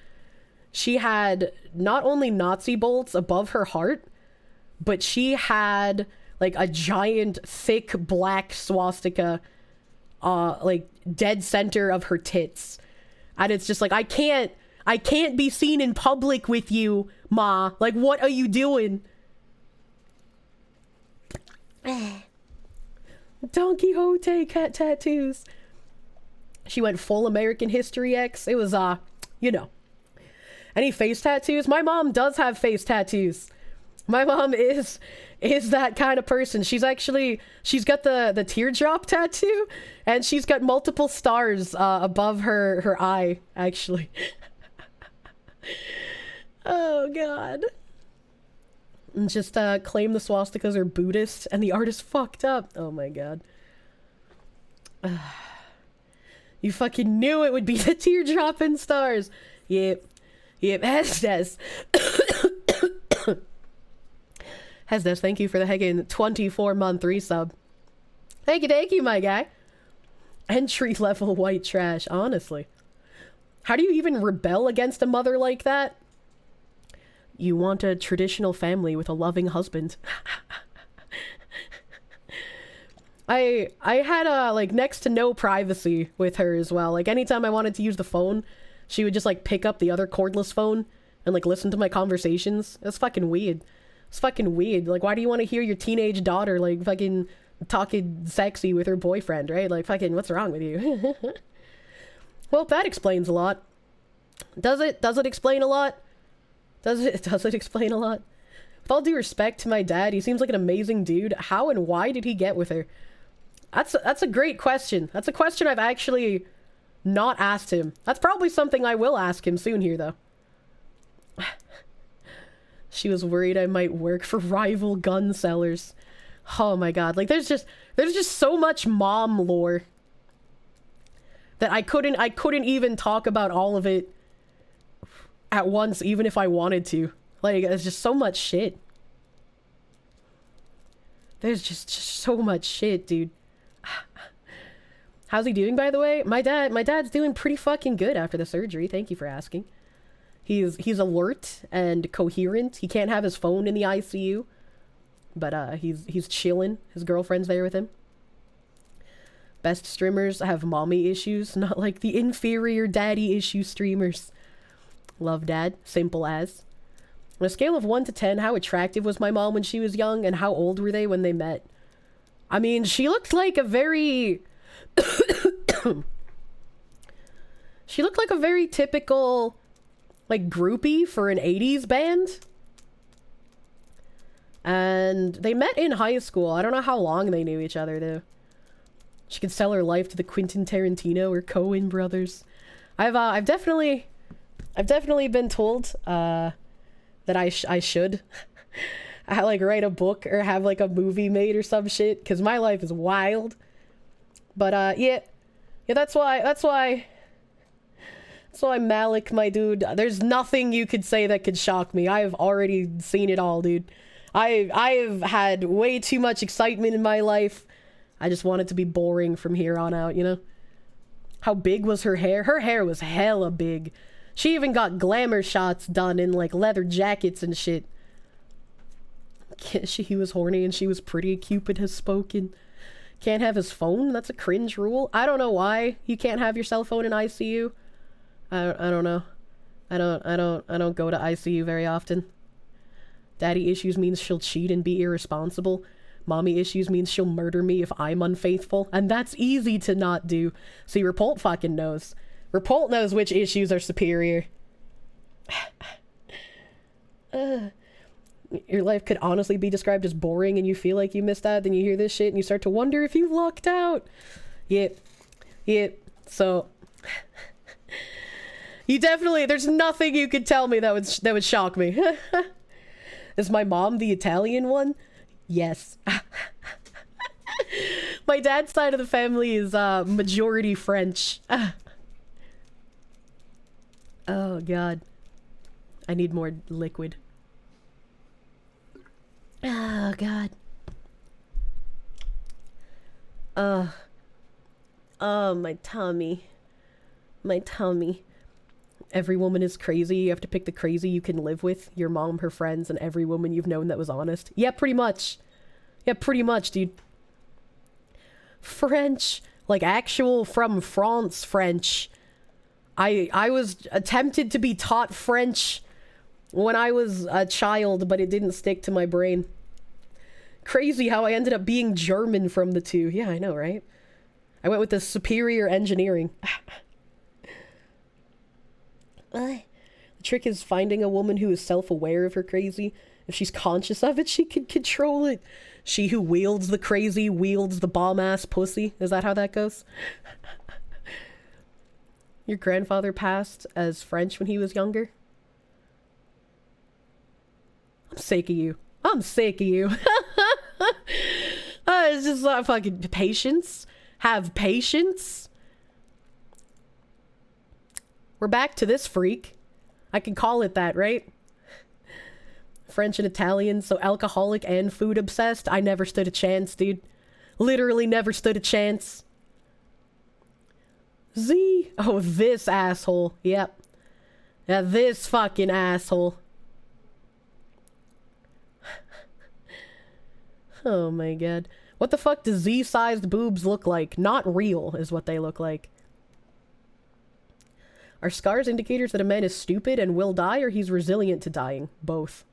not only Nazi bolts above her heart, but she had like a giant thick black swastika like dead center of her tits. And it's just like, I can't be seen in public with you, Ma. Like, what are you doing? Don Quixote cat tattoos. She went full American History X. It was, you know. Any face tattoos? My mom does have face tattoos. My mom is that kind of person. She's got the teardrop tattoo, and she's got multiple stars above her eye, actually. Oh, God. And just claim the swastikas are Buddhist, and the artist fucked up. Oh, my God. You fucking knew it would be the teardrop and stars. Yep. Hesdes. Hesdes, thank you for the heckin' 24-month resub. Thank you, my guy. Entry level white trash, honestly. How do you even rebel against a mother like that? You want a traditional family with a loving husband. I had like next to no privacy with her as well. Like anytime I wanted to use the phone, she would just like pick up the other cordless phone and like listen to my conversations. It's fucking weird. It's fucking weird. Like, why do you want to hear your teenage daughter like fucking talking sexy with her boyfriend, right? Like, fucking, what's wrong with you? Well, that explains a lot. Does it? Does it explain a lot? Does it explain a lot? With all due respect to my dad, he seems like an amazing dude. How and why did he get with her? That's a great question. That's a question I've actually not asked him. That's probably something I will ask him soon here, though. She was worried I might work for rival gun sellers. Oh my God. Like, there's just so much mom lore that I couldn't even talk about all of it at once, even if I wanted to. Like, there's just so much shit. There's just so much shit, dude. How's he doing, by the way? My dad's doing pretty fucking good after the surgery. Thank you for asking. He's alert and coherent. He can't have his phone in the ICU, but he's chilling. His girlfriend's there with him. Best streamers have mommy issues, not like the inferior daddy issue streamers. Love dad, simple as. On a scale of 1 to 10, how attractive was my mom when she was young, and how old were they when they met? I mean, she looked like a very She looked like a very typical, like, groupie for an 80s band. And they met in high school. I don't know how long they knew each other, though. She could sell her life to the Quentin Tarantino or Coen brothers. I've definitely been told, that I should, like, write a book or have, like, a movie made or some shit, because my life is wild. But, yeah, that's why, Malik, my dude, there's nothing you could say that could shock me. I've already seen it all, dude. I've had way too much excitement in my life. I just want it to be boring from here on out, you know? How big was her hair? Her hair was hella big. She even got glamour shots done in, like, leather jackets and shit. He was horny and she was pretty. Cupid has spoken. Can't have his phone? That's a cringe rule. I don't know why you can't have your cell phone in ICU. I don't know. I don't go to ICU very often. Daddy issues means she'll cheat and be irresponsible. Mommy issues means she'll murder me if I'm unfaithful. And that's easy to not do. See, Repult fucking knows. Repult knows which issues are superior. Your life could honestly be described as boring and you feel like you missed out. Then you hear this shit and you start to wonder if you lucked out. Yep. So... you definitely... there's nothing you could tell me that would shock me. Is my mom the Italian one? Yes. My dad's side of the family is majority French. Oh god. I need more liquid. Oh god. Oh, my tummy. My tummy. Every woman is crazy. You have to pick the crazy you can live with. Your mom, her friends, and every woman you've known that was honest. Yeah, pretty much. Yeah, pretty much, dude. French. Like, actual from France French. I was attempted to be taught French when I was a child, but it didn't stick to my brain. Crazy how I ended up being German from the two. Yeah, I know, right? I went with the superior engineering. The trick is finding a woman who is self-aware of her crazy. If she's conscious of it, she can control it. She who wields the crazy wields the bomb-ass pussy. Is that how that goes? Your grandfather passed as French when he was younger? I'm sick of you. I'm sick of you. It's just fucking patience. Have patience. We're back to this freak. I can call it that, right? French and Italian, so alcoholic and food obsessed. I never stood a chance, dude. Literally never stood a chance. Z. Oh, this asshole. Yep. Yeah, this fucking asshole. Oh my god. What the fuck does Z-sized boobs look like? Not real is what they look like. Are scars indicators that a man is stupid and will die, or he's resilient to dying? Both.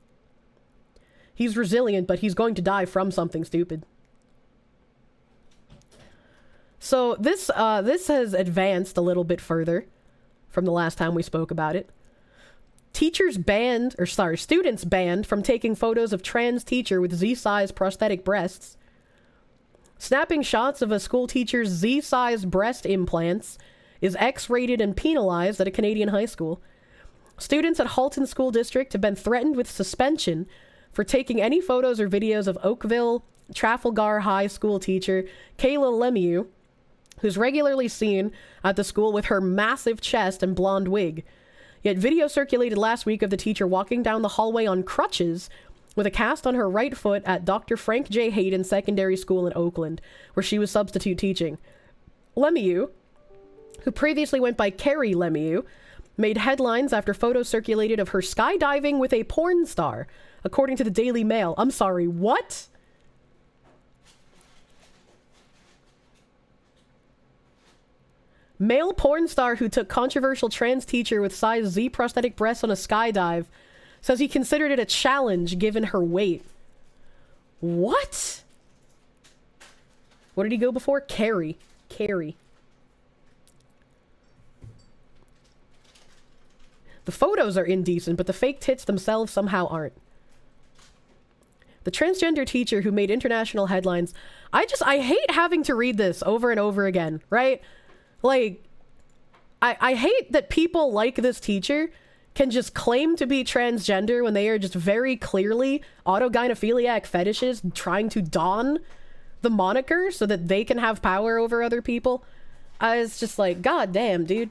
He's resilient, but he's going to die from something stupid. So this has advanced a little bit further from the last time we spoke about it. Students banned from taking photos of trans teacher with Z-size prosthetic breasts. Snapping shots of a school teacher's Z-size breast implants is X-rated and penalized at a Canadian high school. Students at Halton School District have been threatened with suspension for taking any photos or videos of Oakville Trafalgar High School teacher Kayla Lemieux, who's regularly seen at the school with her massive chest and blonde wig. Yet video circulated last week of the teacher walking down the hallway on crutches with a cast on her right foot at Dr. Frank J. Hayden Secondary School in Oakland, where she was substitute teaching. Lemieux, who previously went by Carrie Lemieux, made headlines after photos circulated of her skydiving with a porn star, according to the Daily Mail. I'm sorry, what? Male porn star who took controversial trans teacher with size Z prosthetic breasts on a skydive says he considered it a challenge given her weight. What? What did he go before? Carrie. The photos are indecent, but the fake tits themselves somehow aren't. The transgender teacher who made international headlines. I hate having to read this over and over again, right? Like, I hate that people like this teacher can just claim to be transgender when they are just very clearly autogynephiliac fetishes trying to don the moniker so that they can have power over other people. It's just like, god damn, dude.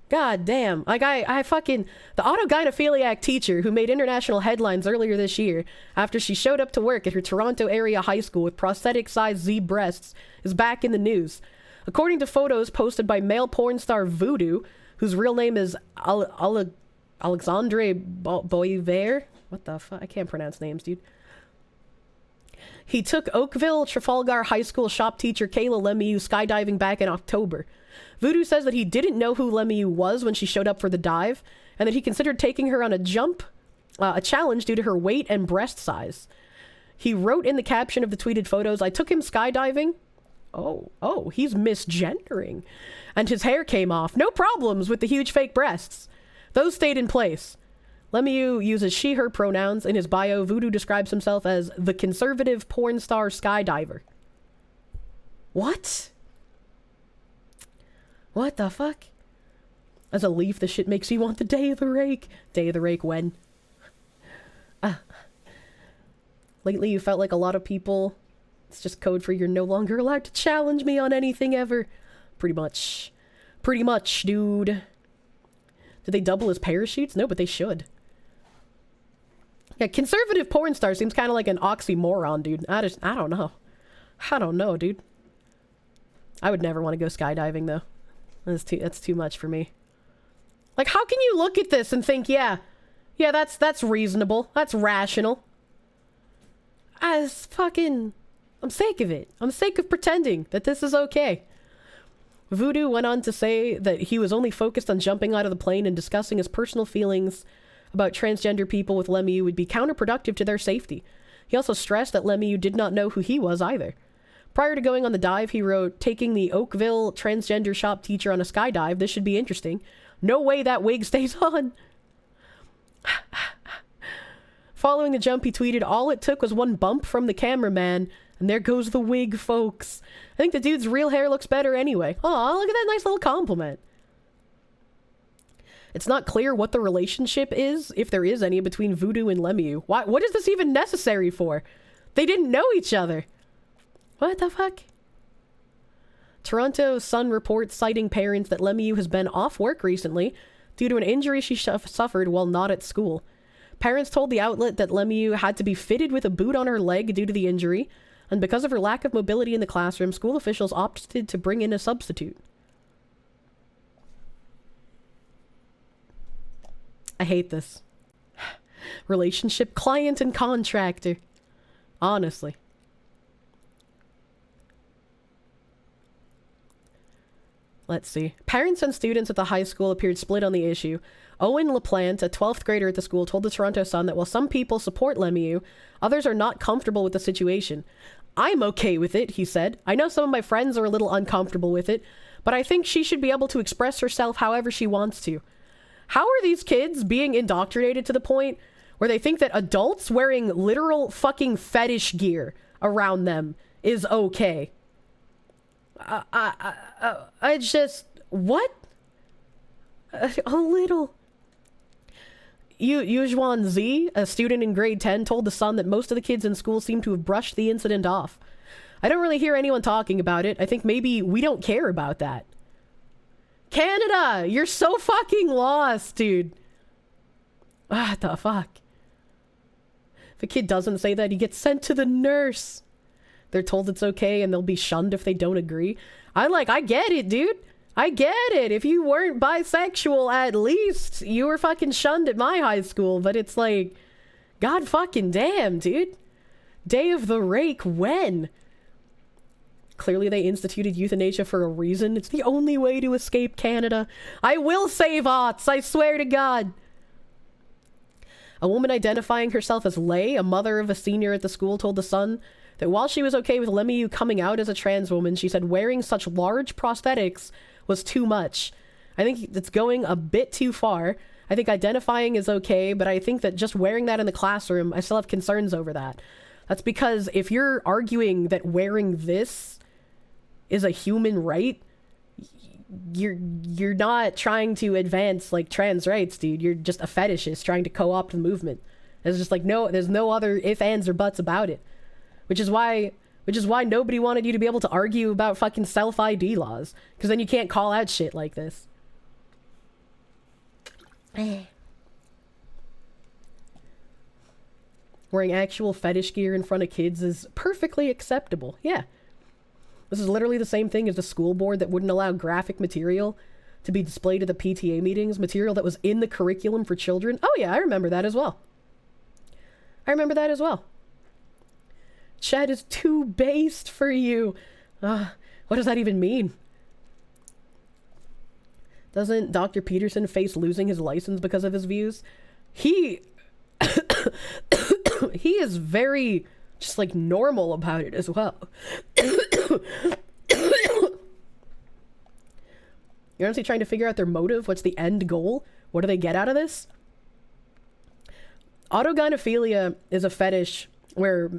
God damn. Like, I fucking... The autogynephiliac teacher who made international headlines earlier this year after she showed up to work at her Toronto area high school with prosthetic-sized Z breasts is back in the news. According to photos posted by male porn star Voodoo, whose real name is Alexandre Boisvert. What the fuck? I can't pronounce names, dude. He took Oakville Trafalgar High School shop teacher Kayla Lemieux skydiving back in October. Voodoo says that he didn't know who Lemieux was when she showed up for the dive, and that he considered taking her on a challenge due to her weight and breast size. He wrote in the caption of the tweeted photos, "I took him skydiving." Oh, he's misgendering. And his hair came off. No problems with the huge fake breasts. Those stayed in place. Lemieux uses she, her pronouns. In his bio, Voodoo describes himself as the conservative porn star skydiver. What? What the fuck? As a leaf, this shit makes you want the day of the rake. Day of the rake when? Lately, you felt like a lot of people... It's just code for you're no longer allowed to challenge me on anything ever. Pretty much. Pretty much, dude. Did they double as parachutes? No, but they should. Yeah, conservative porn star seems kind of like an oxymoron, dude. I don't know. I don't know, dude. I would never want to go skydiving, though. That's too much for me. Like, how can you look at this and think, yeah, that's reasonable. That's rational. I'm sick of it. I'm sick of pretending that this is okay. Voodoo went on to say that he was only focused on jumping out of the plane and discussing his personal feelings about transgender people with Lemieux would be counterproductive to their safety. He also stressed that Lemieux did not know who he was either. Prior to going on the dive, he wrote, "Taking the Oakville transgender shop teacher on a skydive. This should be interesting. No way that wig stays on." Following the jump, he tweeted, "All it took was one bump from the cameraman, and there goes the wig, folks. I think the dude's real hair looks better anyway." Aw, look at that nice little compliment. It's not clear what the relationship is, if there is any, between Voodoo and Lemieux. What is this even necessary for? They didn't know each other. What the fuck? Toronto Sun reports citing parents that Lemieux has been off work recently due to an injury she suffered while not at school. Parents told the outlet that Lemieux had to be fitted with a boot on her leg due to the injury, and because of her lack of mobility in the classroom, school officials opted to bring in a substitute. I hate this. Relationship client and contractor. Honestly. Let's see. Parents and students at the high school appeared split on the issue. Owen LaPlante, a 12th grader at the school, told the Toronto Sun that while some people support Lemieux, others are not comfortable with the situation. "I'm okay with it," he said. "I know some of my friends are a little uncomfortable with it, but I think she should be able to express herself however she wants to." How are these kids being indoctrinated to the point where they think that adults wearing literal fucking fetish gear around them is okay? I just... What? A little... Yujuan Z, a student in grade 10, told The Sun that most of the kids in school seem to have brushed the incident off. "I don't really hear anyone talking about it. I think maybe we don't care about that." Canada! You're so fucking lost, dude. What the fuck? If a kid doesn't say that, he gets sent to the nurse. They're told it's okay and they'll be shunned if they don't agree. I get it, dude. I get it. If you weren't bisexual, at least you were fucking shunned at my high school. But it's like, god fucking damn, dude. Day of the rake, when? Clearly they instituted euthanasia for a reason. It's the only way to escape Canada. I will save aughts, I swear to God. A woman identifying herself as Lay, a mother of a senior at the school, told The Sun that while she was okay with Lemieux coming out as a trans woman, she said wearing such large prosthetics was too much. "I think it's going a bit too far. I think identifying is okay, but I think that just wearing that in the classroom, I still have concerns over that. That's because if you're arguing that wearing this is a human right, you're not trying to advance like trans rights, dude. You're just a fetishist trying to co-opt the movement. There's just like there's no other ifs, ands, or buts about it. Which is why nobody wanted you to be able to argue about fucking self-ID laws, because then you can't call out shit like this. Wearing actual fetish gear in front of kids is perfectly acceptable. Yeah. This is literally the same thing as the school board that wouldn't allow graphic material to be displayed at the PTA meetings, material that was in the curriculum for children. Oh yeah, I remember that as well. Chad is too based for you. What does that even mean? Doesn't Dr. Peterson face losing his license because of his views? He is very just like normal about it as well. You're honestly trying to figure out their motive. What's the end goal? What do they get out of this? Autogynephilia is a fetish where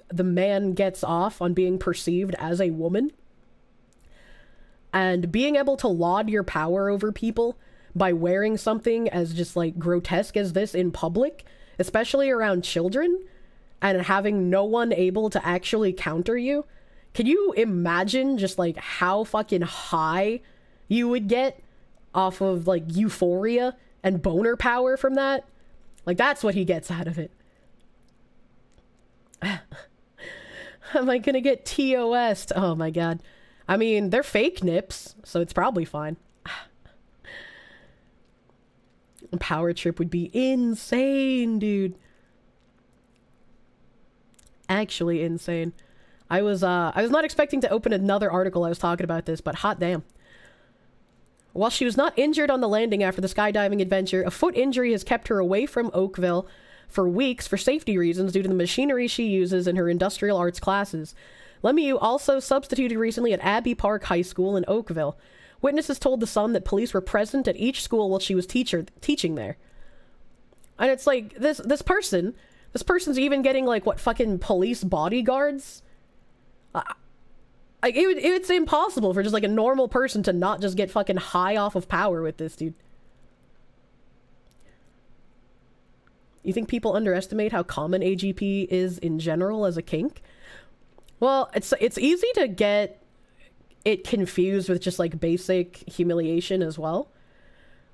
the man gets off on being perceived as a woman. And being able to laud your power over people by wearing something as just like grotesque as this in public, especially around children, and having no one able to actually counter you. Can you imagine just like how fucking high you would get off of like euphoria and boner power from that? Like that's what he gets out of it. Am I gonna get TOS'd? Oh my god. I mean, they're fake nips, so it's probably fine. Power trip would be insane, dude. Actually insane. I was not expecting to open another article I was talking about this, but hot damn. While she was not injured on the landing after the skydiving adventure, a foot injury has kept her away from Oakville for weeks for safety reasons due to the machinery she uses in her industrial arts classes. Lemieux also substituted recently at Abbey Park High School in Oakville. Witnesses told The Sun that police were present at each school while she was teaching there. And it's like, this person's even getting like, what, fucking police bodyguards? It's impossible for just like a normal person to not just get fucking high off of power with this, dude. You think people underestimate how common AGP is in general as a kink? Well, it's easy to get it confused with just like basic humiliation as well.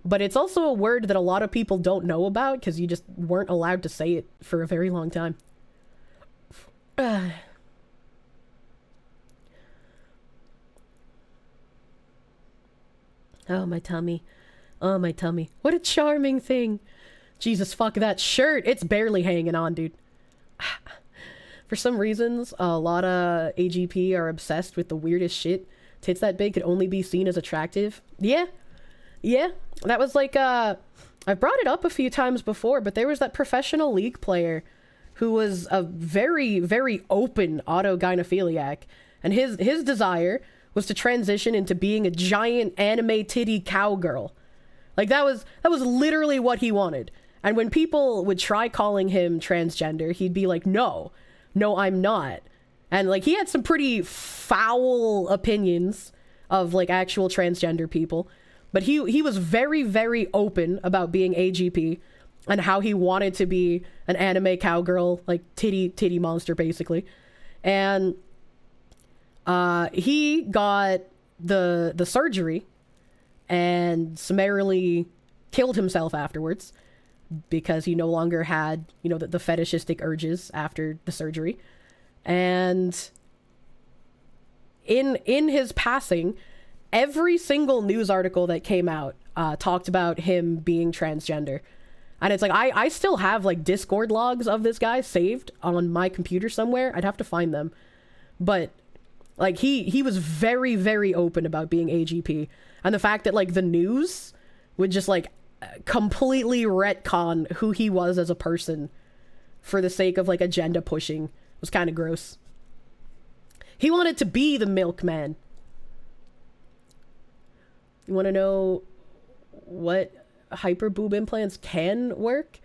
But it's also a word that a lot of people don't know about because you just weren't allowed to say it for a very long time. Oh, my tummy. Oh, my tummy. What a charming thing. Jesus, fuck that shirt. It's barely hanging on, dude. For some reasons, a lot of AGP are obsessed with the weirdest shit. Tits that big could only be seen as attractive. Yeah. That was like, I've brought it up a few times before, but there was that professional league player who was a very, very open autogynephiliac. And his desire was to transition into being a giant anime titty cowgirl. Like, that was literally what he wanted. And when people would try calling him transgender, he'd be like, no, I'm not. And like, he had some pretty foul opinions of like actual transgender people. But he was very, very open about being AGP and how he wanted to be an anime cowgirl, like titty monster, basically. And he got the surgery and summarily killed himself afterwards because he no longer had, you know, the fetishistic urges after the surgery. And in his passing, every single news article that came out talked about him being transgender. And it's like, I still have like Discord logs of this guy saved on my computer somewhere. I'd have to find them. But like, he was very, very open about being AGP. And the fact that like the news would just like completely retcon who he was as a person for the sake of like agenda pushing was kind of gross. He wanted to be the milkman. You want to know what hyper boob implants can work.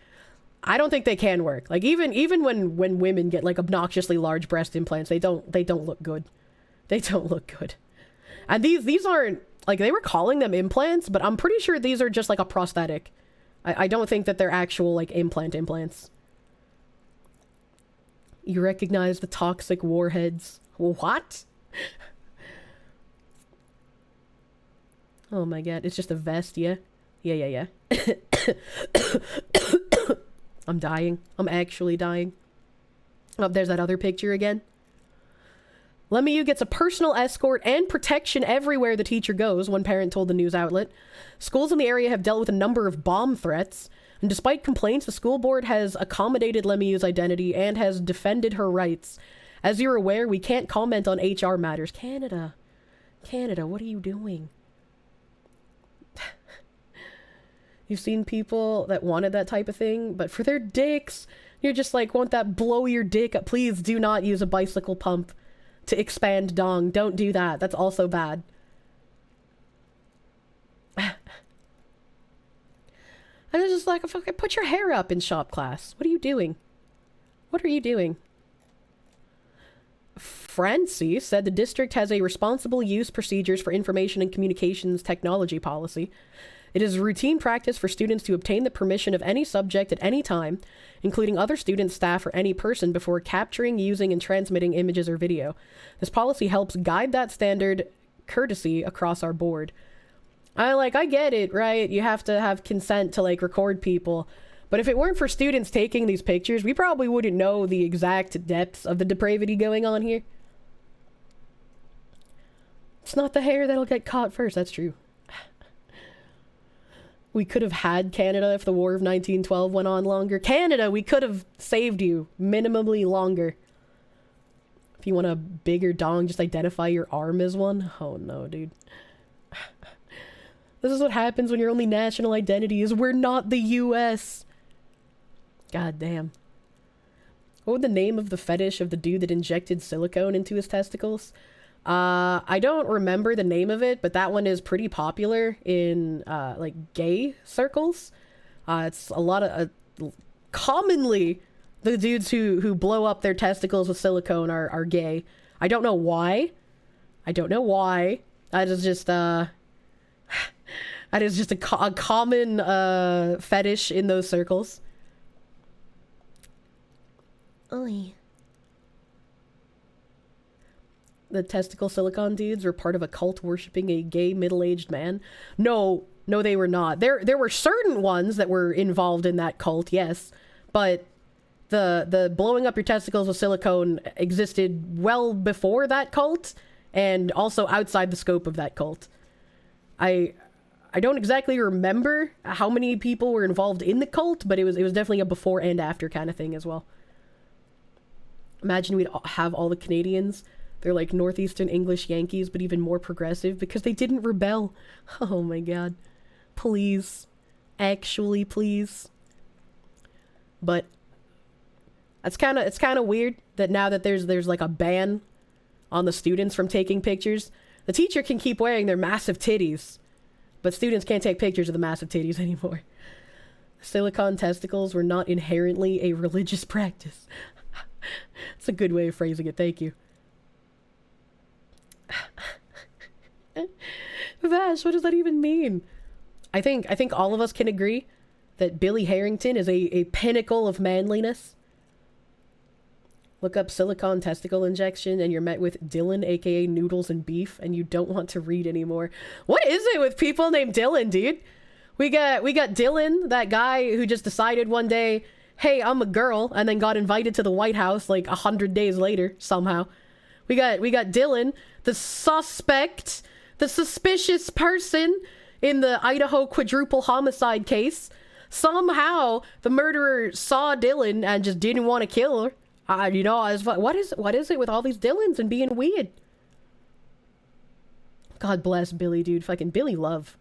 I don't think they can work. Like even when women get like obnoxiously large breast implants, they don't look good. They don't look good. And these aren't, like, they were calling them implants, but I'm pretty sure these are just like a prosthetic. I don't think that they're actual like implants. You recognize the toxic warheads. What? Oh my god, it's just a vest, yeah? Yeah. I'm dying. I'm actually dying. Oh, there's that other picture again. Lemieux gets a personal escort and protection everywhere the teacher goes, one parent told the news outlet. Schools in the area have dealt with a number of bomb threats, and despite complaints, the school board has accommodated Lemieux's identity and has defended her rights. As you're aware, we can't comment on HR matters. Canada, what are you doing? You've seen people that wanted that type of thing, but for their dicks, you're just like, won't that blow your dick up? Please do not use a bicycle pump to expand dong. Don't do that. That's also bad. I was just like, fucking put your hair up in shop class. What are you doing? What are you doing? Francie said the district has a responsible use procedures for information and communications technology policy. It is routine practice for students to obtain the permission of any subject at any time, including other students, staff, or any person before capturing, using, and transmitting images or video. This policy helps guide that standard courtesy across our board. I get it, right? You have to have consent to, like, record people. But if it weren't for students taking these pictures, we probably wouldn't know the exact depths of the depravity going on here. It's not the hair that'll get caught first, that's true. We could have had Canada if the War of 1912 went on longer. Canada, we could have saved you minimally longer. If you want a bigger dong, just identify your arm as one. Oh no, dude. This is what happens when your only national identity is we're not the US. God damn. What would the name of the fetish of the dude that injected silicone into his testicles? I don't remember the name of it, but that one is pretty popular in, like, gay circles. It's a lot of, commonly, the dudes who blow up their testicles with silicone are gay. I don't know why. That is just, that is just a common, fetish in those circles. Oy. The testicle silicone dudes were part of a cult worshipping a gay middle-aged man. No, they were not. There were certain ones that were involved in that cult, yes. But the blowing up your testicles with silicone existed well before that cult, and also outside the scope of that cult. I don't exactly remember how many people were involved in the cult, but it was definitely a before and after kind of thing as well. Imagine we'd have all the Canadians. They're like Northeastern English Yankees, but even more progressive because they didn't rebel. Oh my god. Please. Actually, please. But it's kind of weird that now that there's like a ban on the students from taking pictures. The teacher can keep wearing their massive titties, but students can't take pictures of the massive titties anymore. Silicone testicles were not inherently a religious practice. That's a good way of phrasing it. Thank you. Vash, what does that even mean? I think all of us can agree that Billy Harrington is a pinnacle of manliness. Look up silicone testicle injection and you're met with Dylan, aka Noodles and Beef, and you don't want to read anymore. What is it with people named Dylan, dude? We got Dylan, that guy who just decided one day, hey, I'm a girl, and then got invited to the White House like 100 days later, somehow. We got Dylan, the suspect, the suspicious person in the Idaho quadruple homicide case. Somehow, the murderer saw Dylan and just didn't want to kill her. I was like, what is it with all these Dylans and being weird? God bless Billy, dude. Fucking Billy Love.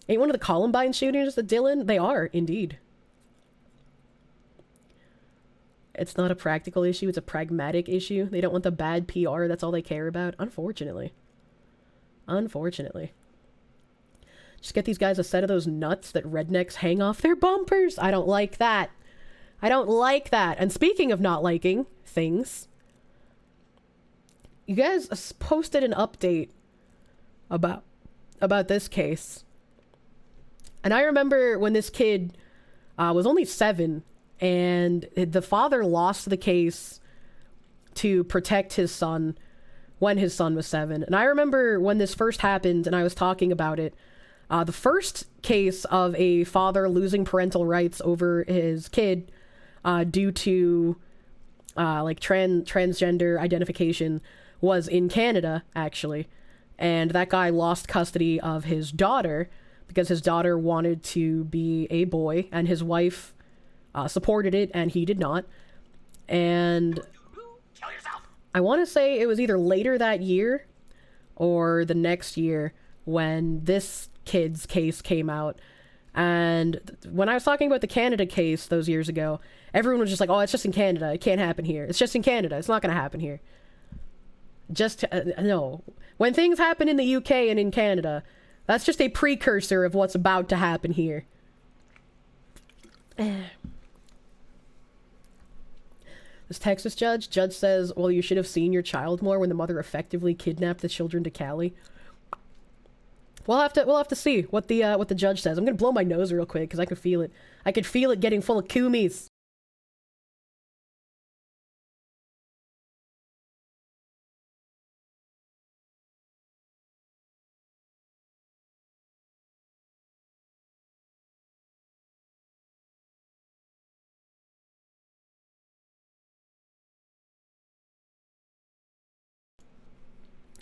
Ain't one of the Columbine shooters a Dylan? They are, indeed. It's not a practical issue, it's a pragmatic issue. They don't want the bad PR, that's all they care about. Unfortunately. Just get these guys a set of those nuts that rednecks hang off their bumpers. I don't like that. I don't like that. And speaking of not liking things, you guys posted an update about this case. And I remember when this kid was only 7 and the father lost the case to protect his son when his son was 7. And I remember when this first happened and I was talking about it, the first case of a father losing parental rights over his kid due to like transgender identification was in Canada, actually. And that guy lost custody of his daughter because his daughter wanted to be a boy and his wife supported it and he did not. And I want to say it was either later that year or the next year when this kid's case came out. And when I was talking about the Canada case those years ago, everyone was just like, oh, it's just in Canada. It can't happen here. It's just in Canada. It's not going to happen here. No. When things happen in the UK and in Canada, that's just a precursor of what's about to happen here. This Texas judge says, well, you should have seen your child more when the mother effectively kidnapped the children to Cali. We'll have to see what the judge says. I'm gonna blow my nose real quick because I can feel it. I could feel it getting full of cummies.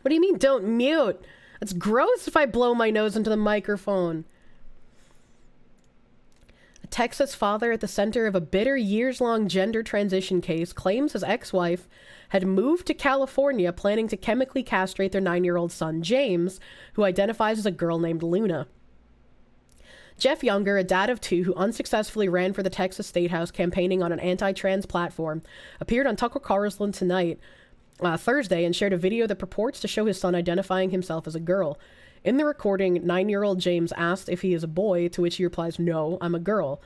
What do you mean, don't mute? It's gross if I blow my nose into the microphone. A Texas father at the center of a bitter years-long gender transition case claims his ex-wife had moved to California planning to chemically castrate their 9-year-old son, James, who identifies as a girl named Luna. Jeff Younger, a dad of 2 who unsuccessfully ran for the Texas State House campaigning on an anti-trans platform, appeared on Tucker Carlson Tonight Thursday and shared a video that purports to show his son identifying himself as a girl. In the recording, 9-year-old James asked if he is a boy, to which he replies, "No, I'm a girl."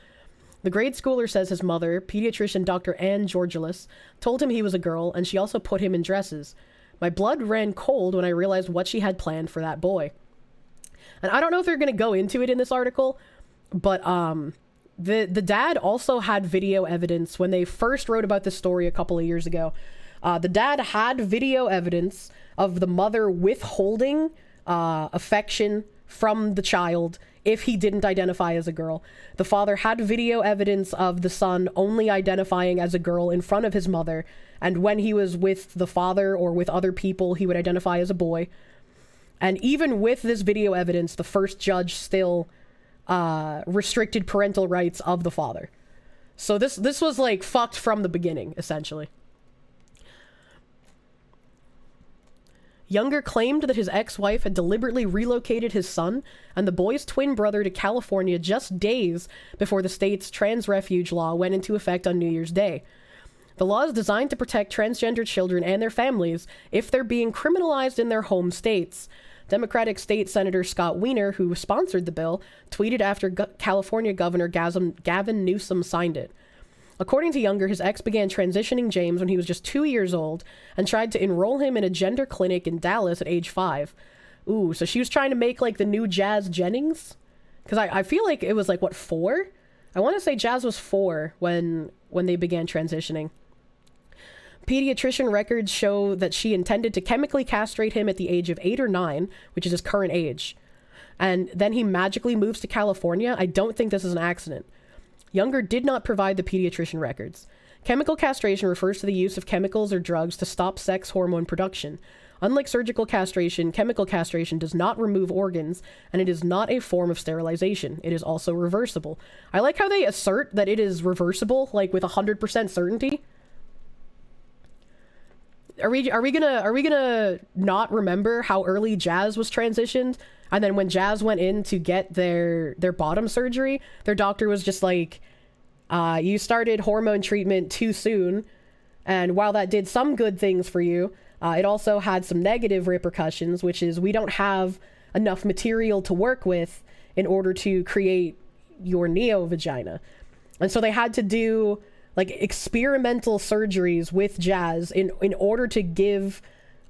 The grade schooler says his mother, pediatrician Dr. Ann Georgelis, told him he was a girl, and she also put him in dresses. My blood ran cold when I realized what she had planned for that boy. And I don't know if they're going to go into it in this article, but the dad also had video evidence when they first wrote about this story a couple of years ago. The dad had video evidence of the mother withholding affection from the child if he didn't identify as a girl. The father had video evidence of the son only identifying as a girl in front of his mother, and when he was with the father or with other people, he would identify as a boy. And even with this video evidence, the first judge still restricted parental rights of the father. So this was like fucked from the beginning, essentially. Younger claimed that his ex-wife had deliberately relocated his son and the boy's twin brother to California just days before the state's trans refuge law went into effect on New Year's Day. The law is designed to protect transgender children and their families if they're being criminalized in their home states. Democratic State Senator Scott Wiener, who sponsored the bill, tweeted after California Governor Gavin Newsom signed it. According to Younger, his ex began transitioning James when he was just 2 years old and tried to enroll him in a gender clinic in Dallas at age 5. Ooh, so she was trying to make like the new Jazz Jennings? Because I feel like it was like, what, 4? I want to say Jazz was 4 when they began transitioning. Pediatrician records show that she intended to chemically castrate him at the age of 8 or 9, which is his current age. And then he magically moves to California. I don't think this is an accident. Younger did not provide the pediatrician records. Chemical castration refers to the use of chemicals or drugs to stop sex hormone production. Unlike surgical castration, chemical castration does not remove organs, and it is not a form of sterilization. It is also reversible. I like how they assert that it is reversible, like with 100% certainty. Are we gonna not remember how early Jazz was transitioned? And then when Jazz went in to get their bottom surgery, their doctor was just like, you started hormone treatment too soon. And while that did some good things for you, it also had some negative repercussions, which is we don't have enough material to work with in order to create your neo-vagina. And so they had to do like experimental surgeries with Jazz in order to give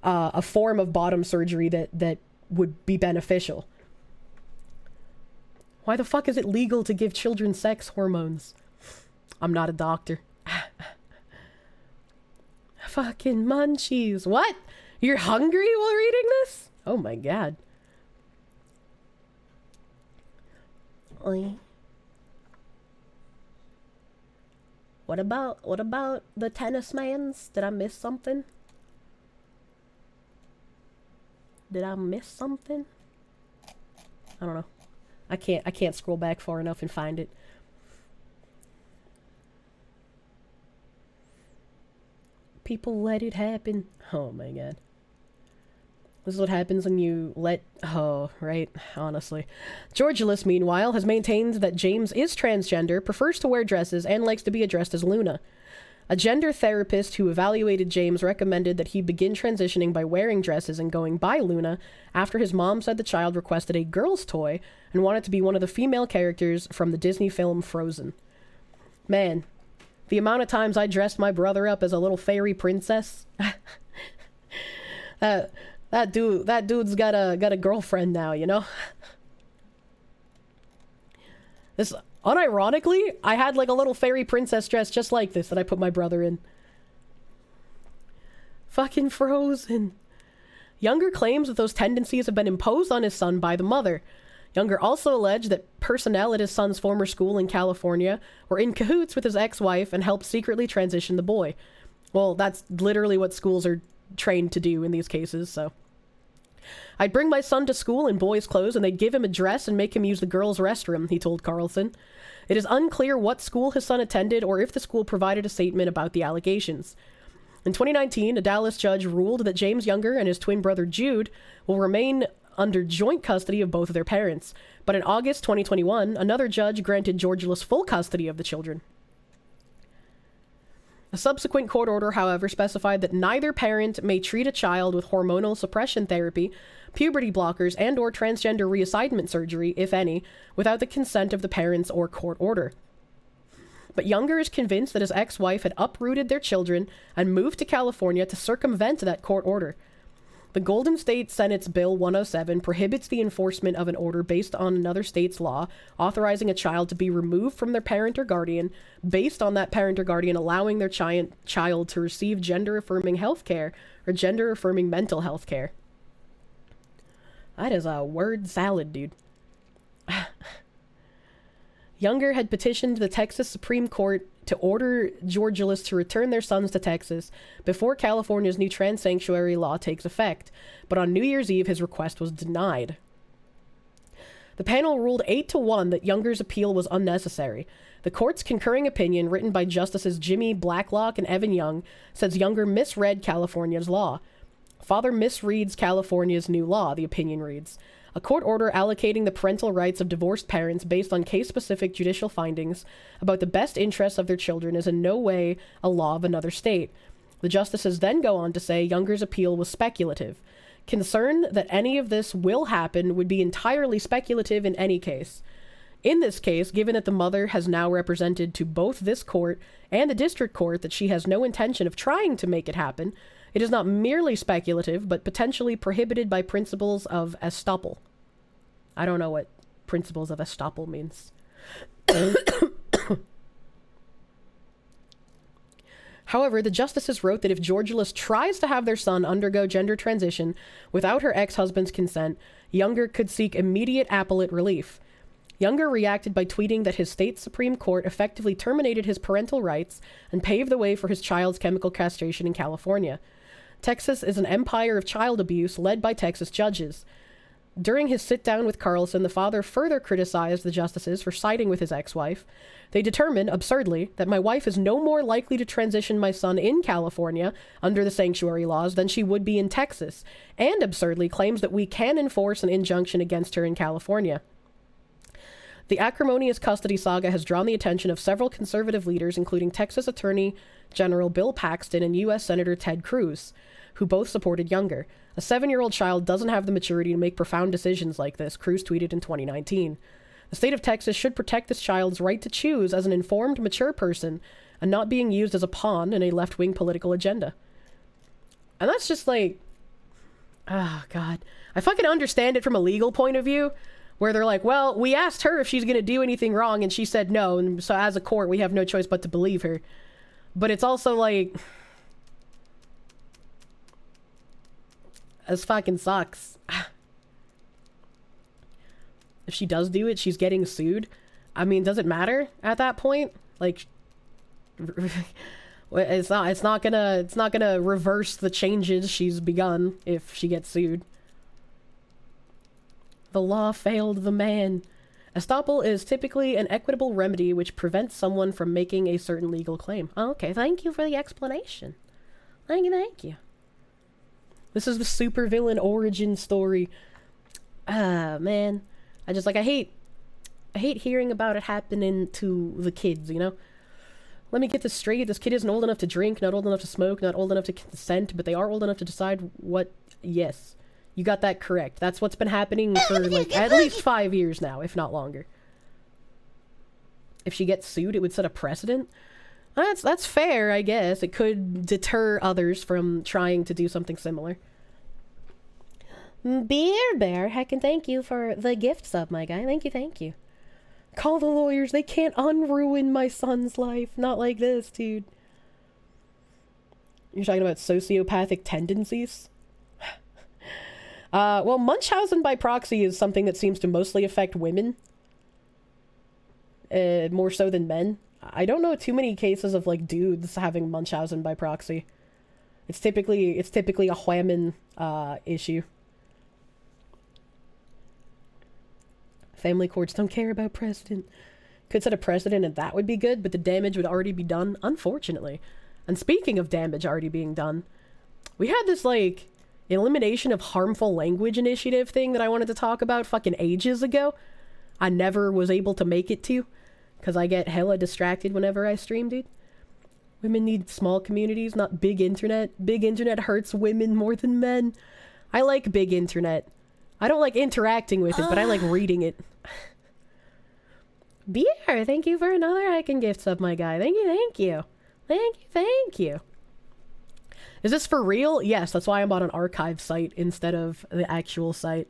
a form of bottom surgery that would be beneficial. Why the fuck is it legal to give children sex hormones? I'm not a doctor. Fucking munchies. What? You're hungry while reading this? Oh my god. Oi. What about the tennis mans? Did I miss something? Did I miss something? I don't know. I can't scroll back far enough and find it. People let it happen. Oh my god. This is what happens when you let... Oh, right. Honestly. Georgilus, meanwhile, has maintained that James is transgender, prefers to wear dresses, and likes to be addressed as Luna. A gender therapist who evaluated James recommended that he begin transitioning by wearing dresses and going by Luna after his mom said the child requested a girl's toy and wanted to be one of the female characters from the Disney film Frozen. Man, the amount of times I dressed my brother up as a little fairy princess... That dude's got a girlfriend now, you know? This, unironically, I had like a little fairy princess dress just like this that I put my brother in. Fucking Frozen. Younger claims that those tendencies have been imposed on his son by the mother. Younger also alleged that personnel at his son's former school in California were in cahoots with his ex-wife and helped secretly transition the boy. Well, that's literally what schools are trained to do in these cases, so. I'd bring my son to school in boys' clothes and they'd give him a dress and make him use the girls' restroom, he told Carlson. It is unclear what school his son attended or if the school provided a statement about the allegations. In 2019, a Dallas judge ruled that James Younger and his twin brother Jude will remain under joint custody of both of their parents. But in August 2021, another judge granted Georgilus full custody of the children. A subsequent court order, however, specified that neither parent may treat a child with hormonal suppression therapy, puberty blockers, and or transgender reassignment surgery, if any, without the consent of the parents or court order. But Younger is convinced that his ex-wife had uprooted their children and moved to California to circumvent that court order. The Golden State Senate's Bill 107 prohibits the enforcement of an order based on another state's law, authorizing a child to be removed from their parent or guardian, based on that parent or guardian allowing their child to receive gender-affirming health care or gender-affirming mental health care. That is a word salad, dude. Younger had petitioned the Texas Supreme Court to order Georgilus to return their sons to Texas before California's new trans sanctuary law takes effect, but on New Year's Eve his request was denied. The panel ruled 8-1 that Younger's appeal was unnecessary. The court's concurring opinion, written by Justices Jimmy Blacklock and Evan Young, says Younger misread California's law. Father misreads California's new law, the opinion reads. A court order allocating the parental rights of divorced parents based on case-specific judicial findings about the best interests of their children is in no way a law of another state. The justices then go on to say Younger's appeal was speculative. Concern that any of this will happen would be entirely speculative in any case. In this case, given that the mother has now represented to both this court and the district court that she has no intention of trying to make it happen, it is not merely speculative, but potentially prohibited by principles of estoppel. I don't know what principles of estoppel means. However, the justices wrote that if Georgilus tries to have their son undergo gender transition without her ex-husband's consent, Younger could seek immediate appellate relief. Younger reacted by tweeting that his state Supreme Court effectively terminated his parental rights and paved the way for his child's chemical castration in California. Texas is an empire of child abuse led by Texas judges. During his sit-down with Carlson, the father further criticized the justices for siding with his ex-wife. They determined, absurdly, that my wife is no more likely to transition my son in California under the sanctuary laws than she would be in Texas, and absurdly claims that we can enforce an injunction against her in California. The acrimonious custody saga has drawn the attention of several conservative leaders, including Texas Attorney General Bill Paxton and U.S. Senator Ted Cruz, who both supported younger. A 7-year-old child doesn't have the maturity to make profound decisions like this, Cruz tweeted in 2019. The state of Texas should protect this child's right to choose as an informed, mature person and not being used as a pawn in a left-wing political agenda. And that's just like... Oh, God. I fucking understand it from a legal point of view, where they're like, well, we asked her if she's going to do anything wrong, and she said no, and so as a court, we have no choice but to believe her. But it's also like... This fucking sucks. If she does do it, she's getting sued. I mean, does it matter at that point? Like... It's not gonna reverse the changes she's begun if she gets sued. The law failed the man. Estoppel is typically an equitable remedy which prevents someone from making a certain legal claim. Oh, okay, thank you for the explanation. Thank you. This is the supervillain origin story. Ah, man. I hate hearing about it happening to the kids, you know? Let me get this straight. This kid isn't old enough to drink, not old enough to smoke, not old enough to consent, but they are old enough to decide what... Yes. You got that correct. That's what's been happening for, like, at least 5 years now, if not longer. If she gets sued, it would set a precedent. That's fair, I guess. It could deter others from trying to do something similar. Beer Bear, heckin' thank you for the gift sub, my guy. Thank you. Call the lawyers. They can't unruin my son's life. Not like this, dude. You're talking about sociopathic tendencies? Well, Munchausen by proxy is something that seems to mostly affect women. More so than men. I don't know too many cases of, like, dudes having Munchausen by proxy. It's typically a women issue. Family courts don't care about precedent. Could set a precedent and that would be good, but the damage would already be done, unfortunately. And speaking of damage already being done, we had this, like, elimination of harmful language initiative thing that I wanted to talk about fucking ages ago. I never was able to make it to, because I get hella distracted whenever I stream, dude. Women need small communities, not big internet. Big internet hurts women more than men. I like big internet. I don't like interacting with it, but I like reading it. Beer, thank you for another icon gift sub, my guy. Thank you. Thank you. Is this for real? Yes, that's why I'm on an archive site instead of the actual site.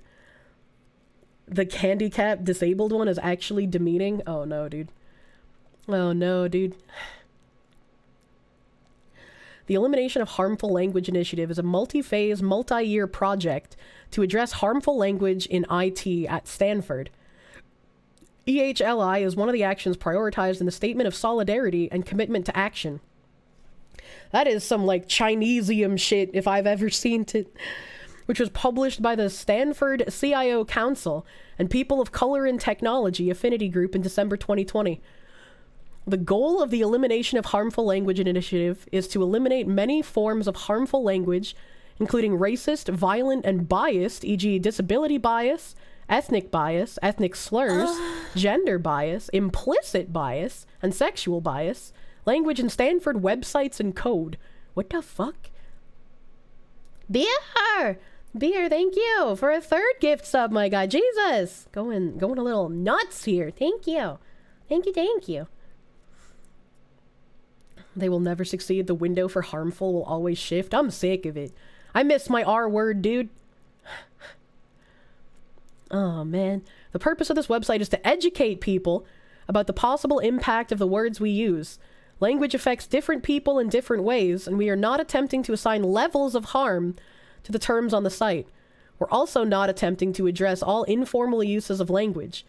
The handicap disabled one is actually demeaning? Oh no, dude. The Elimination of Harmful Language Initiative is a multi-phase, multi-year project to address harmful language in IT at Stanford. EHLI is one of the actions prioritized in the Statement of Solidarity and Commitment to Action. That is some, like, Chinesium shit, if I've ever seen it. Which was published by the Stanford CIO Council and People of Color in Technology Affinity Group in December 2020. The goal of the Elimination of Harmful Language Initiative is to eliminate many forms of harmful language, including racist, violent, and biased, e.g. disability bias, ethnic slurs, gender bias, implicit bias, and sexual bias, language in Stanford websites and code. What the fuck? Beer, thank you for a third gift sub, my guy. Jesus! Going a little nuts here. Thank you. They will never succeed. The window for harmful will always shift. I'm sick of it. I miss my R word, dude. Oh, man. The purpose of this website is to educate people about the possible impact of the words we use. Language affects different people in different ways, and we are not attempting to assign levels of harm to the terms on the site. We're also not attempting to address all informal uses of language.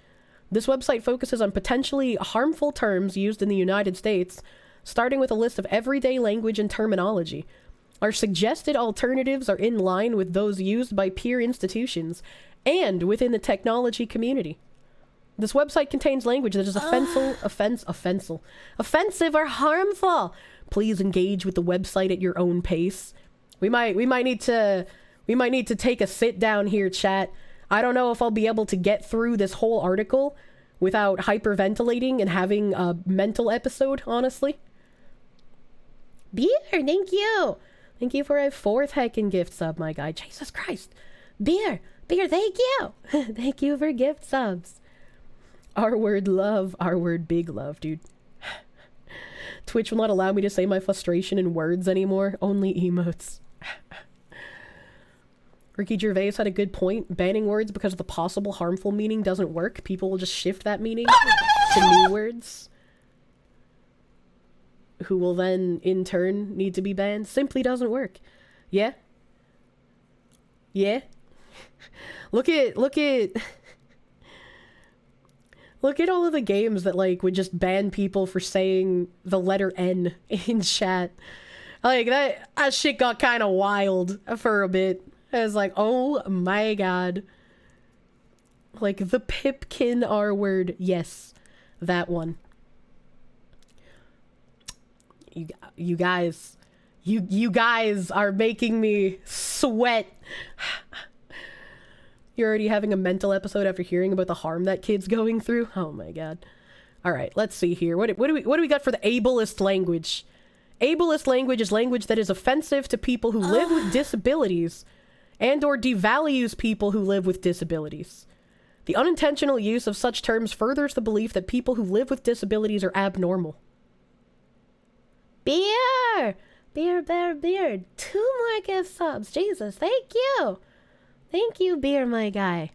This website focuses on potentially harmful terms used in the United States, starting with a list of everyday language and terminology. Our suggested alternatives are in line with those used by peer institutions and within the technology community. This website contains language that is offensive or harmful. Please engage with the website at your own pace. We might need to take a sit down here, chat. I don't know if I'll be able to get through this whole article without hyperventilating and having a mental episode, honestly. Beer, thank you. Thank you for a 4th heckin' gift sub, my guy. Jesus Christ. Beer, thank you. Thank you for gift subs. R word love, R word big love, dude. Twitch will not allow me to say my frustration in words anymore. Only emotes. Ricky Gervais had a good point. Banning words because of the possible harmful meaning doesn't work. People will just shift that meaning to new words, who will then, in turn, need to be banned. Simply doesn't work. Yeah? Yeah? Look at all of the games that, like, would just ban people for saying the letter N in chat. Like, that shit got kind of wild for a bit. I was like, oh my god. Like, the Pipkin R word. Yes. That one. You guys. You guys are making me sweat. You're already having a mental episode after hearing about the harm that kid's going through? Oh my god. Alright, let's see here. What do we got for the ableist language? Ableist language is language that is offensive to people who live with disabilities and or devalues people who live with disabilities. The unintentional use of such terms furthers the belief that people who live with disabilities are abnormal. Beer! Beer. 2 more gift subs. Jesus, thank you! Thank you, Beer, my guy.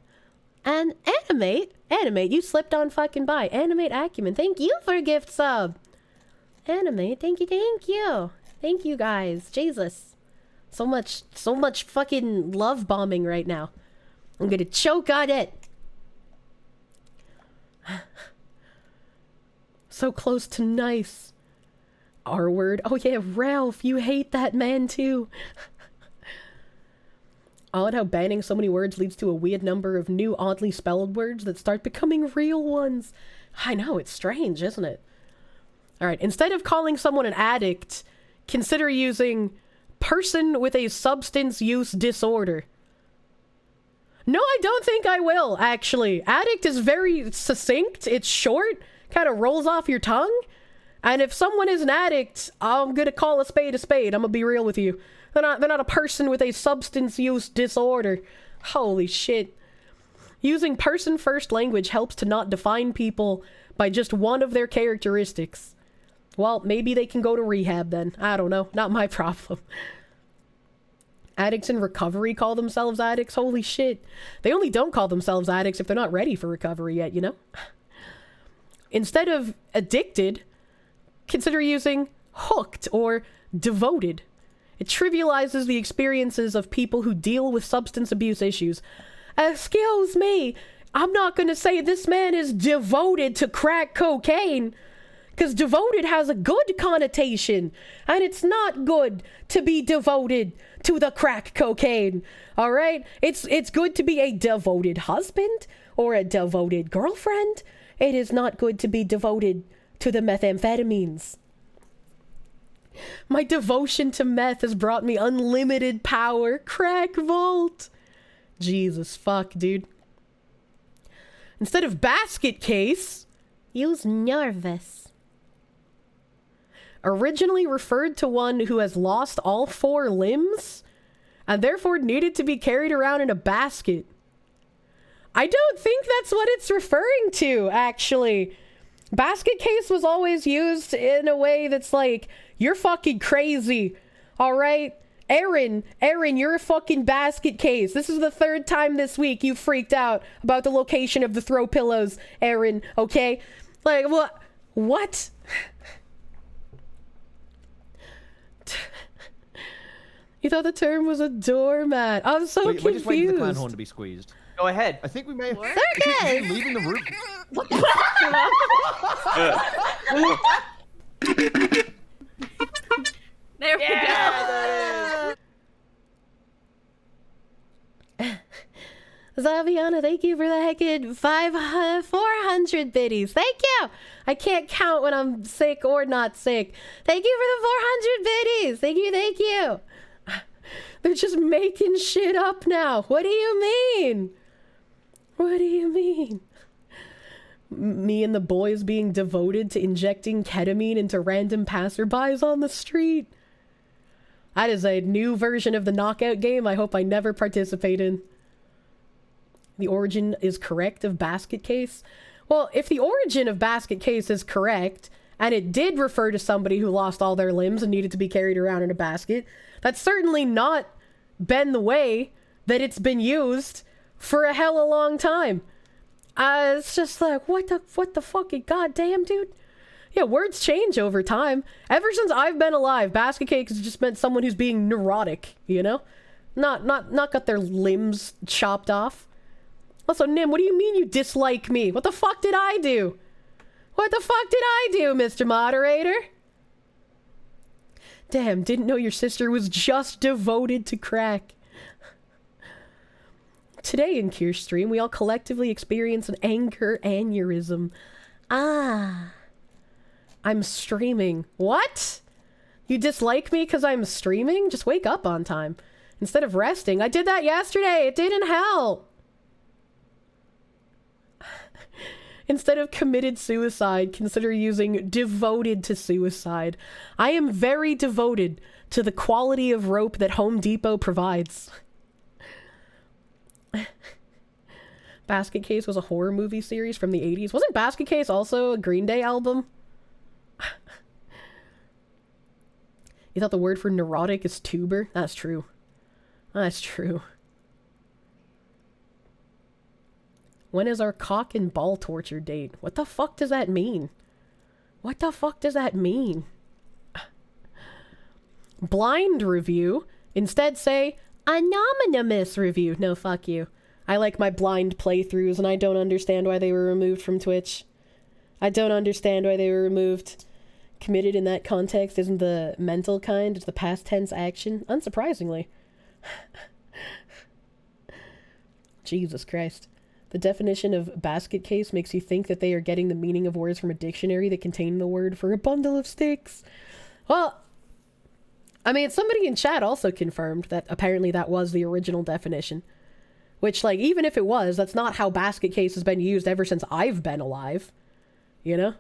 And Animate, you slipped on fucking by. Animate Acumen, thank you for a gift sub! Animate, thank you. Thank you, guys. Jesus. So much fucking love bombing right now. I'm gonna choke on it. So close to nice. R word. Oh yeah, Ralph, you hate that man too. Odd how banning so many words leads to a weird number of new oddly spelled words that start becoming real ones. I know, it's strange, isn't it? Alright, instead of calling someone an addict, consider using person with a substance use disorder. No, I don't think I will, actually. Addict is very succinct, it's short, kind of rolls off your tongue. And if someone is an addict, I'm gonna call a spade a spade. I'm gonna be real with you. They're not a person with a substance use disorder. Holy shit. Using person-first language helps to not define people by just one of their characteristics. Well, maybe they can go to rehab then. I don't know. Not my problem. Addicts in recovery call themselves addicts? Holy shit. They only don't call themselves addicts if they're not ready for recovery yet, you know? Instead of addicted, consider using hooked or devoted. It trivializes the experiences of people who deal with substance abuse issues. Excuse me, I'm not gonna say this man is devoted to crack cocaine, because devoted has a good connotation, and it's not good to be devoted to the crack cocaine, alright? It's good to be a devoted husband or a devoted girlfriend. It is not good to be devoted to the methamphetamines. My devotion to meth has brought me unlimited power. Crack vault. Jesus fuck, dude. Instead of basket case, use nervous. Originally referred to one who has lost all 4 limbs and therefore needed to be carried around in a basket. I don't think that's what it's referring to, actually. Basket case was always used in a way that's like, you're fucking crazy, alright? Aaron, you're a fucking basket case. This is the 3rd time this week you freaked out about the location of the throw pillows, Aaron, okay? Like, what? You thought the term was a doormat. I'm so confused. We're just waiting for the clan horn to be squeezed. Go ahead. I think we may have... Circus! leaving the room. There we go. Zaviana, thank you for the heckin' 400 biddies. Thank you! I can't count when I'm sick or not sick. Thank you for the 400 biddies. Thank you. They're just making shit up now. What do you mean? What do you mean? Me and the boys being devoted to injecting ketamine into random passerbys on the street. That is a new version of the knockout game I hope I never participate in. The origin is correct of basket case. Well, if the origin of basket case is correct, and it did refer to somebody who lost all their limbs and needed to be carried around in a basket, that's certainly not been the way that it's been used for a hella long time. It's just like, what the fucking goddamn, dude? Yeah, words change over time. Ever since I've been alive, basket case has just meant someone who's being neurotic, you know? Not got their limbs chopped off. Also, Nim, what do you mean you dislike me? What the fuck did I do? What the fuck did I do, Mr. Moderator? Damn, didn't know your sister was just devoted to crack. Today in Kirsche stream, we all collectively experience an anger aneurysm. Ah. I'm streaming. What? You dislike me because I'm streaming? Just wake up on time. Instead of resting. I did that yesterday. It didn't help. Instead of committed suicide, consider using devoted to suicide. I am very devoted to the quality of rope that Home Depot provides. Basket Case was a horror movie series from the 80s. Wasn't Basket Case also a Green Day album? You thought the word for neurotic is tuber? That's true. That's true. When is our cock and ball torture date? What the fuck does that mean? What the fuck does that mean? Blind review. Instead say, anonymous review. No, fuck you. I like my blind playthroughs and I don't understand why they were removed from Twitch. I don't understand why they were removed. Committed in that context isn't the mental kind, it's the past tense action. Unsurprisingly. Jesus Christ. The definition of basket case makes you think that they are getting the meaning of words from a dictionary that contain the word for a bundle of sticks. Well, I mean, somebody in chat also confirmed that apparently that was the original definition. Which, like, even if it was, that's not how basket case has been used ever since I've been alive. You know?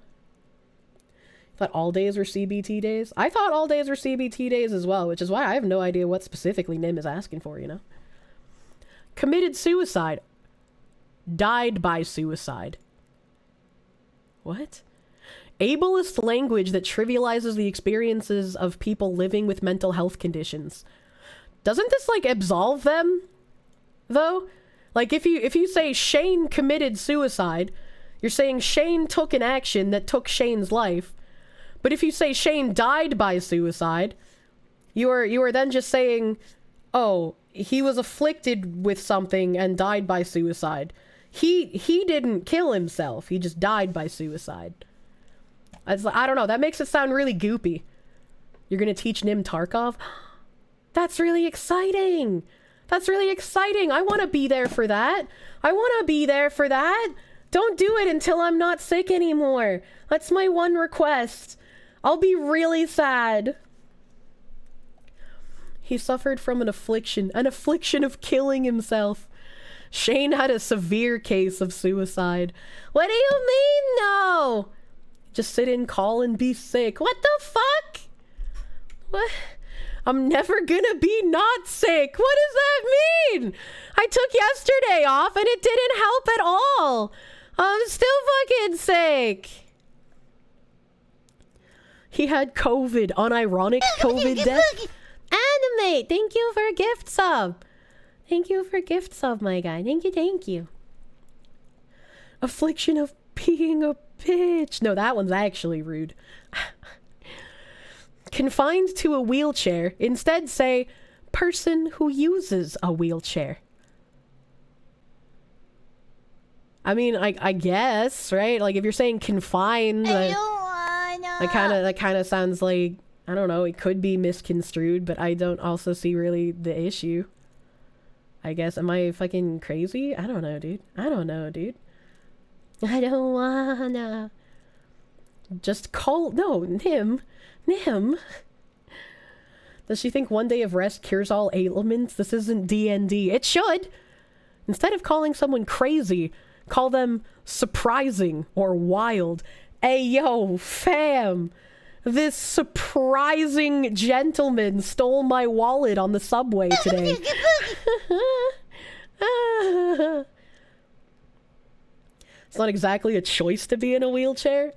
Thought all days were CBT days? I thought all days were CBT days as well, which is why I have no idea what specifically Nim is asking for, you know? Committed suicide. Died by suicide. What? Ableist language that trivializes the experiences of people living with mental health conditions. Doesn't this, like, absolve them? Though? Like, if you say Shane committed suicide, you're saying Shane took an action that took Shane's life. But if you say Shane died by suicide, you are then just saying, oh, he was afflicted with something and died by suicide. He didn't kill himself. He just died by suicide. I don't know. That makes it sound really goopy. You're gonna teach Nim Tarkov? That's really exciting. That's really exciting. I want to be there for that. I want to be there for that. Don't do it until I'm not sick anymore. That's my one request. I'll be really sad. He suffered from an affliction of killing himself. Shane had a severe case of suicide. What do you mean, no? Just sit in, call, and be sick. What the fuck? What? I'm never gonna be not sick. What does that mean? I took yesterday off and it didn't help at all. I'm still fucking sick. He had COVID, unironic COVID death. Animate, thank you for a gift sub. Thank you for gift sub, my guy. Thank you. Affliction of being a bitch. No, that one's actually rude. Confined to a wheelchair. Instead say, person who uses a wheelchair. I mean, I guess, right? Like, if you're saying confined, that kind of sounds like, I don't know, it could be misconstrued, but I don't also see really the issue. I guess, am I fucking crazy? I don't know, dude. I don't wanna. Just call, no, Nim. Does she think one day of rest cures all ailments? This isn't D&D. It should. Instead of calling someone crazy, call them surprising or wild. Hey, yo, fam. This surprising gentleman stole my wallet on the subway today. It's not exactly a choice to be in a wheelchair.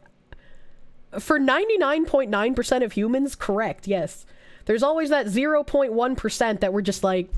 For 99.9% of humans, correct, yes. There's always that 0.1% that we're just like,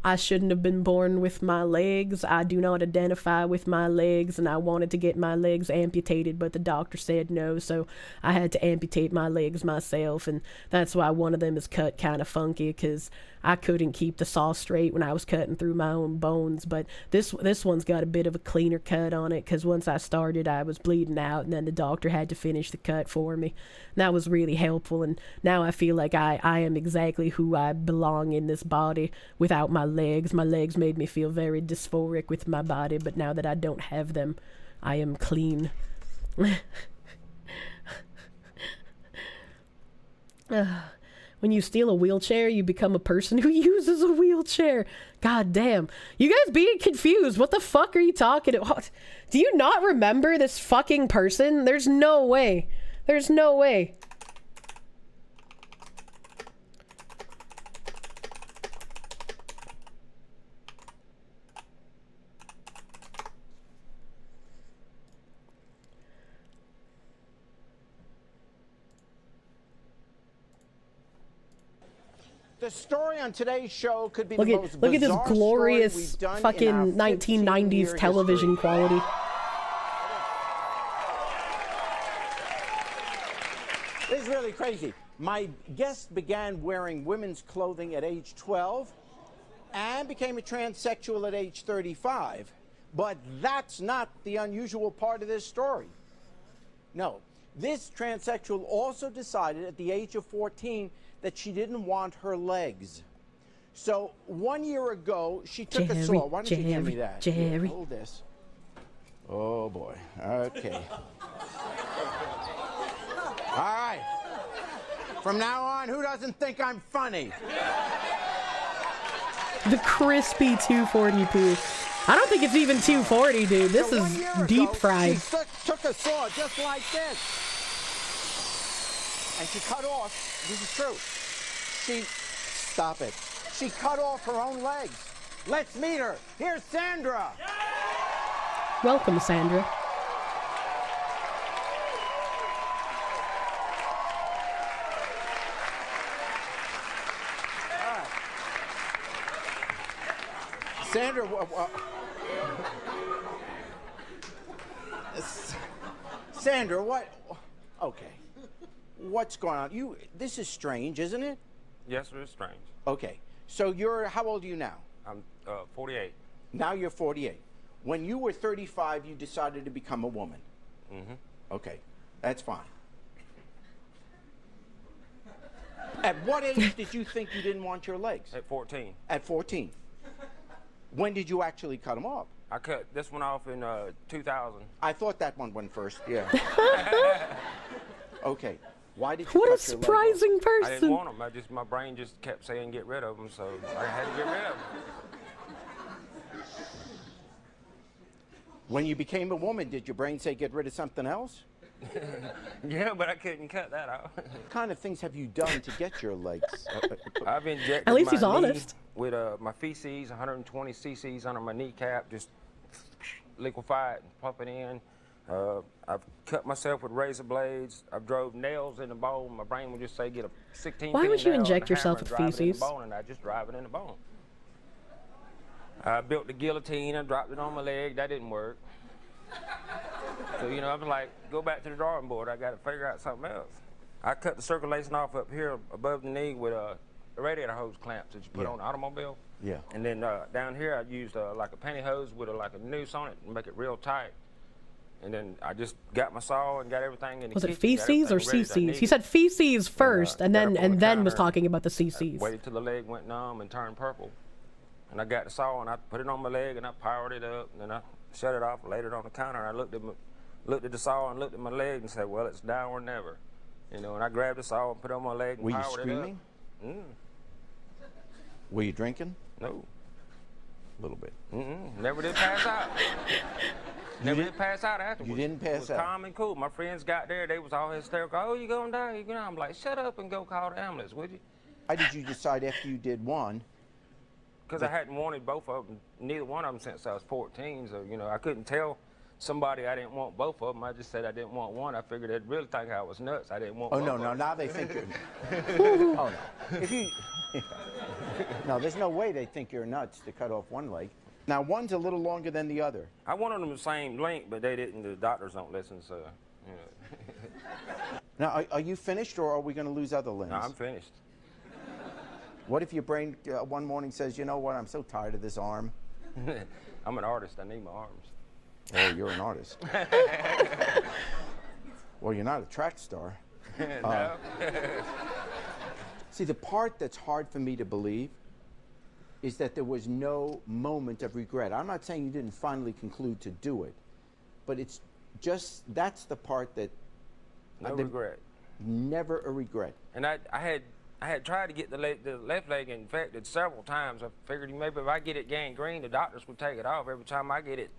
I shouldn't have been born with my legs. I do not identify with my legs, and I wanted to get my legs amputated, but the doctor said no, so I had to amputate my legs myself, and that's why one of them is cut kind of funky, because I couldn't keep the saw straight when I was cutting through my own bones. But this one's got a bit of a cleaner cut on it, because once I started, I was bleeding out, and then the doctor had to finish the cut for me. And that was really helpful, and now I feel like I am exactly who I belong in this body without my legs. My legs made me feel very dysphoric with my body, but now that I don't have them, I am clean. When you steal a wheelchair, you become a person who uses a wheelchair. God damn. You guys being confused. What the fuck are you talking about? Do you not remember this fucking person? There's no way. There's no way. The story on today's show could be look at this glorious fucking 1990s television quality. This is really crazy. My guest began wearing women's clothing at age 12 and became a transsexual at age 35. But that's not the unusual part of this story. No, this transsexual also decided at the age of 14 that she didn't want her legs. So 1 year ago, she took a saw. Why don't you hand me that? Jerry. Here, hold this. Oh, boy. Okay. All right. From now on, who doesn't think I'm funny? The crispy 240 poo. I don't think it's even 240, dude. This is deep fried. She took a saw just like this. And she cut off, this is true, stop it. She cut off her own legs. Let's meet her. Here's Sandra. Welcome, Sandra. Sandra, Sandra, what? Okay. What's going on? This is strange, isn't it? Yes, it is strange. Okay. So how old are you now? I'm 48. Now you're 48. When you were 35, you decided to become a woman. Mm-hmm. Okay. That's fine. At what age did you think you didn't want your legs? At 14. At 14. When did you actually cut them off? I cut this one off in 2000. I thought that one went first, yeah. Okay. Why did you What a cut your leg off? surprising person. I didn't want them. My brain just kept saying get rid of them, so I had to get rid of them. When you became a woman, did your brain say get rid of something else? Yeah, but I couldn't cut that out. What kind of things have you done to get your legs? I've injected At least my he's knee honest. with my feces, 120 cc's under my kneecap, just liquefy it and pump it in. I've cut myself with razor blades. I've drove nails in the bone. My brain would just say get a 16 Why would you inject yourself with feces? It in the feces? bone, and I just drive it in the bone. I built the guillotine. I dropped it on my leg. That didn't work. So, you know, I was like, go back to the drawing board. I got to figure out something else. I cut the circulation off up here above the knee with radiator hose clamps that you put on the automobile. Yeah. And then down here, I used like a pantyhose with like a noose on it and make it real tight. And then I just got my saw and got everything in the kitchen. Was it feces or cc's? He said feces first, and then was talking about the cc's. Waited till the leg went numb and turned purple. And I got the saw and I put it on my leg and I powered it up. And then I shut it off, laid it on the counter. And I looked at the saw and looked at my leg and said, well, it's now or never. You know, and I grabbed the saw and put it on my leg and powered it up. Were you screaming? Were you drinking? No. A little bit. Never did pass out. Never did pass out afterwards. You didn't pass out? It was calm and cool. My friends got there. They was all hysterical. Oh, you gonna die? You know, I'm like, shut up and go call the ambulance, would you? Why did you decide after you did one? Because I hadn't wanted both of them, neither one of them since I was 14. So, you know, I couldn't tell somebody I didn't want both of them. I just said I didn't want one. I figured they'd really think I was nuts. I didn't want both of them. Now they think you're... oh, no. If you... no, there's no way they think you're nuts to cut off one leg. Now, one's a little longer than the other. I wanted them the same length, but they didn't. The doctors don't listen, so, you know. Now, are you finished, or are we going to lose other limbs? No, I'm finished. What if your brain one morning says, you know what, I'm so tired of this arm? I'm an artist. I need my arms. Oh, you're an artist. Well, you're not a track star. No. See, the part that's hard for me to believe is that there was no moment of regret. I'm not saying you didn't finally conclude to do it, but it's just, that's the part that... No regret. Never a regret. And I had tried to get the left leg infected several times. I figured maybe if I get it gangrene, the doctors would take it off. Every time I get it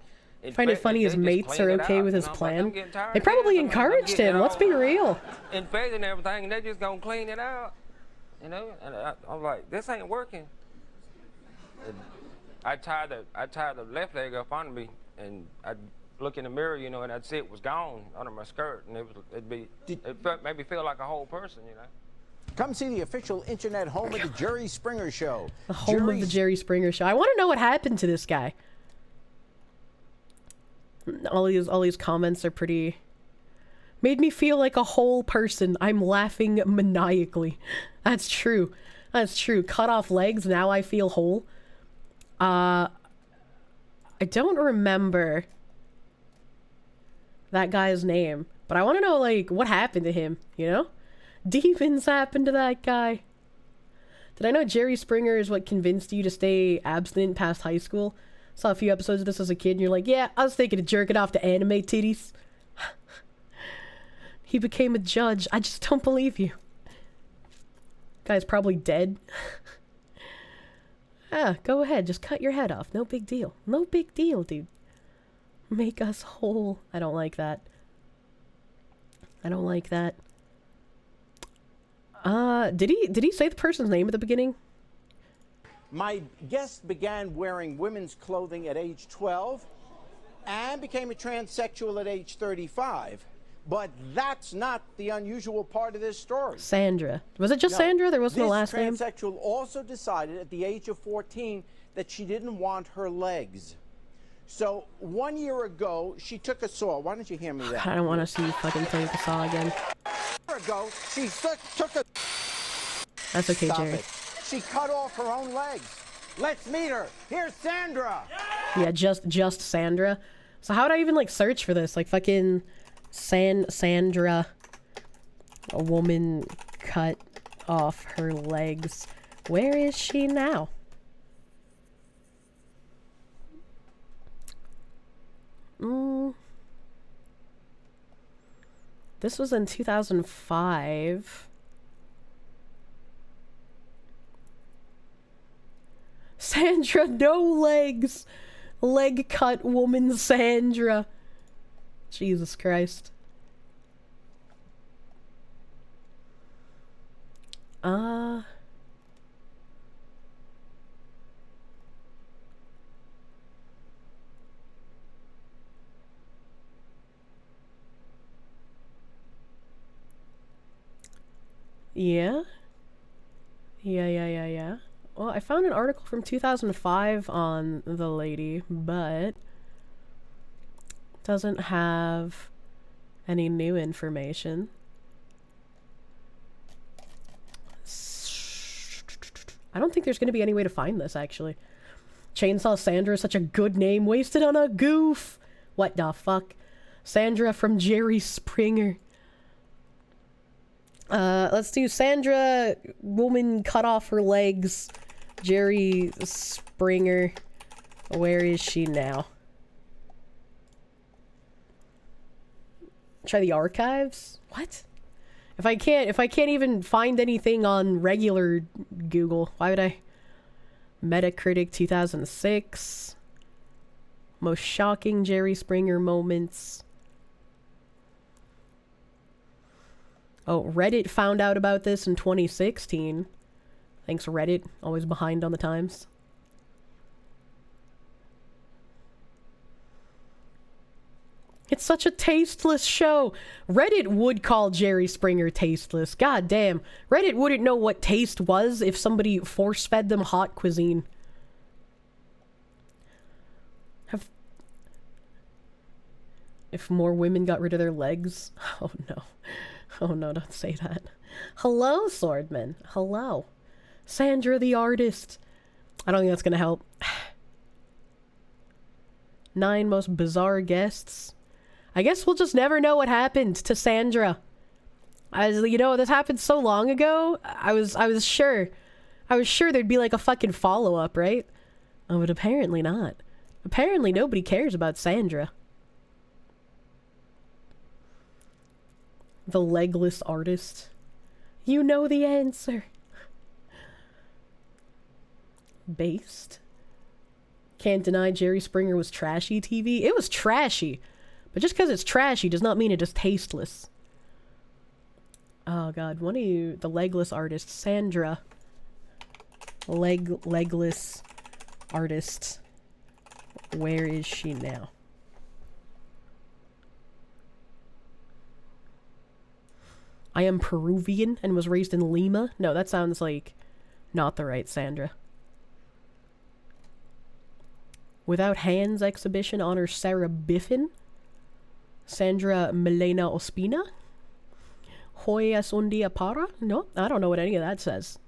infected, find it funny his mates are okay with his plan. They probably encouraged him, let's be real. Infected and everything, and they just gonna clean it out. You know, and I'm like, this ain't working. And I tied the left leg up under me, and I'd look in the mirror, you know, and I'd see it was gone under my skirt, and it made me feel like a whole person, you know. Come see the official internet home of the Jerry Springer Show. The home of the Jerry Springer Show. I want to know what happened to this guy. All these comments are pretty... Made me feel like a whole person. I'm laughing maniacally. That's true. That's true. Cut off legs, now I feel whole. I don't remember that guy's name, but I want to know, like, what happened to him, you know? Demons happened to that guy. Did I know Jerry Springer is what convinced you to stay abstinent past high school? Saw a few episodes of this as a kid and you're like, yeah, I was thinking of jerking off to anime titties. He became a judge. I just don't believe you. Guy's probably dead. Go ahead, just cut your head off. No big deal. No big deal, dude. Make us whole. I don't like that. I don't like that. Did he say the person's name at the beginning? My guest began wearing women's clothing at age 12 and became a transsexual at age 35. But that's not the unusual part of this story. Sandra. Was it just Sandra? There wasn't a last name? This transsexual also decided at the age of 14 that she didn't want her legs. So 1 year ago, she took a saw. Why don't you hear me that? I don't want to see you fucking take the saw again. A year ago, she took a... That's okay, Jerry. It. She cut off her own legs. Let's meet her. Here's Sandra. Yeah, just Sandra. So how would I even, like, search for this? Like, fucking... Sandra, a woman cut off her legs. Where is she now? This was in 2005. Sandra, no legs! Leg cut woman Sandra. Jesus Christ. Yeah. Yeah. Well, I found an article from 2005 on the lady, but doesn't have any new information. I don't think there's going to be any way to find this, actually. Chainsaw Sandra is such a good name, wasted on a goof. What the fuck? Sandra from Jerry Springer. Let's do Sandra, woman cut off her legs. Jerry Springer. Where is she now? Try the archives? What? If I can't even find anything on regular Google, why would I? Metacritic 2006. Most shocking Jerry Springer moments. Oh, Reddit found out about this in 2016. Thanks, Reddit. Always behind on the times. It's such a tasteless show. Reddit would call Jerry Springer tasteless. God damn. Reddit wouldn't know what taste was if somebody force-fed them hot cuisine. If more women got rid of their legs? Oh no. Oh no, don't say that. Hello, Swordman. Hello. Sandra the artist. I don't think that's gonna help. 9 most bizarre guests. I guess we'll just never know what happened to Sandra. As you know, this happened so long ago. I was sure there'd be like a fucking follow-up, right? Oh, but apparently not. Apparently nobody cares about Sandra. The legless artist. You know the answer. Based. Can't deny Jerry Springer was trashy TV. It was trashy. But just because it's trashy does not mean it is tasteless. Oh god, one of you, the legless artist, Sandra. Legless artist. Where is she now? I am Peruvian and was raised in Lima. No, that sounds like not the right Sandra. Without Hands exhibition honors Sarah Biffin. Sandra Milena Ospina. Hoyas un día para? No, I don't know what any of that says.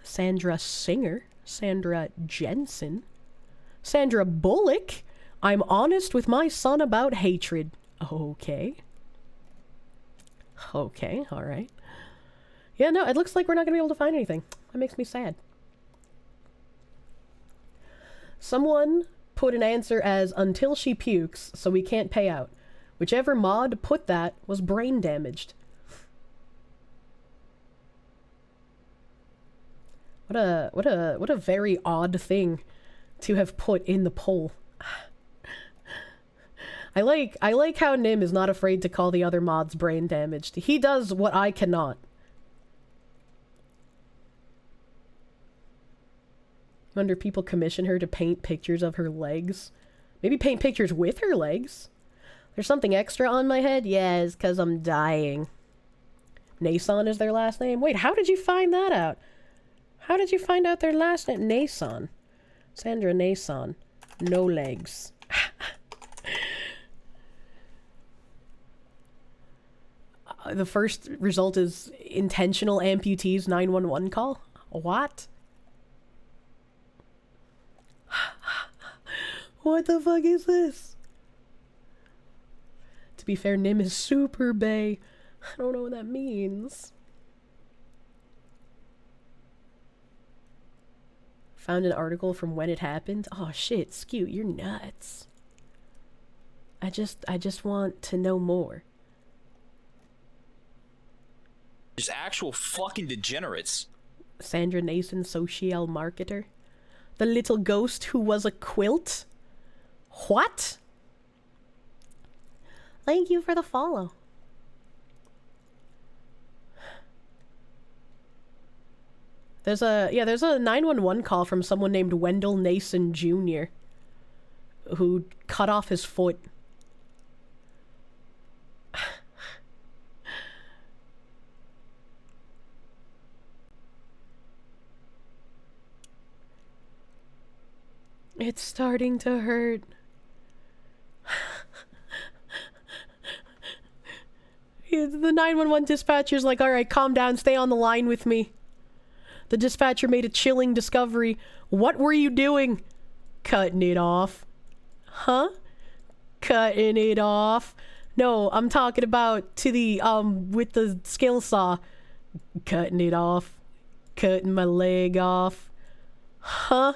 Sandra Singer. Sandra Jensen. Sandra Bullock. I'm honest with my son about hatred. Okay. Okay, alright. Yeah, no, it looks like we're not gonna be able to find anything. That makes me sad. Someone put an answer as until she pukes, so we can't pay out. Whichever mod put that was brain damaged. What a very odd thing to have put in the poll. I like how Nim is not afraid to call the other mods brain damaged. He does what I cannot. Wonder if people commission her to paint pictures of her legs. Maybe paint pictures with her legs. There's something extra on my head? Yeah, it's because I'm dying. Nason is their last name? Wait, how did you find that out? How did you find out their last name? Nason. Sandra Nason. No legs. The first result is intentional amputees 911 call? What? What the fuck is this? To be fair, Nim is super bae. I don't know what that means. Found an article from when it happened. Oh shit, Scoot, you're nuts. I just want to know more. There's actual fucking degenerates. Sandra Nason, social marketer. The little ghost who was a quilt? What? Thank you for the follow. There's a 911 call from someone named Wendell Nason Jr. who cut off his foot. It's starting to hurt. The 911 dispatcher's like, alright, calm down, stay on the line with me. The dispatcher made a chilling discovery. What were you doing? Cutting it off. Huh? Cutting it off. No, I'm talking about to the, with the skill saw. Cutting it off. Cutting my leg off. Huh?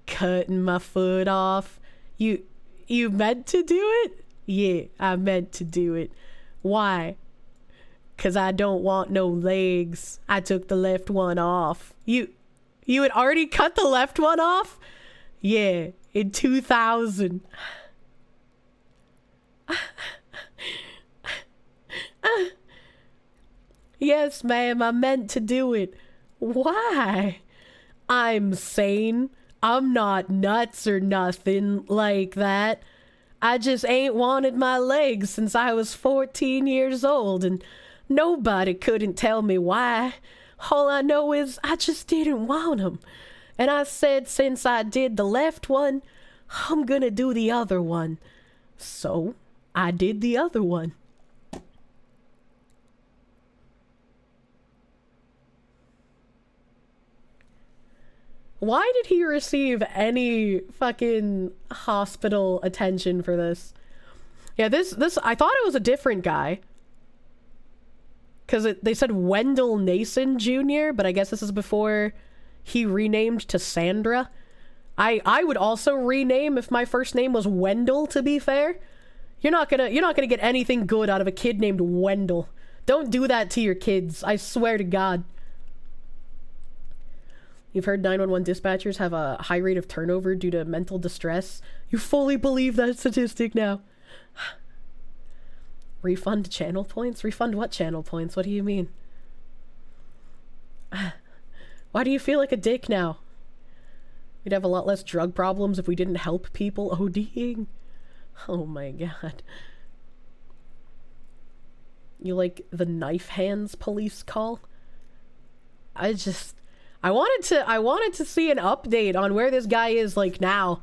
Cutting my foot off. You meant to do it? Yeah, I meant to do it. Why? 'Cause I don't want no legs. I took the left one off. You had already cut the left one off? Yeah, in 2000. Yes, ma'am, I meant to do it. Why? I'm sane. I'm not nuts or nothing like that. I just ain't wanted my legs since I was 14 years old, and nobody couldn't tell me why. All I know is I just didn't want them. And I said since I did the left one, I'm gonna do the other one. So, I did the other one. Why did he receive any fucking hospital attention for this? Yeah, this I thought it was a different guy. Because they said Wendell Nason Jr., but I guess this is before he renamed to Sandra. I would also rename if my first name was Wendell, to be fair. You're not gonna get anything good out of a kid named Wendell. Don't do that to your kids, I swear to God. You've heard 911 dispatchers have a high rate of turnover due to mental distress. You fully believe that statistic now. Refund channel points? Refund what channel points? What do you mean? Why do you feel like a dick now? We'd have a lot less drug problems if we didn't help people ODing. Oh my god. You like the knife hands police call? I wanted to see an update on where this guy is like now,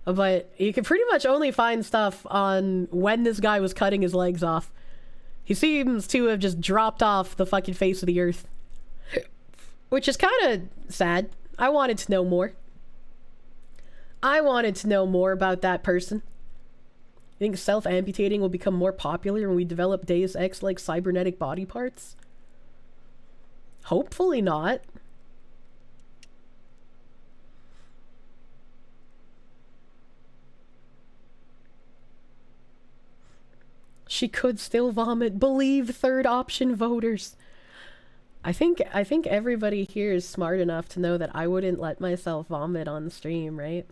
but you can pretty much only find stuff on when this guy was cutting his legs off. He seems to have just dropped off the fucking face of the earth, which is kind of sad. I wanted to know more. I wanted to know more about that person. You think self-amputating will become more popular when we develop Deus Ex-like cybernetic body parts? Hopefully not. She could still vomit. Believe third option voters. I think everybody here is smart enough to know that I wouldn't let myself vomit on stream, right?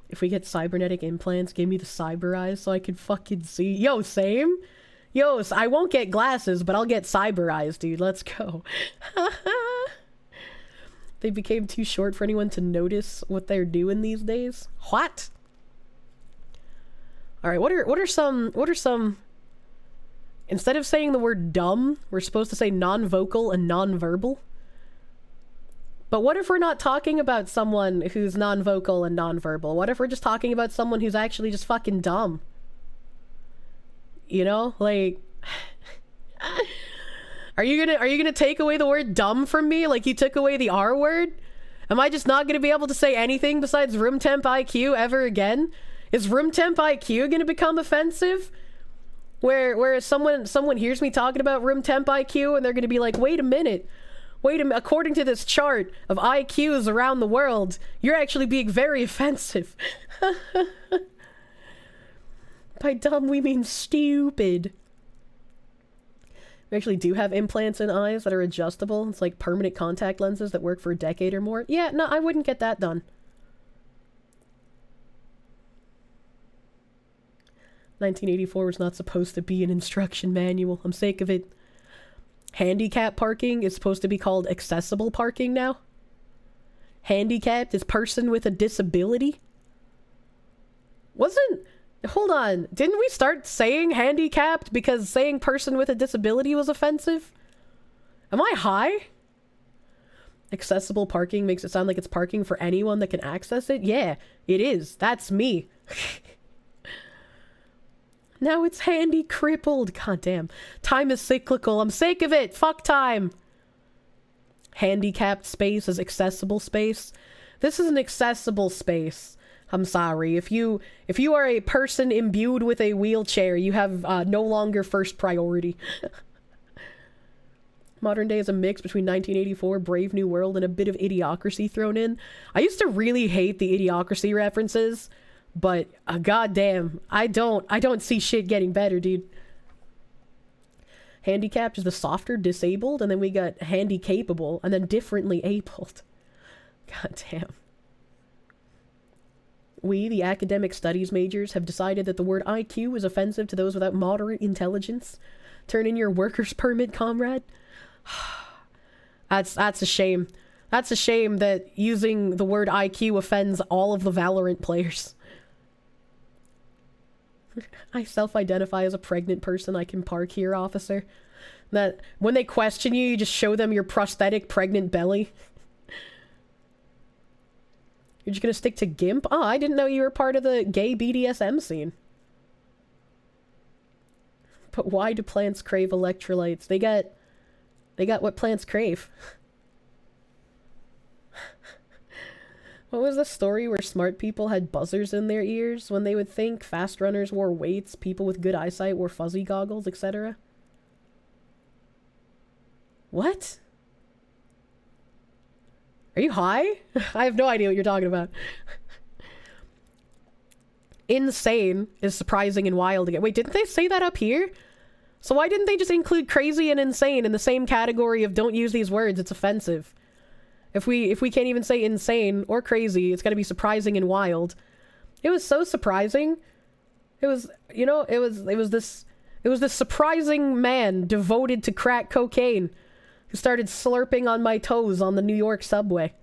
If we get cybernetic implants, give me the cyber eyes so I can fucking see. Yo, same? Yo, I won't get glasses, but I'll get cyber eyes, dude. Let's go. They became too short for anyone to notice what they're doing these days. What? Alright, what are some... Instead of saying the word dumb, we're supposed to say non-vocal and non-verbal? But what if we're not talking about someone who's non-vocal and non-verbal? What if we're just talking about someone who's actually just fucking dumb? You know? Like... Are you gonna take away the word dumb from me like you took away the R word? Am I just not gonna be able to say anything besides room temp IQ ever again? Is room temp IQ gonna become offensive? Where someone hears me talking about room temp IQ and they're gonna be like, wait a minute, according to this chart of IQs around the world, you're actually being very offensive. By dumb, we mean stupid. We actually do have implants in eyes that are adjustable. It's like permanent contact lenses that work for a decade or more. Yeah, no, I wouldn't get that done. 1984 was not supposed to be an instruction manual. I'm sick of it. Handicap parking is supposed to be called accessible parking now. Handicapped is person with a disability. Hold on. Didn't we start saying handicapped because saying person with a disability was offensive? Am I high? Accessible parking makes it sound like it's parking for anyone that can access it. Yeah, it is. That's me. Now it's handy crippled. God damn. Time is cyclical. I'm sick of it. Fuck time. Handicapped space is accessible space. This is an accessible space. I'm sorry. If you are a person imbued with a wheelchair, you have no longer first priority. Modern day is a mix between 1984, Brave New World, and a bit of Idiocracy thrown in. I used to really hate the Idiocracy references, but goddamn, I don't see shit getting better, dude. Handicapped is the softer disabled, and then we got handy capable, and then differently abled. God damn. We, the academic studies majors, have decided that the word IQ is offensive to those without moderate intelligence. Turn in your worker's permit, comrade. That's a shame. That's a shame that using the word IQ offends all of the Valorant players. I self-identify as a pregnant person. I can park here, officer. That when they question you, you just show them your prosthetic pregnant belly. You're just gonna stick to GIMP? Oh, I didn't know you were part of the gay BDSM scene. But why do plants crave electrolytes? They got what plants crave. What was the story where smart people had buzzers in their ears when they would think? Fast runners wore weights, people with good eyesight wore fuzzy goggles, etc. What? Are you high? I have no idea what you're talking about. Insane is surprising and wild again. Wait, didn't they say that up here? So why didn't they just include crazy and insane in the same category of don't use these words, it's offensive? If we can't even say insane or crazy, it's gotta be surprising and wild. It was so surprising. It was, you know, it was this surprising man devoted to crack cocaine who started slurping on my toes on the New York subway.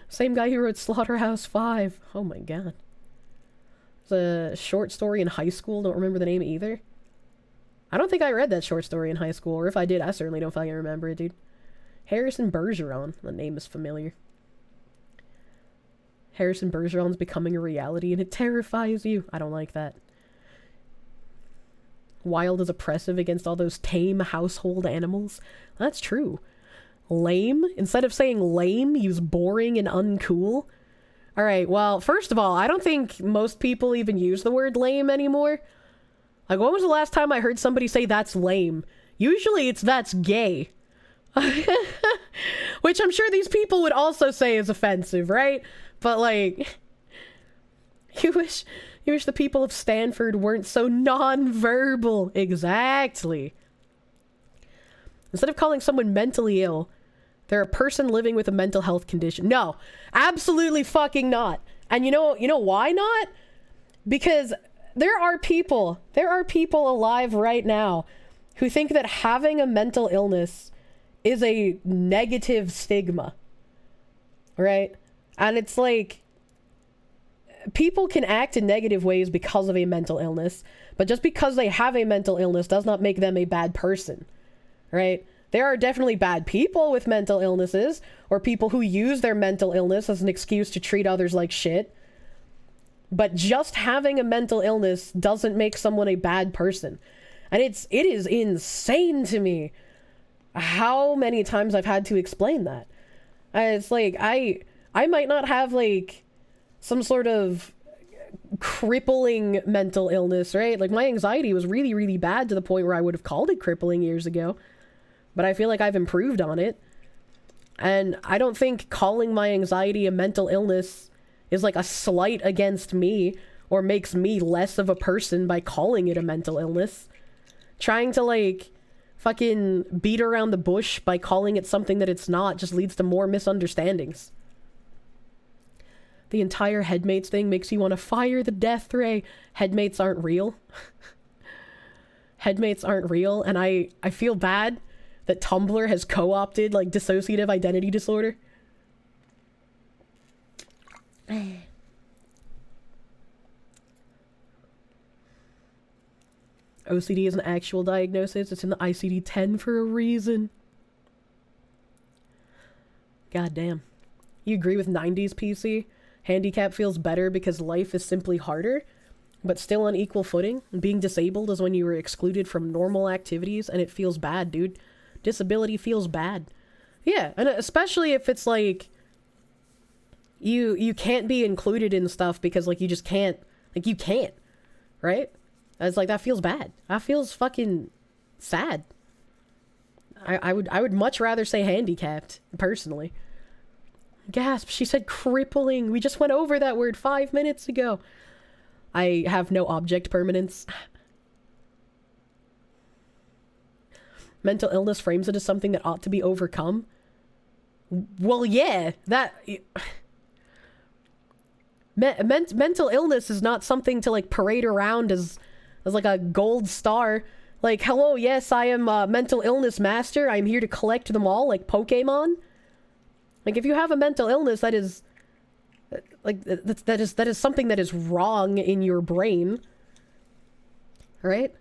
Same guy who wrote Slaughterhouse-5. Oh my god. It's a short story in high school, don't remember the name either. I don't think I read that short story in high school, or if I did, I certainly don't fucking remember it, dude. Harrison Bergeron. The name is familiar. Harrison Bergeron's becoming a reality and it terrifies you. I don't like that. Wild is oppressive against all those tame household animals. That's true. Lame? Instead of saying lame, use boring and uncool. Alright, well, first of all, I don't think most people even use the word lame anymore. Like, when was the last time I heard somebody say that's lame? Usually it's that's gay. Which I'm sure these people would also say is offensive, right? But like, you wish the people of Stanford weren't so non-verbal. Exactly. Instead of calling someone mentally ill, they're a person living with a mental health condition. No, absolutely fucking not. And you know why not? Because there are people alive right now who think that having a mental illness is a negative stigma, right? And it's like, people can act in negative ways because of a mental illness, but just because they have a mental illness does not make them a bad person, right? There are definitely bad people with mental illnesses, or people who use their mental illness as an excuse to treat others like shit. But just having a mental illness doesn't make someone a bad person. And it is insane to me how many times I've had to explain that. It's like, I might not have like some sort of crippling mental illness, right? Like, my anxiety was really, really bad to the point where I would have called it crippling years ago. But I feel like I've improved on it. And I don't think calling my anxiety a mental illness is like a slight against me or makes me less of a person by calling it a mental illness. Trying to like fucking beat around the bush by calling it something that it's not just leads to more misunderstandings. The entire headmates thing makes you want to fire the death ray. Headmates aren't real. Headmates aren't real, and I feel bad that Tumblr has co-opted like dissociative identity disorder. OCD is an actual diagnosis. It's in the ICD-10 for a reason. God damn. You agree with 90s PC? Handicap feels better because life is simply harder, but still on equal footing. Being disabled is when you were excluded from normal activities, and it feels bad, dude. Disability feels bad. Yeah, and especially if it's like you can't be included in stuff because like you just can't, like you can't, right? It's like, that feels bad. That feels fucking sad. I would much rather say handicapped, personally. Gasp, she said crippling. We just went over that word 5 minutes ago. I have no object permanence. Mental illness frames it as something that ought to be overcome. Well, yeah, that... Mental illness is not something to like parade around as like a gold star. Like, hello, yes, I am a mental illness master. I'm here to collect them all, like Pokemon. Like, if you have a mental illness, that is, like, that is something that is wrong in your brain, right?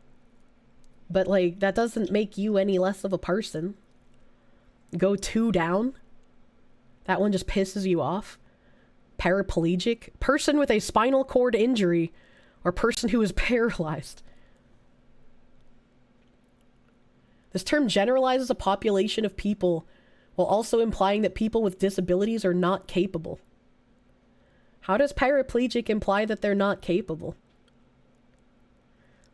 But like, that doesn't make you any less of a person. Go 2 down. That one just pisses you off. Paraplegic, person with a spinal cord injury, or person who is paralyzed. This term generalizes a population of people while also implying that people with disabilities are not capable. How does paraplegic imply that they're not capable?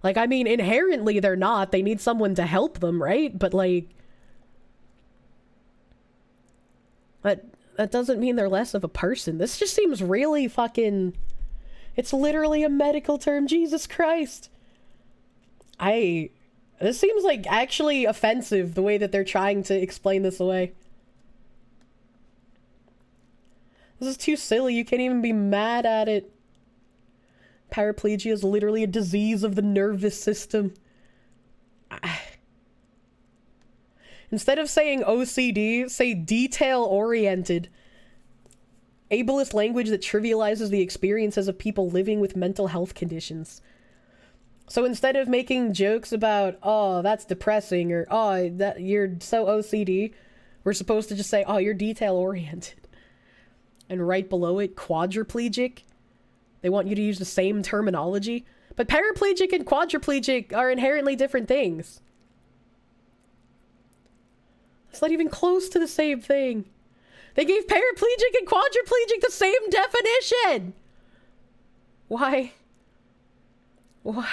Like, I mean, inherently they're not. They need someone to help them, right? But like, that doesn't mean they're less of a person. This just seems really fucking... It's literally a medical term. Jesus Christ. This seems like actually offensive, the way that they're trying to explain this away. This is too silly. You can't even be mad at it. Paraplegia is literally a disease of the nervous system. Instead of saying OCD, say detail-oriented. Ableist language that trivializes the experiences of people living with mental health conditions. So instead of making jokes about, oh, that's depressing, or, oh, that you're so OCD, we're supposed to just say, oh, you're detail-oriented. And right below it, quadriplegic. They want you to use the same terminology. But paraplegic and quadriplegic are inherently different things. It's not even close to the same thing. They gave paraplegic and quadriplegic the same definition! Why? What?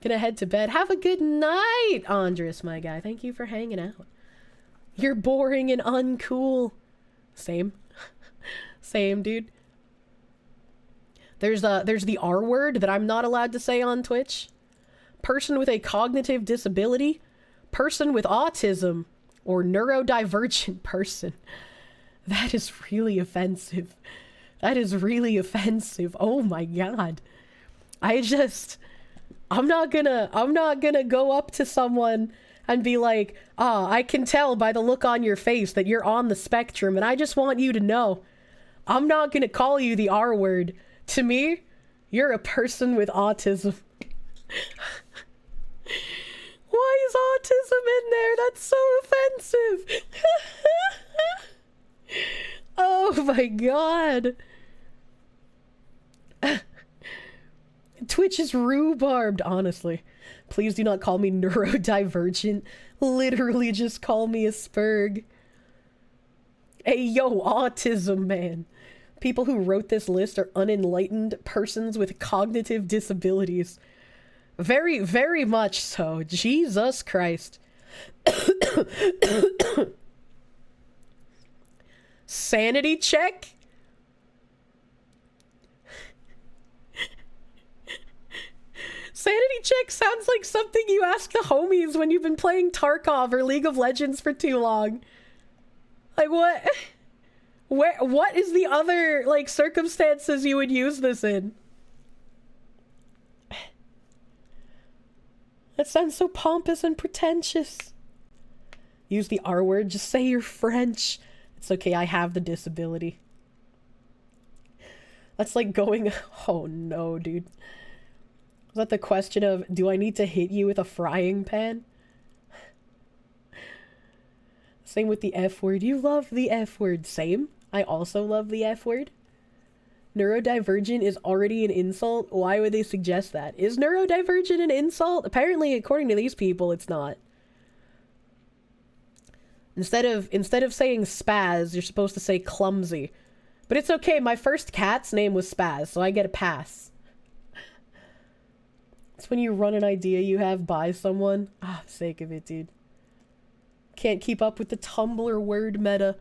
Gonna head to bed. Have a good night, Andres, my guy. Thank you for hanging out. You're boring and uncool. Same. Same, dude. There's the R word that I'm not allowed to say on Twitch. Person with a cognitive disability. Person with autism. Or neurodivergent person. That is really offensive. That is really offensive. Oh my god. I'm not gonna go up to someone and be like, I can tell by the look on your face that you're on the spectrum, and I just want you to know, I'm not gonna call you the R word. To me, you're a person with autism. Why is autism in there? That's so offensive. Oh my god. Twitch is rhubarbed, honestly. Please do not call me neurodivergent. Literally just call me a spurg. Hey, yo, autism, man. People who wrote this list are unenlightened persons with cognitive disabilities. Very, very much so. Jesus Christ. Sanity check? Sanity check sounds like something you ask the homies when you've been playing Tarkov or League of Legends for too long. Like, what? What is the other, like, circumstances you would use this in? That sounds so pompous and pretentious. Use the R word, just say you're French. It's okay, I have the disability. That's like going, oh no, dude. Is that the question of, do I need to hit you with a frying pan? Same with the F word. You love the F word. Same. I also love the F word. Neurodivergent is already an insult. Why would they suggest that? Is neurodivergent an insult? Apparently, according to these people, it's not. Instead of saying spaz, you're supposed to say clumsy. But it's okay, my first cat's name was Spaz, so I get a pass. It's when you run an idea you have by someone. Ah, sake of it, dude. Can't keep up with the Tumblr word meta.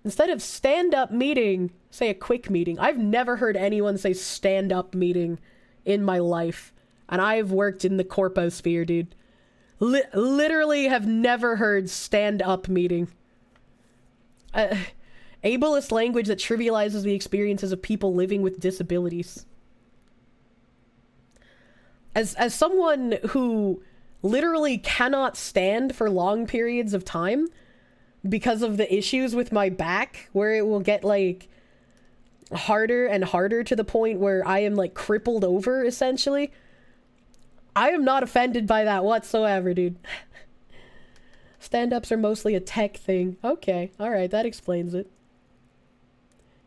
Instead of stand-up meeting, say a quick meeting. I've never heard anyone say stand-up meeting in my life. And I've worked in the corposphere, dude. Literally have never heard stand-up meeting. Ableist language that trivializes the experiences of people living with disabilities. As someone who literally cannot stand for long periods of time because of the issues with my back, where it will get, like, harder and harder to the point where I am, like, crippled over, essentially. I am not offended by that whatsoever, dude. Stand-ups are mostly a tech thing. Okay, alright, that explains it.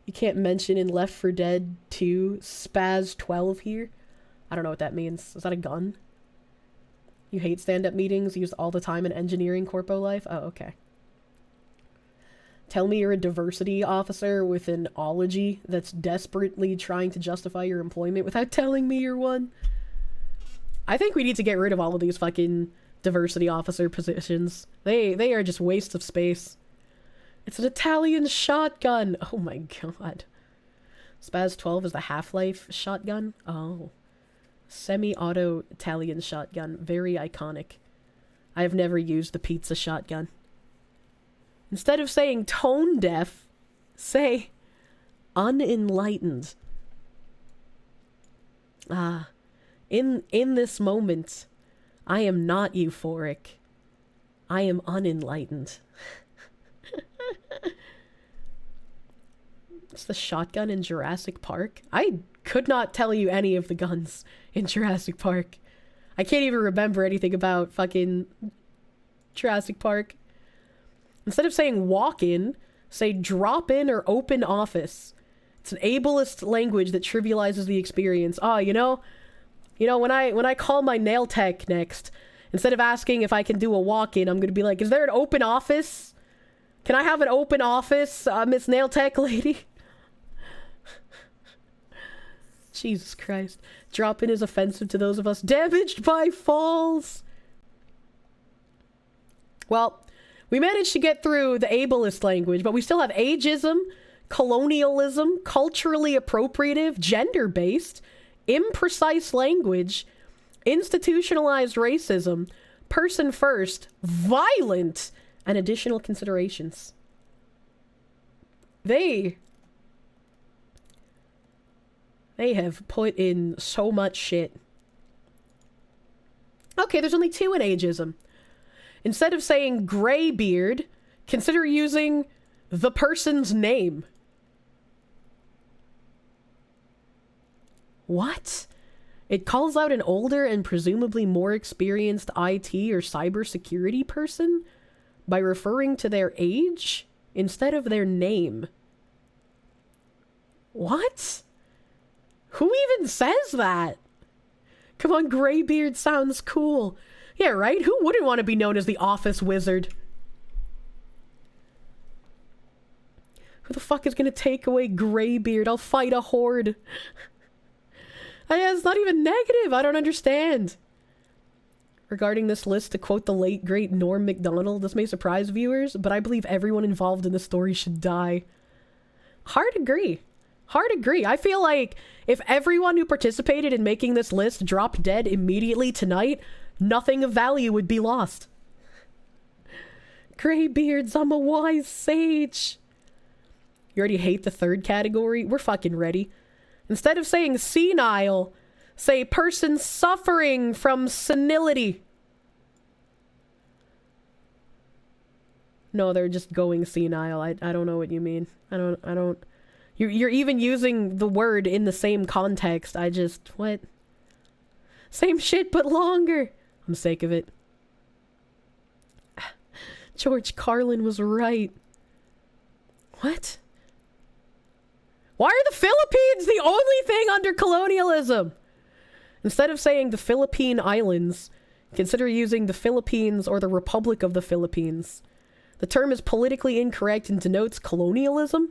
You can't mention in Left 4 Dead 2 Spaz 12 here. I don't know what that means. Is that a gun? You hate stand-up meetings used all the time in engineering corpo life? Oh, okay. Tell me you're a diversity officer with an ology that's desperately trying to justify your employment without telling me you're one. I think we need to get rid of all of these fucking diversity officer positions. They are just waste of space. It's an Italian shotgun! Oh my god. Spaz 12 is the Half-Life shotgun? Oh. Semi-auto Italian shotgun. Very iconic. I have never used the pizza shotgun. Instead of saying tone deaf, say unenlightened. In this moment, I am not euphoric. I am unenlightened. It's the shotgun in Jurassic Park. I could not tell you any of the guns in Jurassic Park. I can't even remember anything about fucking Jurassic Park. Instead of saying walk in, say drop in or open office. It's an ableist language that trivializes the experience. Oh, you know when I call my nail tech next, instead of asking if I can do a walk in, I'm gonna be like, is there an open office? Can I have an open office, Miss Nail Tech lady? Jesus Christ. Drop-in is offensive to those of us damaged by falls. Well, we managed to get through the ableist language, but we still have ageism, colonialism, culturally appropriative, gender-based, imprecise language, institutionalized racism, person first, violent, and additional considerations. They have put in so much shit. Okay, there's only 2 in ageism. Instead of saying graybeard, consider using the person's name. What? It calls out an older and presumably more experienced IT or cybersecurity person by referring to their age instead of their name. What? Who even says that? Come on, graybeard sounds cool. Yeah, right? Who wouldn't want to be known as the office wizard? Who the fuck is gonna take away graybeard? I'll fight a horde. It's not even negative. I don't understand. Regarding this list, to quote the late great Norm Macdonald, this may surprise viewers, but I believe everyone involved in the story should die. Hard agree. Hard agree. I feel like if everyone who participated in making this list dropped dead immediately tonight, nothing of value would be lost. Graybeards, I'm a wise sage. You already hate the 3rd category? We're fucking ready. Instead of saying senile, say person suffering from senility. No, they're just going senile. I don't know what you mean. I don't... You're even using the word in the same context. What? Same shit, but longer. I'm sick of it. George Carlin was right. What? Why are the Philippines the only thing under colonialism? Instead of saying the Philippine Islands, consider using the Philippines or the Republic of the Philippines. The term is politically incorrect and denotes colonialism.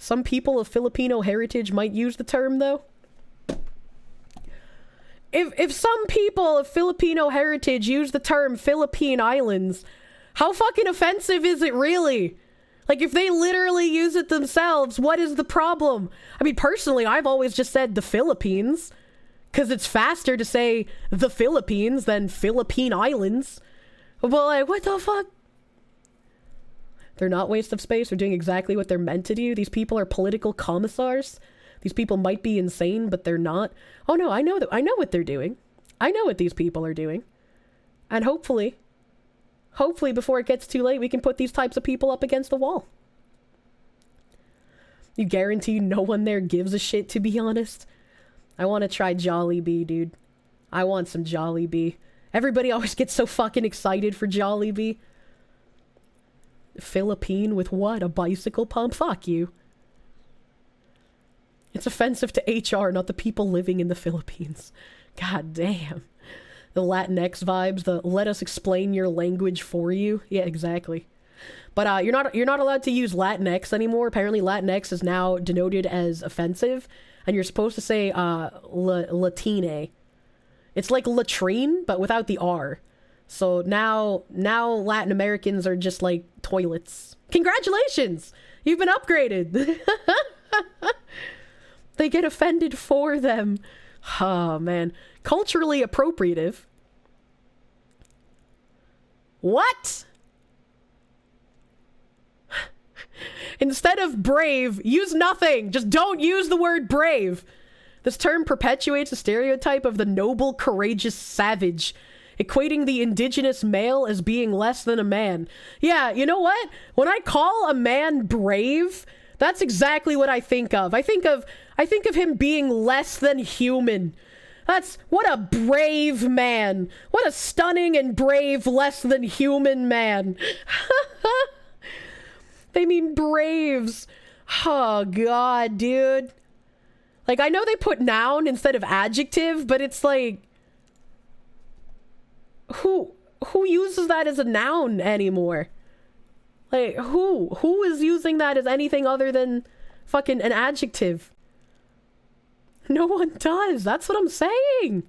Some people of Filipino heritage might use the term, though. If some people of Filipino heritage use the term Philippine Islands, how fucking offensive is it really? Like, if they literally use it themselves, what is the problem? I mean, personally, I've always just said the Philippines, because it's faster to say the Philippines than Philippine Islands. But like, what the fuck? They're not waste of space. They're doing exactly what they're meant to do. These people are political commissars. These people might be insane, but they're not. Oh no, I know what they're doing. I know what these people are doing. And hopefully before it gets too late, we can put these types of people up against the wall. You guarantee no one there gives a shit, to be honest? I want to try Jollibee, dude. I want some Jollibee. Everybody always gets so fucking excited for Jollibee. Philippine with what? A bicycle pump? Fuck you. It's offensive to HR, not the people living in the Philippines. God damn. The Latinx vibes, the let us explain your language for you. Yeah, exactly. But you're not allowed to use Latinx anymore. Apparently Latinx is now denoted as offensive, and you're supposed to say Latine. It's like latrine, but without the R. So now Latin Americans are just like toilets. Congratulations! You've been upgraded! They get offended for them. Oh, man. Culturally appropriative. What? Instead of brave, use nothing. Just don't use the word brave. This term perpetuates the stereotype of the noble, courageous savage, equating the indigenous male as being less than a man. Yeah, you know what? When I call a man brave, that's exactly what I think of. I think of him being less than human. What a brave man. What a stunning and brave less than human man. They mean braves. Oh god, dude. Like, I know they put noun instead of adjective, but it's like, who uses that as a noun anymore? Like, who is using that as anything other than fucking an adjective? No one does. That's what I'm saying.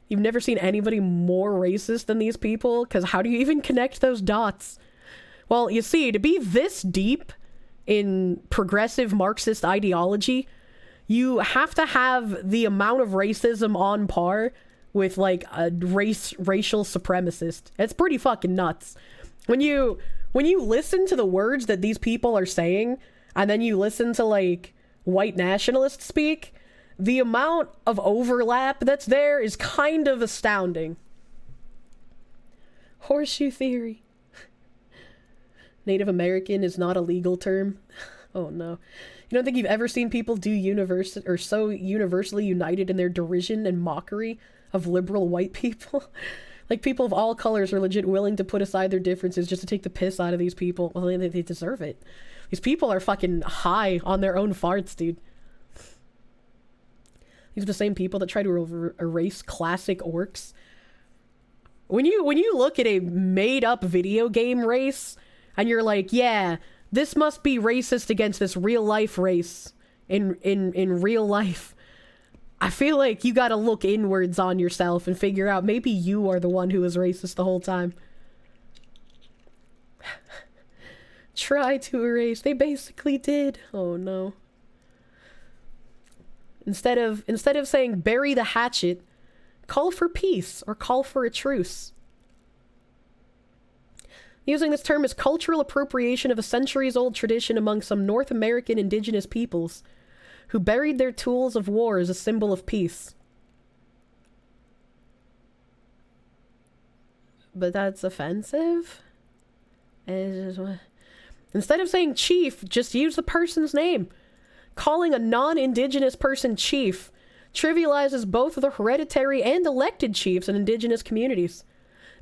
You've never seen anybody more racist than these people? Because how do you even connect those dots? Well, you see, to be this deep in progressive Marxist ideology, you have to have the amount of racism on par with, like, a racial supremacist. It's pretty fucking nuts. When you listen to the words that these people are saying, and then you listen to, like, white nationalists speak, the amount of overlap that's there is kind of astounding. Horseshoe theory. Native American is not a legal term. Oh no. You don't think you've ever seen people so universally united in their derision and mockery of liberal white people? Like, people of all colors are legit willing to put aside their differences just to take the piss out of these people. Well, they deserve it. These people are fucking high on their own farts, dude. These are the same people that try to erase classic orcs. When you look at a made-up video game race, and you're like, yeah, this must be racist against this real-life race in real life, I feel like you gotta look inwards on yourself and figure out maybe you are the one who was racist the whole time. Try to erase. They basically did. Oh no. Instead of saying bury the hatchet, call for peace or call for a truce. Using this term is cultural appropriation of a centuries-old tradition among some North American indigenous peoples who buried their tools of war as a symbol of peace. But that's offensive? Instead of saying chief, just use the person's name. Calling a non-indigenous person chief trivializes both the hereditary and elected chiefs in indigenous communities.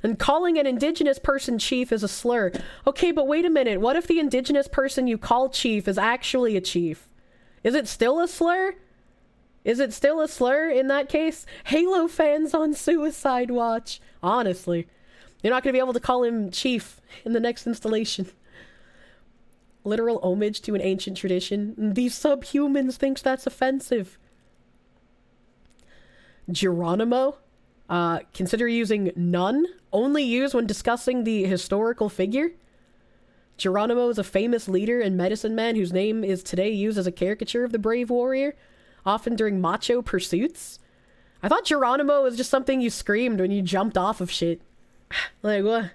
And calling an indigenous person chief is a slur. Okay, but wait a minute. What if the indigenous person you call chief is actually a chief? Is it still a slur? Is it still a slur in that case? Halo fans on suicide watch. Honestly. You're not going to be able to call him chief in the next installation. Literal homage to an ancient tradition. These subhumans thinks that's offensive. Geronimo. Consider using none. Only use when discussing the historical figure. Geronimo is a famous leader and medicine man whose name is today used as a caricature of the brave warrior, often during macho pursuits. I thought Geronimo was just something you screamed when you jumped off of shit. Like, what?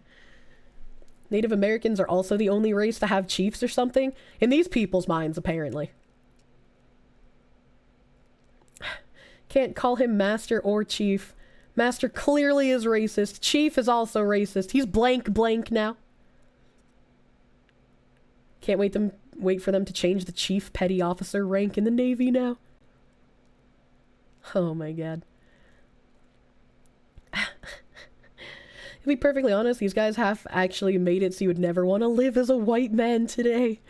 Native Americans are also the only race to have chiefs or something? In these people's minds, apparently. Can't call him master or chief. Master clearly is racist. Chief is also racist. He's blank blank now. Can't wait for them to change the chief petty officer rank in the Navy now. Oh my god. To be perfectly honest, these guys have actually made it so you would never want to live as a white man today.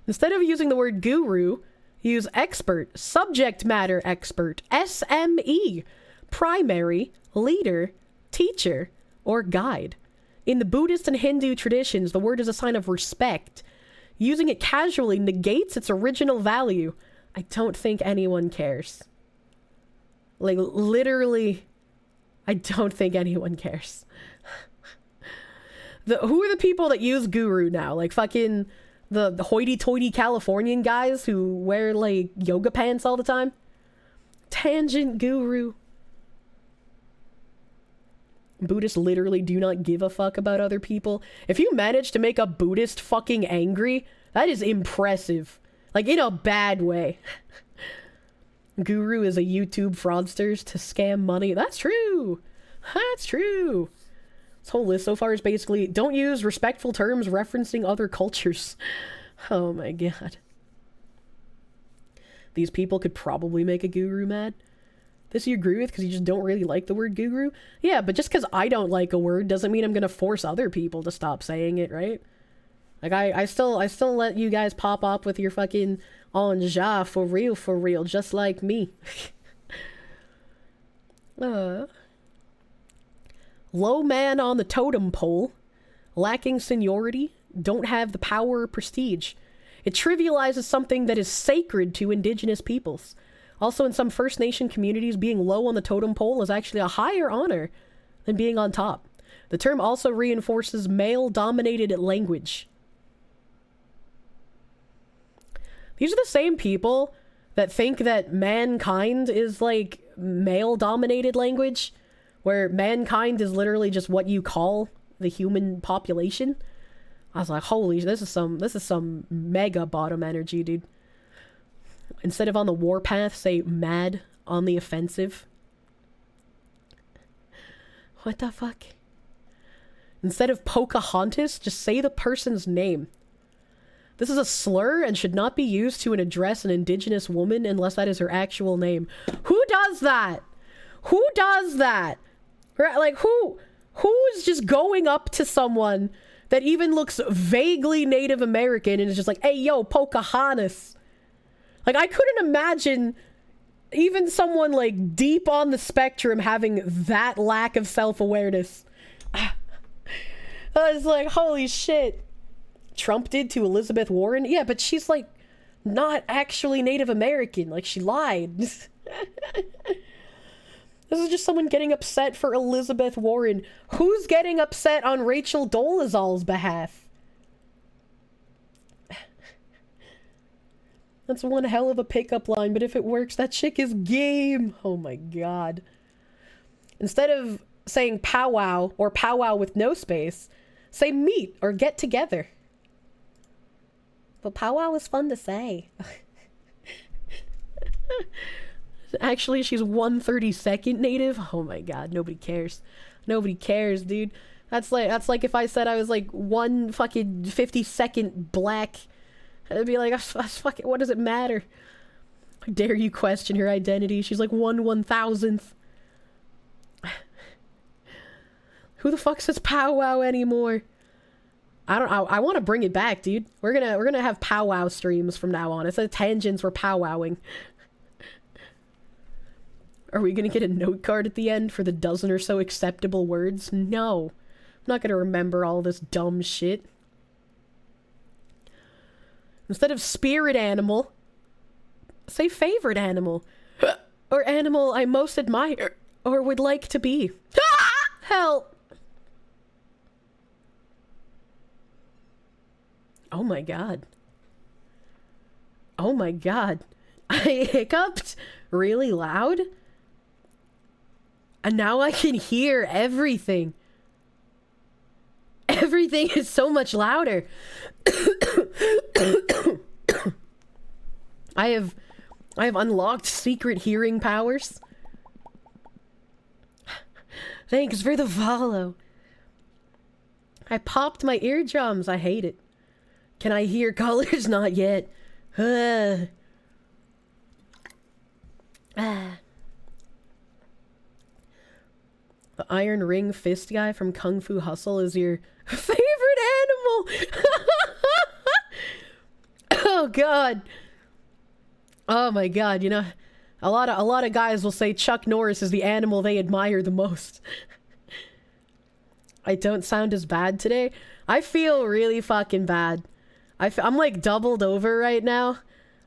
Instead of using the word guru, use expert, subject matter expert, SME, primary, leader, teacher, or guide. In the Buddhist and Hindu traditions, the word is a sign of respect. Using it casually negates its original value. I don't think anyone cares. Like, literally, I don't think anyone cares. Who are the people that use guru now? Like, fucking the hoity-toity Californian guys who wear, like, yoga pants all the time? Tangent guru. Buddhists literally do not give a fuck about other people. If you manage to make a Buddhist fucking angry, that is impressive. Like, in a bad way. Guru is a YouTube fraudsters to scam money. That's true. That's true. This whole list so far is basically, don't use respectful terms referencing other cultures. Oh my god. These people could probably make a guru mad. This you agree with because you just don't really like the word guru? Yeah, but just because I don't like a word doesn't mean I'm gonna force other people to stop saying it, right? Like, I still let you guys pop up with your fucking on ja for real, just like me. Low man on the totem pole, lacking seniority, don't have the power or prestige. It trivializes something that is sacred to indigenous peoples. Also, in some First Nation communities, being low on the totem pole is actually a higher honor than being on top. The term also reinforces male-dominated language. These are the same people that think that mankind is, like, male-dominated language, where mankind is literally just what you call the human population. I was like, holy, this is some mega bottom energy, dude. Instead of on the warpath, say mad on the offensive. What the fuck? Instead of Pocahontas, just say the person's name. This is a slur and should not be used to address an indigenous woman unless that is her actual name. Who does that? Who does that? Like, who is just going up to someone that even looks vaguely Native American and is just like, hey, yo, Pocahontas. Like, I couldn't imagine even someone, like, deep on the spectrum having that lack of self-awareness. I was like, holy shit. Trump did to Elizabeth Warren? Yeah, but she's, like, not actually Native American. Like, she lied. This is just someone getting upset for Elizabeth Warren. Who's getting upset on Rachel Dolezal's behalf? That's one hell of a pickup line, but if it works, that chick is game. Oh my god. Instead of saying powwow or powwow with no space, say meet or get together. But powwow is fun to say. Actually, she's 1/32nd Native. Oh my god, nobody cares. Nobody cares, dude. That's like if I said I was like 1/52nd Black. I'd be like, fuck it, what does it matter? How dare you question her identity? She's like 1/1000th. Who the fuck says powwow anymore? I want to bring it back, dude. We're gonna have powwow streams from now on. It's a tangents, we're powwowing. Are we gonna get a note card at the end for the dozen or so acceptable words? No. I'm not gonna remember all this dumb shit. Instead of spirit animal, say favorite animal. Or animal I most admire or would like to be. Help! Oh my god. Oh my god. I hiccuped really loud? And now I can hear everything. Everything is so much louder. I have unlocked secret hearing powers. Thanks for the follow. I popped my eardrums. I hate it. Can I hear colors? Not yet. The iron ring fist guy from Kung Fu Hustle is your favorite animal. Oh god. Oh my god, you know, a lot of guys will say Chuck Norris is the animal they admire the most. I don't sound as bad today. I feel really fucking bad. I'm like doubled over right now.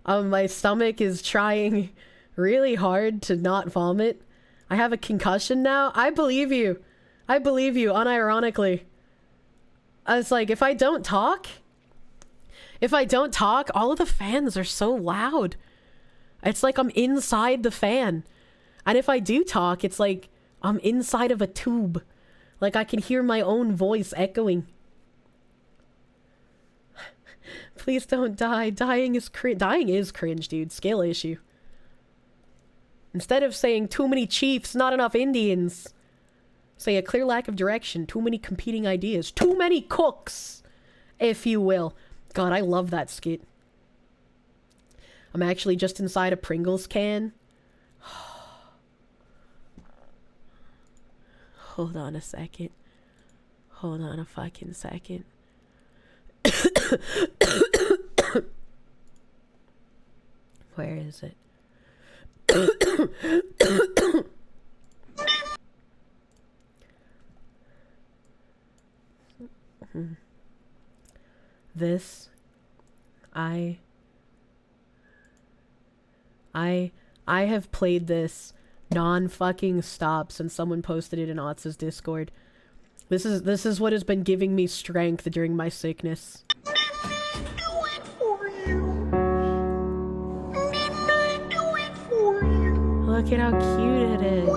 My stomach is trying really hard to not vomit. I have a concussion now. I believe you. I believe you, unironically. It's like, if I don't talk, all of the fans are so loud. It's like I'm inside the fan. And if I do talk, it's like I'm inside of a tube. Like I can hear my own voice echoing. Please don't die. Dying is cringe, dude. Scale issue. Instead of saying too many chiefs, not enough Indians, say a clear lack of direction, too many competing ideas, too many cooks, if you will. God, I love that skit. I'm actually just inside a Pringles can. Hold on a second. Hold on a fucking second. Where is it? This I have played this non-fucking stop since someone posted it in Otz's Discord. This is what has been giving me strength during my sickness. Look at how cute it is.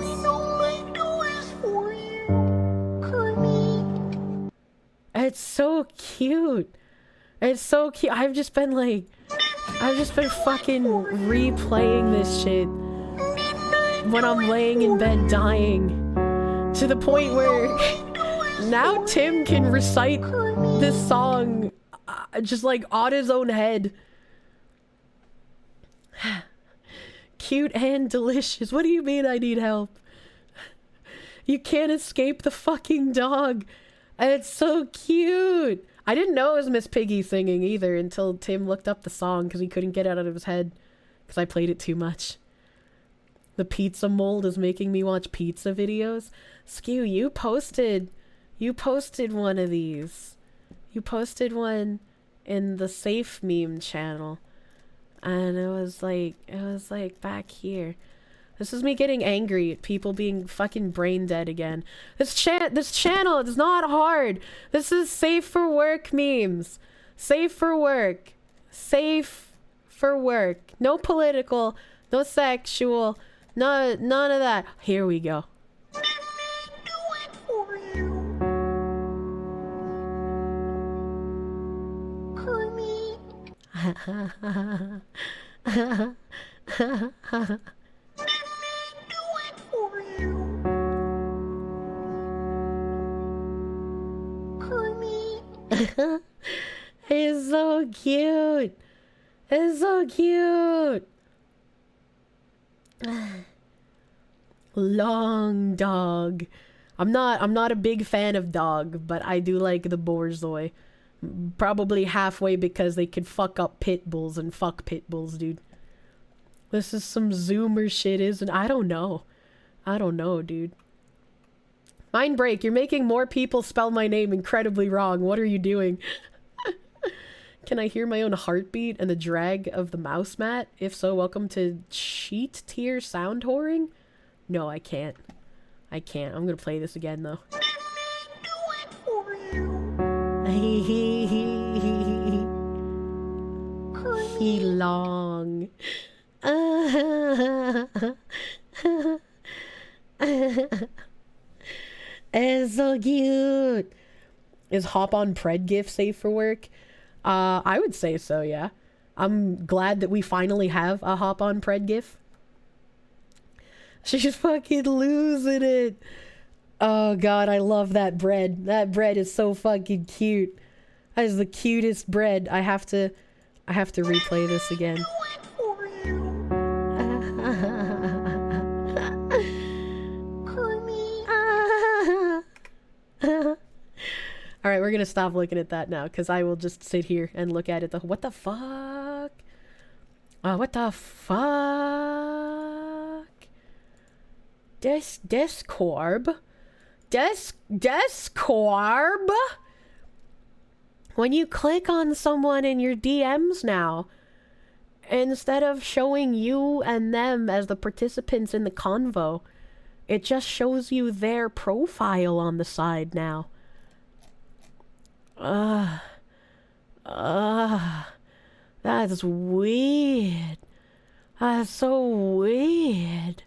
It's so cute. It's so cute. I've just been fucking replaying this shit when I'm laying in bed dying, to the point where now Tim can recite this song just like on his own head. Cute and delicious. What do you mean I need help? You can't escape the fucking dog. It's so cute. I didn't know it was Miss Piggy singing either until Tim looked up the song because he couldn't get it out of his head because I played it too much. The pizza mold is making me watch pizza videos. Skew, you posted one of these. You posted one in the Safe Meme channel. And it was like back here. This is me getting angry at people being fucking brain dead again. This channel is not hard. This is safe for work memes. Safe for work. Safe for work. No political, no sexual, none of that. Here we go. It's so cute. It's so cute. Long dog. I'm not a big fan of dog, but I do like the borzoi. Probably halfway because they could fuck up pit bulls and fuck pit bulls, dude. This is some zoomer shit, isn't? I don't know, dude. Mind break, you're making more people spell my name incredibly wrong. What are you doing? Can I hear my own heartbeat and the drag of the mouse mat? If so, welcome to cheat tier sound whoring? No, I can't. I'm gonna play this again though. He long. It's so cute. Is hop on pred gif safe for work? I would say so, yeah. I'm glad that we finally have a hop on pred gif. She's fucking losing it. Oh god, I love that bread. That bread is so fucking cute. That is the cutest bread. I have to replay this again. Alright, we're gonna stop looking at that now, because I will just sit here and look at it. What the fuck? What the fuck? Discorb? Discorb? When you click on someone in your DMs now, instead of showing you and them as the participants in the convo, it just shows you their profile on the side now. That's weird. That's so weird.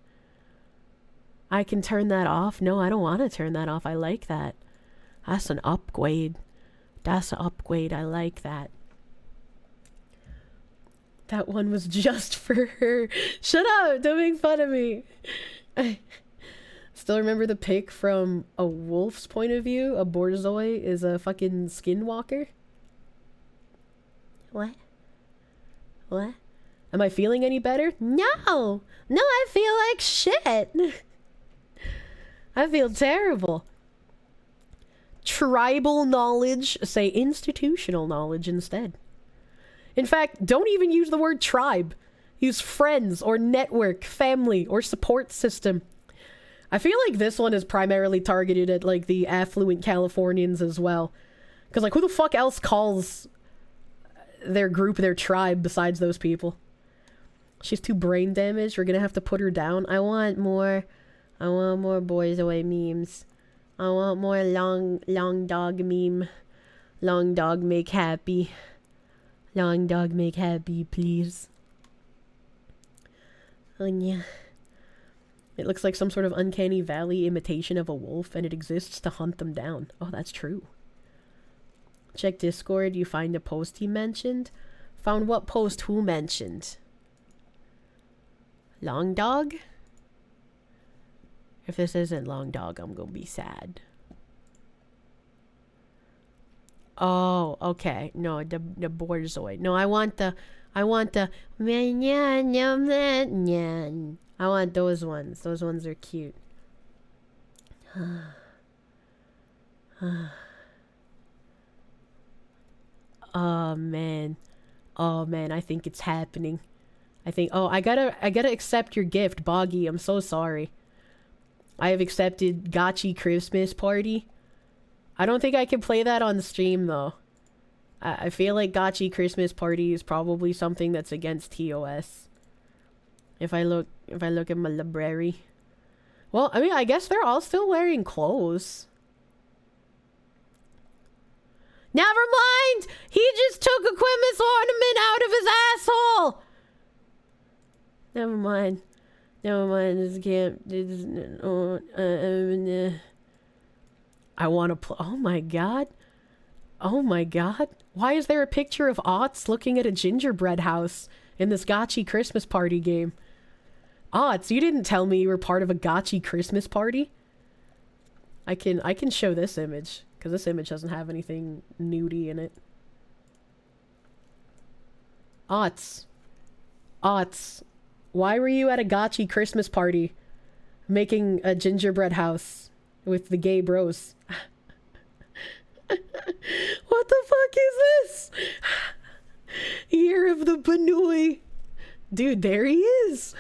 I can turn that off? No, I don't want to turn that off. I like that. That's an upgrade. That's an upgrade. I like that. That one was just for her. Shut up! Don't make fun of me. Still remember the pic from a wolf's point of view? A borzoi is a fucking skinwalker? What? What? Am I feeling any better? No! No, I feel like shit! I feel terrible. Tribal knowledge, say institutional knowledge instead. In fact, don't even use the word tribe. Use friends or network, family, or support system. I feel like this one is primarily targeted at, like, the affluent Californians as well. Because, like, who the fuck else calls their group their tribe besides those people? She's too brain damaged. We're gonna have to put her down. I want more boys away memes. I want more long dog meme. Long dog make happy. Long dog make happy, please. Oh, yeah. It looks like some sort of uncanny valley imitation of a wolf, and it exists to hunt them down. Oh, that's true. Check Discord, you find a post he mentioned. Found what post who mentioned? Long dog? If this isn't long dog, I'm gonna be sad. Oh, okay. No, the borzoi. No, I want the I want those ones. Those ones are cute. Oh man. Oh man, I think it's happening. I think I gotta accept your gift, Boggy. I'm so sorry. I have accepted Gotchi Christmas Party. I don't think I can play that on stream though. I feel like Gotchi Christmas Party is probably something that's against TOS. If I look at my library. Well, I mean, I guess they're all still wearing clothes. Never mind! He just took a Quimus ornament out of his asshole! Never mind. Never mind, this can't... I want to play... Oh my god. Oh my god. Why is there a picture of Otts looking at a gingerbread house in this Gotchi Christmas Party game? Otts, you didn't tell me you were part of a Gotchi Christmas Party? I can show this image, because this image doesn't have anything nudie in it. Otts. Otts. Why were you at a Gotchi Christmas Party making a gingerbread house with the gay bros? What the fuck is this? Year of the Banui. Dude, there he is.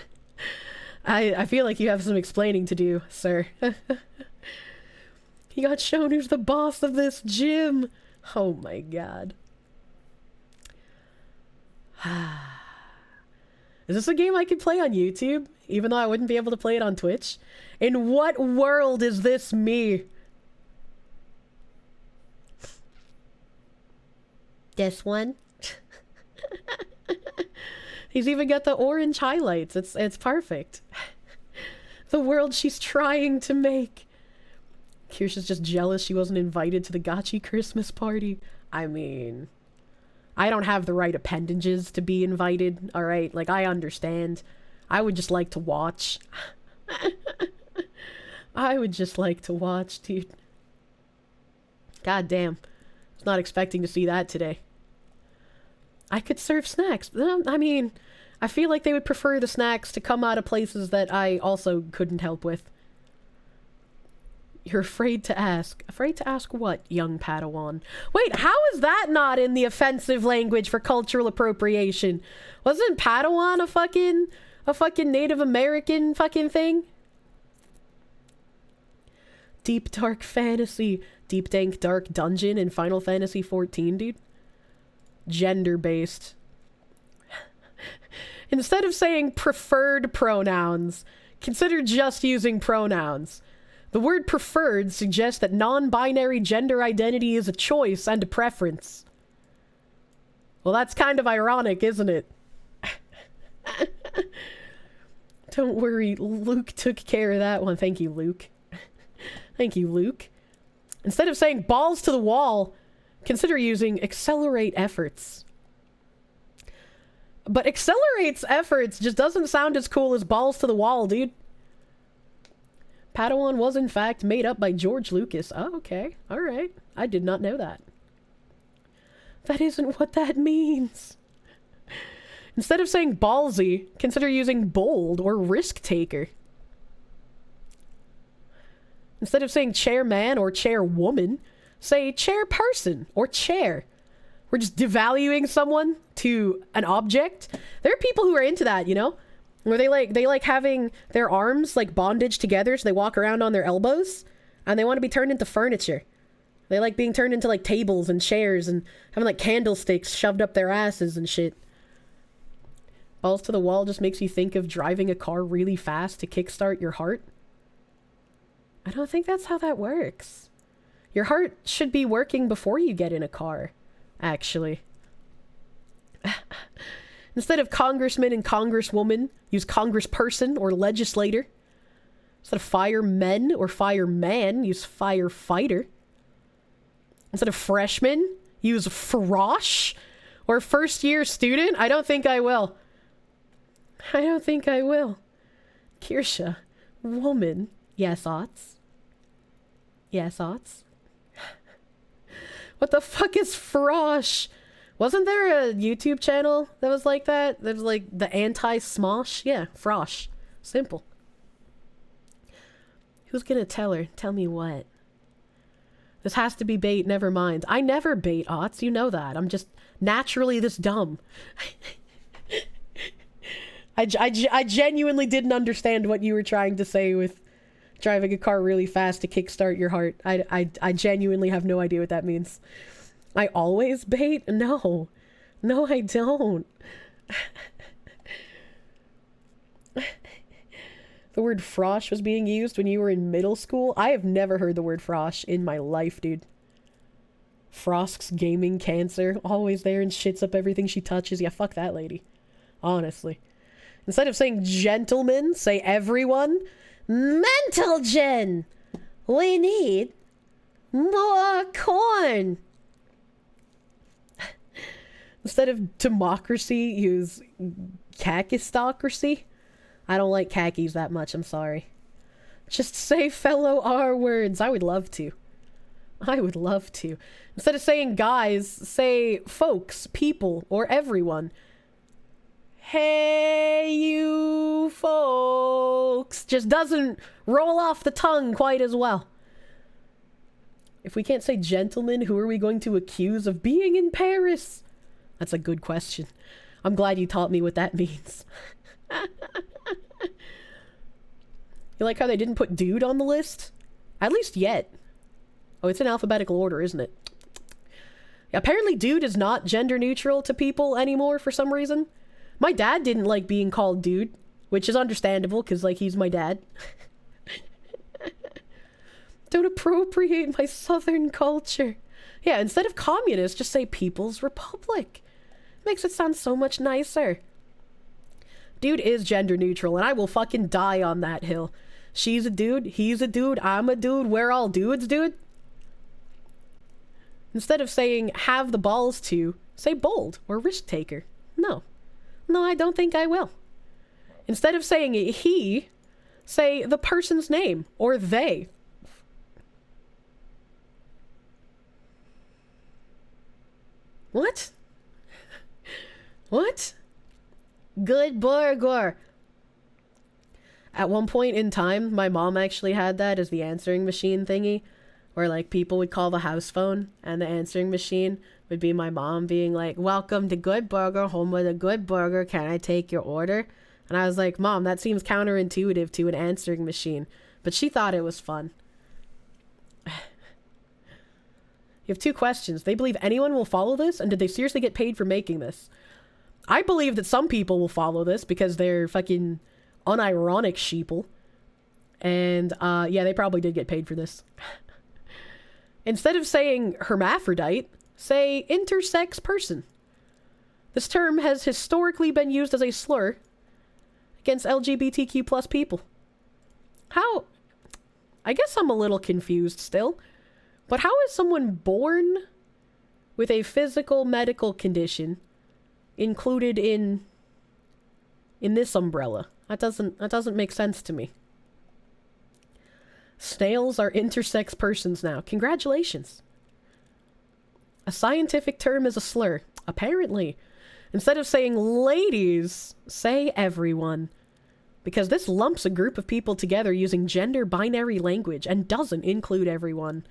I feel like you have some explaining to do, sir. He got shown who's the boss of this gym. Oh my god. Is this a game I could play on YouTube? Even though I wouldn't be able to play it on Twitch? In what world is this me? This one? He's even got the orange highlights. It's perfect. The world she's trying to make. Kirsche's just jealous she wasn't invited to the gotchi Christmas party. I mean, I don't have the right appendages to be invited, alright? Like, I understand. I would just like to watch. I would just like to watch, dude. God damn. I was not expecting to see that today. I could serve snacks. I mean, I feel like they would prefer the snacks to come out of places that I also couldn't help with. You're afraid to ask. Afraid to ask what, young Padawan? Wait, how is that not in the offensive language for cultural appropriation? Wasn't Padawan a fucking Native American fucking thing? Deep dark fantasy. Deep dank dark dungeon in Final Fantasy XIV, dude. Gender-based. Instead of saying preferred pronouns, consider just using pronouns. The word preferred suggests that non-binary gender identity is a choice and a preference. Well, that's kind of ironic, isn't it? Don't worry, Luke took care of that one. Thank you, Luke. Thank you, Luke. Instead of saying balls to the wall, consider using accelerate efforts. But accelerates efforts just doesn't sound as cool as balls to the wall, dude. Padawan was in fact made up by George Lucas. Oh, okay. Alright. I did not know that. That isn't what that means. Instead of saying ballsy, consider using bold or risk taker. Instead of saying chairman or chairwoman, say chairperson or chair. We're just devaluing someone to an object. There are people who are into that, you know? Where they like having their arms like bondage together so they walk around on their elbows and they want to be turned into furniture. They like being turned into like tables and chairs and having like candlesticks shoved up their asses and shit. Balls to the wall just makes you think of driving a car really fast to kickstart your heart. I don't think that's how that works. Your heart should be working before you get in a car, actually. Instead of congressman and congresswoman, use congressperson or legislator. Instead of firemen or fireman, use firefighter. Instead of freshman, use frosh or first year student. I don't think I will. I don't think I will. Kirsche, woman. Yes, Otts. Yes, Otts. What the fuck is frosh? Wasn't there a YouTube channel that was like that? That was like the anti-smosh? Yeah, frosh. Simple. Who's gonna tell her? Tell me what? This has to be bait, never mind. I never bait, Otts, you know that. I'm just naturally this dumb. I genuinely didn't understand what you were trying to say with driving a car really fast to kickstart your heart. I genuinely have no idea what that means. I always bait? No. No, I don't. The word frosh was being used when you were in middle school? I have never heard the word frosh in my life, dude. Frosk's gaming cancer. Always there and shits up everything she touches. Yeah, fuck that lady. Honestly. Instead of saying gentlemen, say everyone. Mental gen! We need more corn! Instead of democracy, use khakistocracy. I don't like khakis that much, I'm sorry. Just say fellow R words. I would love to. I would love to. Instead of saying guys, say folks, people, or everyone. Hey, you folks. Just doesn't roll off the tongue quite as well. If we can't say gentlemen, who are we going to accuse of being in Paris? That's a good question. I'm glad you taught me what that means. You like how they didn't put dude on the list? At least yet. Oh, it's in alphabetical order, isn't it? Apparently dude is not gender neutral to people anymore for some reason. My dad didn't like being called dude, which is understandable because, like, he's my dad. Don't appropriate my southern culture. Yeah, instead of communist, just say People's Republic. Makes it sound so much nicer. Dude is gender neutral, and I will fucking die on that hill. She's a dude, he's a dude, I'm a dude, we're all dudes, dude. Instead of saying have the balls to, say bold or risk taker. No. No, I don't think I will. Instead of saying he, say the person's name or they. What? What? Good burger. At one point in time, my mom actually had that as the answering machine thingy, where like people would call the house phone and the answering machine would be my mom being like, welcome to Good Burger, home with a good burger, can I take your order? And I was like, Mom, that seems counterintuitive to an answering machine. But she thought it was fun. You have 2 questions. They believe anyone will follow this, and did they seriously get paid for making this? I believe that some people will follow this because they're fucking unironic sheeple. And, yeah, they probably did get paid for this. Instead of saying hermaphrodite, say intersex person. This term has historically been used as a slur against LGBTQ plus people. How? I guess I'm a little confused still. But how is someone born with a physical medical condition included in this umbrella? That doesn't make sense to me. Snails are intersex persons now. Congratulations. A scientific term is a slur. Apparently. Instead of saying ladies, say everyone. Because this lumps a group of people together using gender binary language and doesn't include everyone.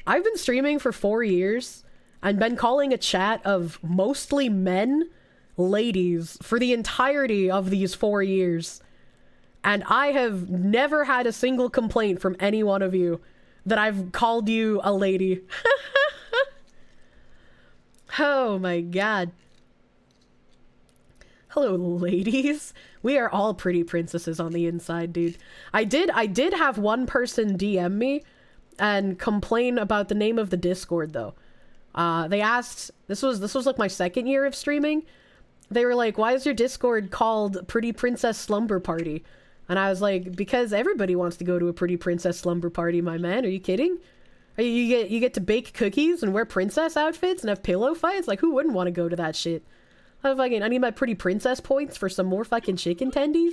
I've been streaming for 4 years and been calling a chat of mostly men ladies for the entirety of these 4 years. And I have never had a single complaint from any one of you that I've called you a lady. Oh my god. Hello, ladies. We are all pretty princesses on the inside, dude. I did have one person DM me and complain about the name of the Discord, though. They asked, this was like my 2nd year of streaming. They were like, why is your Discord called Pretty Princess Slumber Party? And I was like, because everybody wants to go to a Pretty Princess Slumber Party, my man. Are you kidding? You get to bake cookies and wear princess outfits and have pillow fights? Like, who wouldn't want to go to that shit? I need my Pretty Princess points for some more fucking chicken tendies.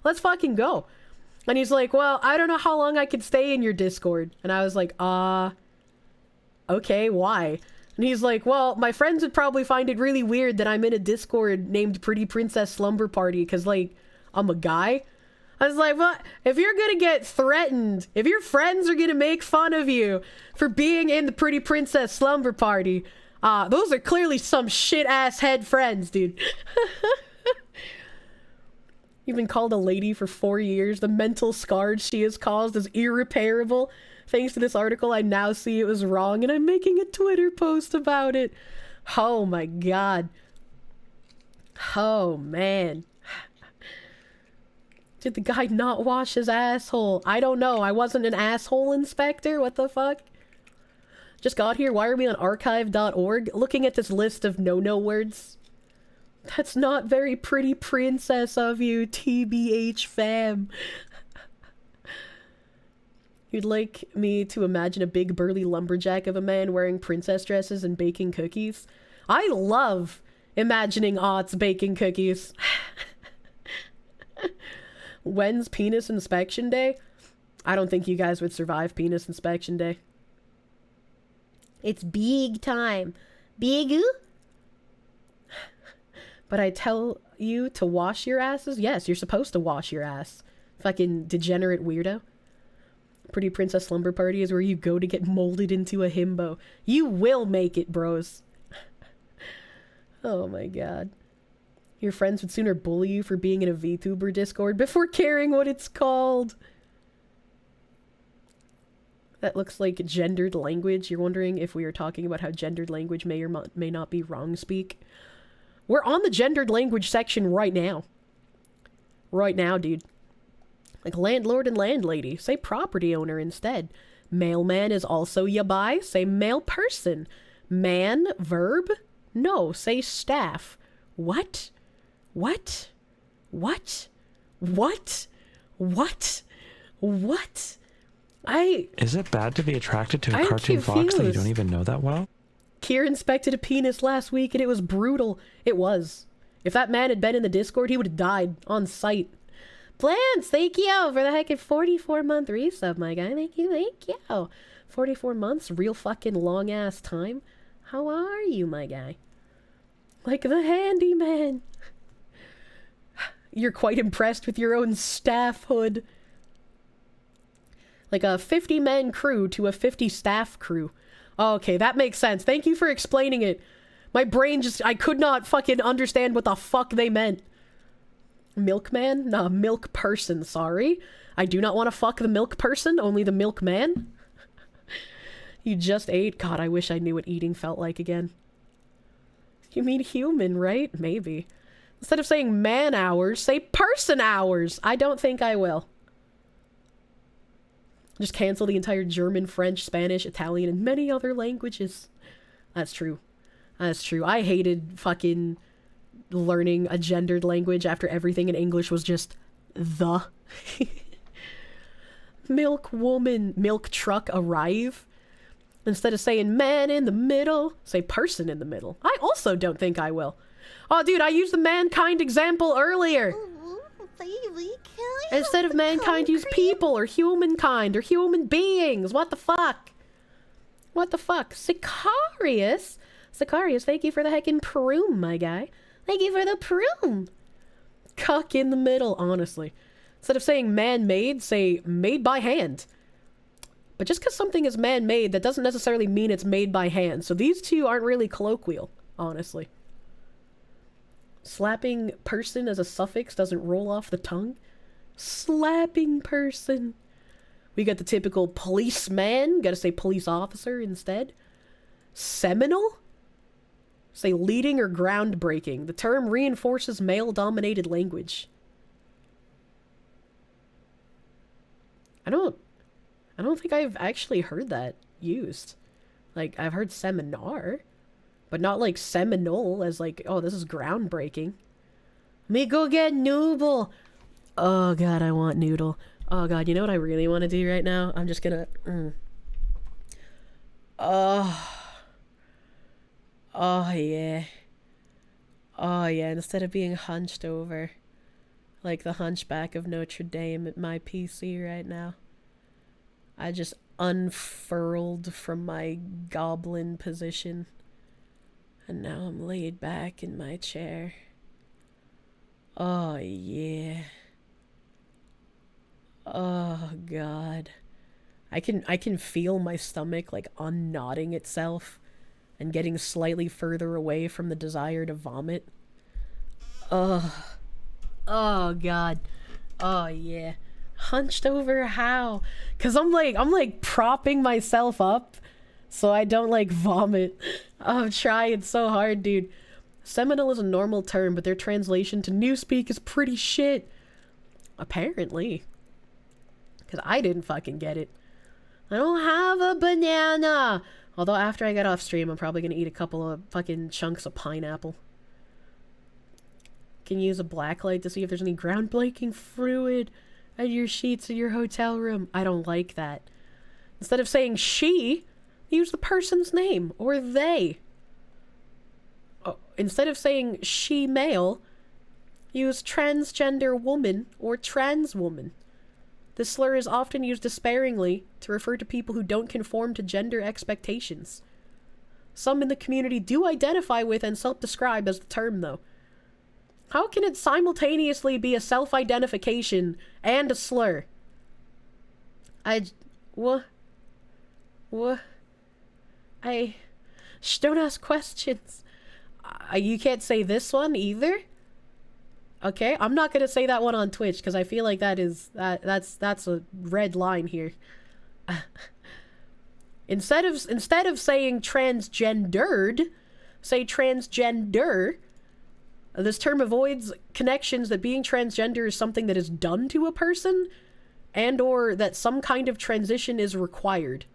Let's fucking go. And he's like, well, I don't know how long I could stay in your Discord. And I was like, okay, why? And he's like, well, my friends would probably find it really weird that I'm in a Discord named Pretty Princess Slumber Party because, like, I'm a guy. I was like, well, if you're gonna get threatened, if your friends are gonna make fun of you for being in the Pretty Princess Slumber Party, those are clearly some shit-ass head friends, dude. You've been called a lady for 4 years. The mental scars she has caused is irreparable. Thanks to this article, I now see it was wrong, and I'm making a Twitter post about it. Oh my god. Oh, man. Did the guy not wash his asshole? I don't know. I wasn't an asshole inspector. What the fuck? Just got here. Why are we on archive.org? Looking at this list of no-no words. That's not very pretty princess of you, TBH fam. You'd like me to imagine a big burly lumberjack of a man wearing princess dresses and baking cookies? I love imagining aughts baking cookies. When's penis inspection day? I don't think you guys would survive penis inspection day. It's big time. Big? But I tell you to wash your asses? Yes, you're supposed to wash your ass. Fucking degenerate weirdo. Pretty Princess Slumber Party is where you go to get molded into a himbo. You will make it, bros. Oh my god. Your friends would sooner bully you for being in a VTuber Discord before caring what it's called. That looks like gendered language. You're wondering if we are talking about how gendered language may or may not be wrong speak. We're on the gendered language section right now. Right now, dude. Like landlord and landlady. Say property owner instead. Mailman is also yabai. Say male person. Man, verb? No, say staff. What? What? What? What? What? What? Is it bad to be attracted to a cartoon fox that you don't even know that well? Kier inspected a penis last week and it was brutal. It was. If that man had been in the Discord, he would have died on sight. Plants, thank you for the heckin' 44-month resub, my guy. Thank you. 44 months, real fucking long-ass time. How are you, my guy? Like the handyman. You're quite impressed with your own staffhood. Like a 50-man crew to a 50-staff crew. Oh, okay, that makes sense. Thank you for explaining it. My brain just... I could not fucking understand what the fuck they meant. Milkman? Nah, milk person, sorry. I do not want to fuck the milk person, only the milkman. You just ate? God, I wish I knew what eating felt like again. You mean human, right? Maybe. Instead of saying man hours, say person hours. I don't think I will. Just cancel the entire German, French, Spanish, Italian, and many other languages. That's true. That's true. I hated fucking learning a gendered language after everything in English was just the. Milk woman, milk truck arrive. Instead of saying man in the middle, say person in the middle. I also don't think I will. Oh, dude, I used the mankind example earlier. Baby, instead of mankind, use people or humankind or human beings. What the fuck? What the fuck? Sicarius? Sicarius, thank you for the heckin' prune, my guy. Thank you for the prune. Cuck in the middle, honestly. Instead of saying man-made, say made by hand. But just because something is man-made, that doesn't necessarily mean it's made by hand. So these two aren't really colloquial, honestly. Slapping person as a suffix doesn't roll off the tongue. Slapping person. We got the typical policeman. Gotta say police officer instead. Seminal? Say leading or groundbreaking. The term reinforces male-dominated language. I don't think I've actually heard that used. Like, I've heard seminar, but not like seminal as like, oh, this is groundbreaking. Me go get noodle. Oh god, I want noodle. Oh god, you know what I really want to do right now? I'm just gonna... Oh yeah. Oh yeah, instead of being hunched over like the hunchback of Notre Dame at my PC right now, I just unfurled from my goblin position. And now I'm laid back in my chair. Oh yeah. Oh god. I can feel my stomach like unknotting itself and getting slightly further away from the desire to vomit. Oh god. Oh yeah. Hunched over how? Cause I'm like propping myself up so I don't like vomit. I'm trying so hard, dude. Seminal is a normal term, but their translation to newspeak is pretty shit. Apparently. Cause I didn't fucking get it. I don't have a banana! Although after I get off stream, I'm probably gonna eat a couple of fucking chunks of pineapple. Can use a blacklight to see if there's any groundbreaking fluid at your sheets in your hotel room. I don't like that. Instead of saying she, use the person's name, or they. Oh, instead of saying she male, use transgender woman or trans woman. This slur is often used despairingly to refer to people who don't conform to gender expectations. Some in the community do identify with and self-describe as the term, though. How can it simultaneously be a self-identification and a slur? What? Shh, don't ask questions. You can't say this one either? Okay, I'm not gonna say that one on Twitch because I feel like that's a red line here. Instead of saying transgendered, say transgender. This term avoids connections that being transgender is something that is done to a person and or that some kind of transition is required.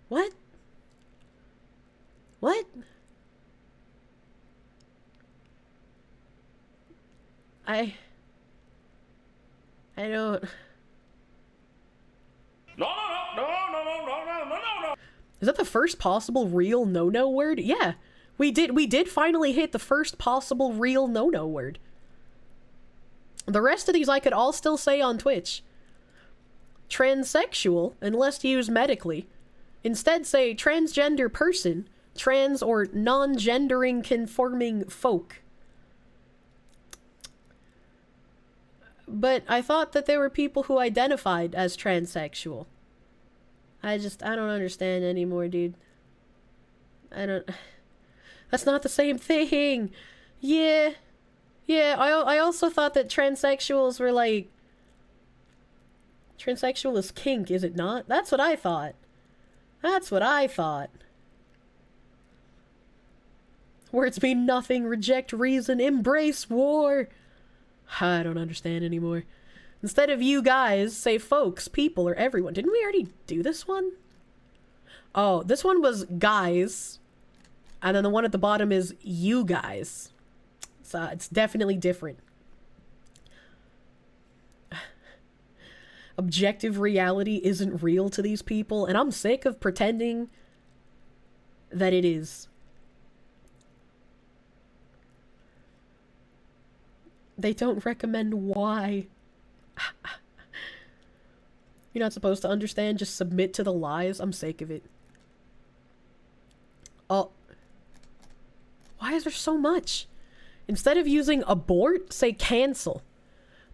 What? What? I don't... No. Is that the first possible real no-no word? Yeah. We did finally hit the first possible real no-no word. The rest of these I could all still say on Twitch. Transsexual, unless used medically. Instead say transgender person, trans or non-gendering conforming folk. But I thought that there were people who identified as transsexual. I don't understand anymore, dude. That's not the same thing. Yeah. Yeah, I also thought that transsexuals were like... Transsexual is kink, is it not? That's what I thought. That's what I thought. Words mean nothing, reject reason, embrace war. I don't understand anymore. Instead of you guys, say folks, people, or everyone. Didn't we already do this one? Oh, this one was guys. And then the one at the bottom is you guys. So it's definitely different. Objective reality isn't real to these people, and I'm sick of pretending that it is. They don't recommend why. You're not supposed to understand, just submit to the lies. I'm sick of it. Oh. Why is there so much? Instead of using abort, say cancel.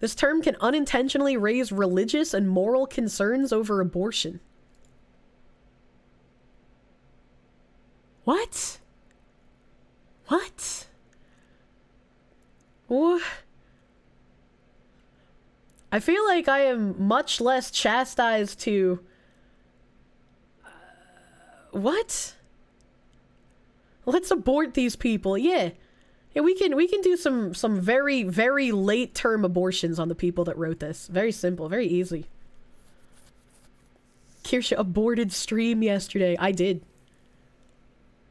This term can unintentionally raise religious and moral concerns over abortion. What? What? What? I feel like I am much less chastised to... what? Let's abort these people, yeah. Yeah, we can do some very, very late term abortions on the people that wrote this. Very simple, very easy. Kirsche aborted stream yesterday. I did.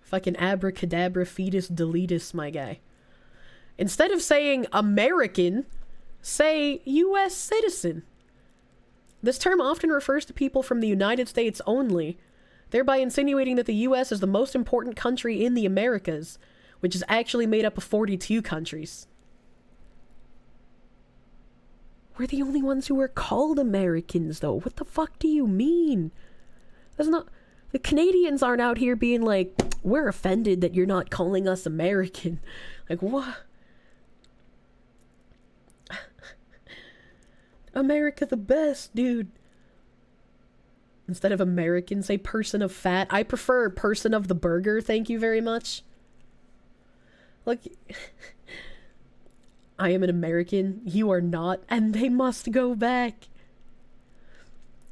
Fucking abracadabra fetus deletus, my guy. Instead of saying American, say U.S. citizen. This term often refers to people from the United States only, thereby insinuating that the U.S. is the most important country in the Americas, which is actually made up of 42 countries. We're the only ones who are called Americans, though. What the fuck do you mean? That's not... The Canadians aren't out here being like, we're offended that you're not calling us American. Like, what? America the best, dude. Instead of American, say person of fat. I prefer person of the burger, thank you very much. Look, I am an American, you are not, and they must go back.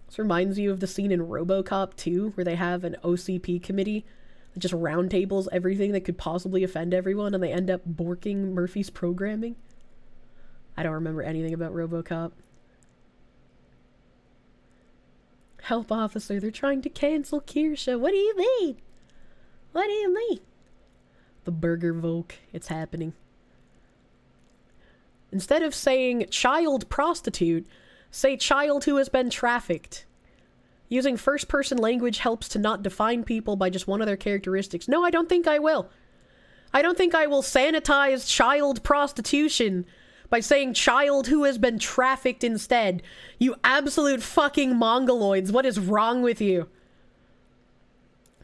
This reminds you of the scene in RoboCop 2, where they have an OCP committee that just roundtables everything that could possibly offend everyone, and they end up borking Murphy's programming. I don't remember anything about RoboCop. Help, officer, they're trying to cancel Kirsche. What do you mean? What do you mean? The burger voke, it's happening. Instead of saying child prostitute, say child who has been trafficked. Using first-person language helps to not define people by just one of their characteristics. No, I don't think I will. I don't think I will sanitize child prostitution by saying child who has been trafficked instead. You absolute fucking mongoloids, what is wrong with you?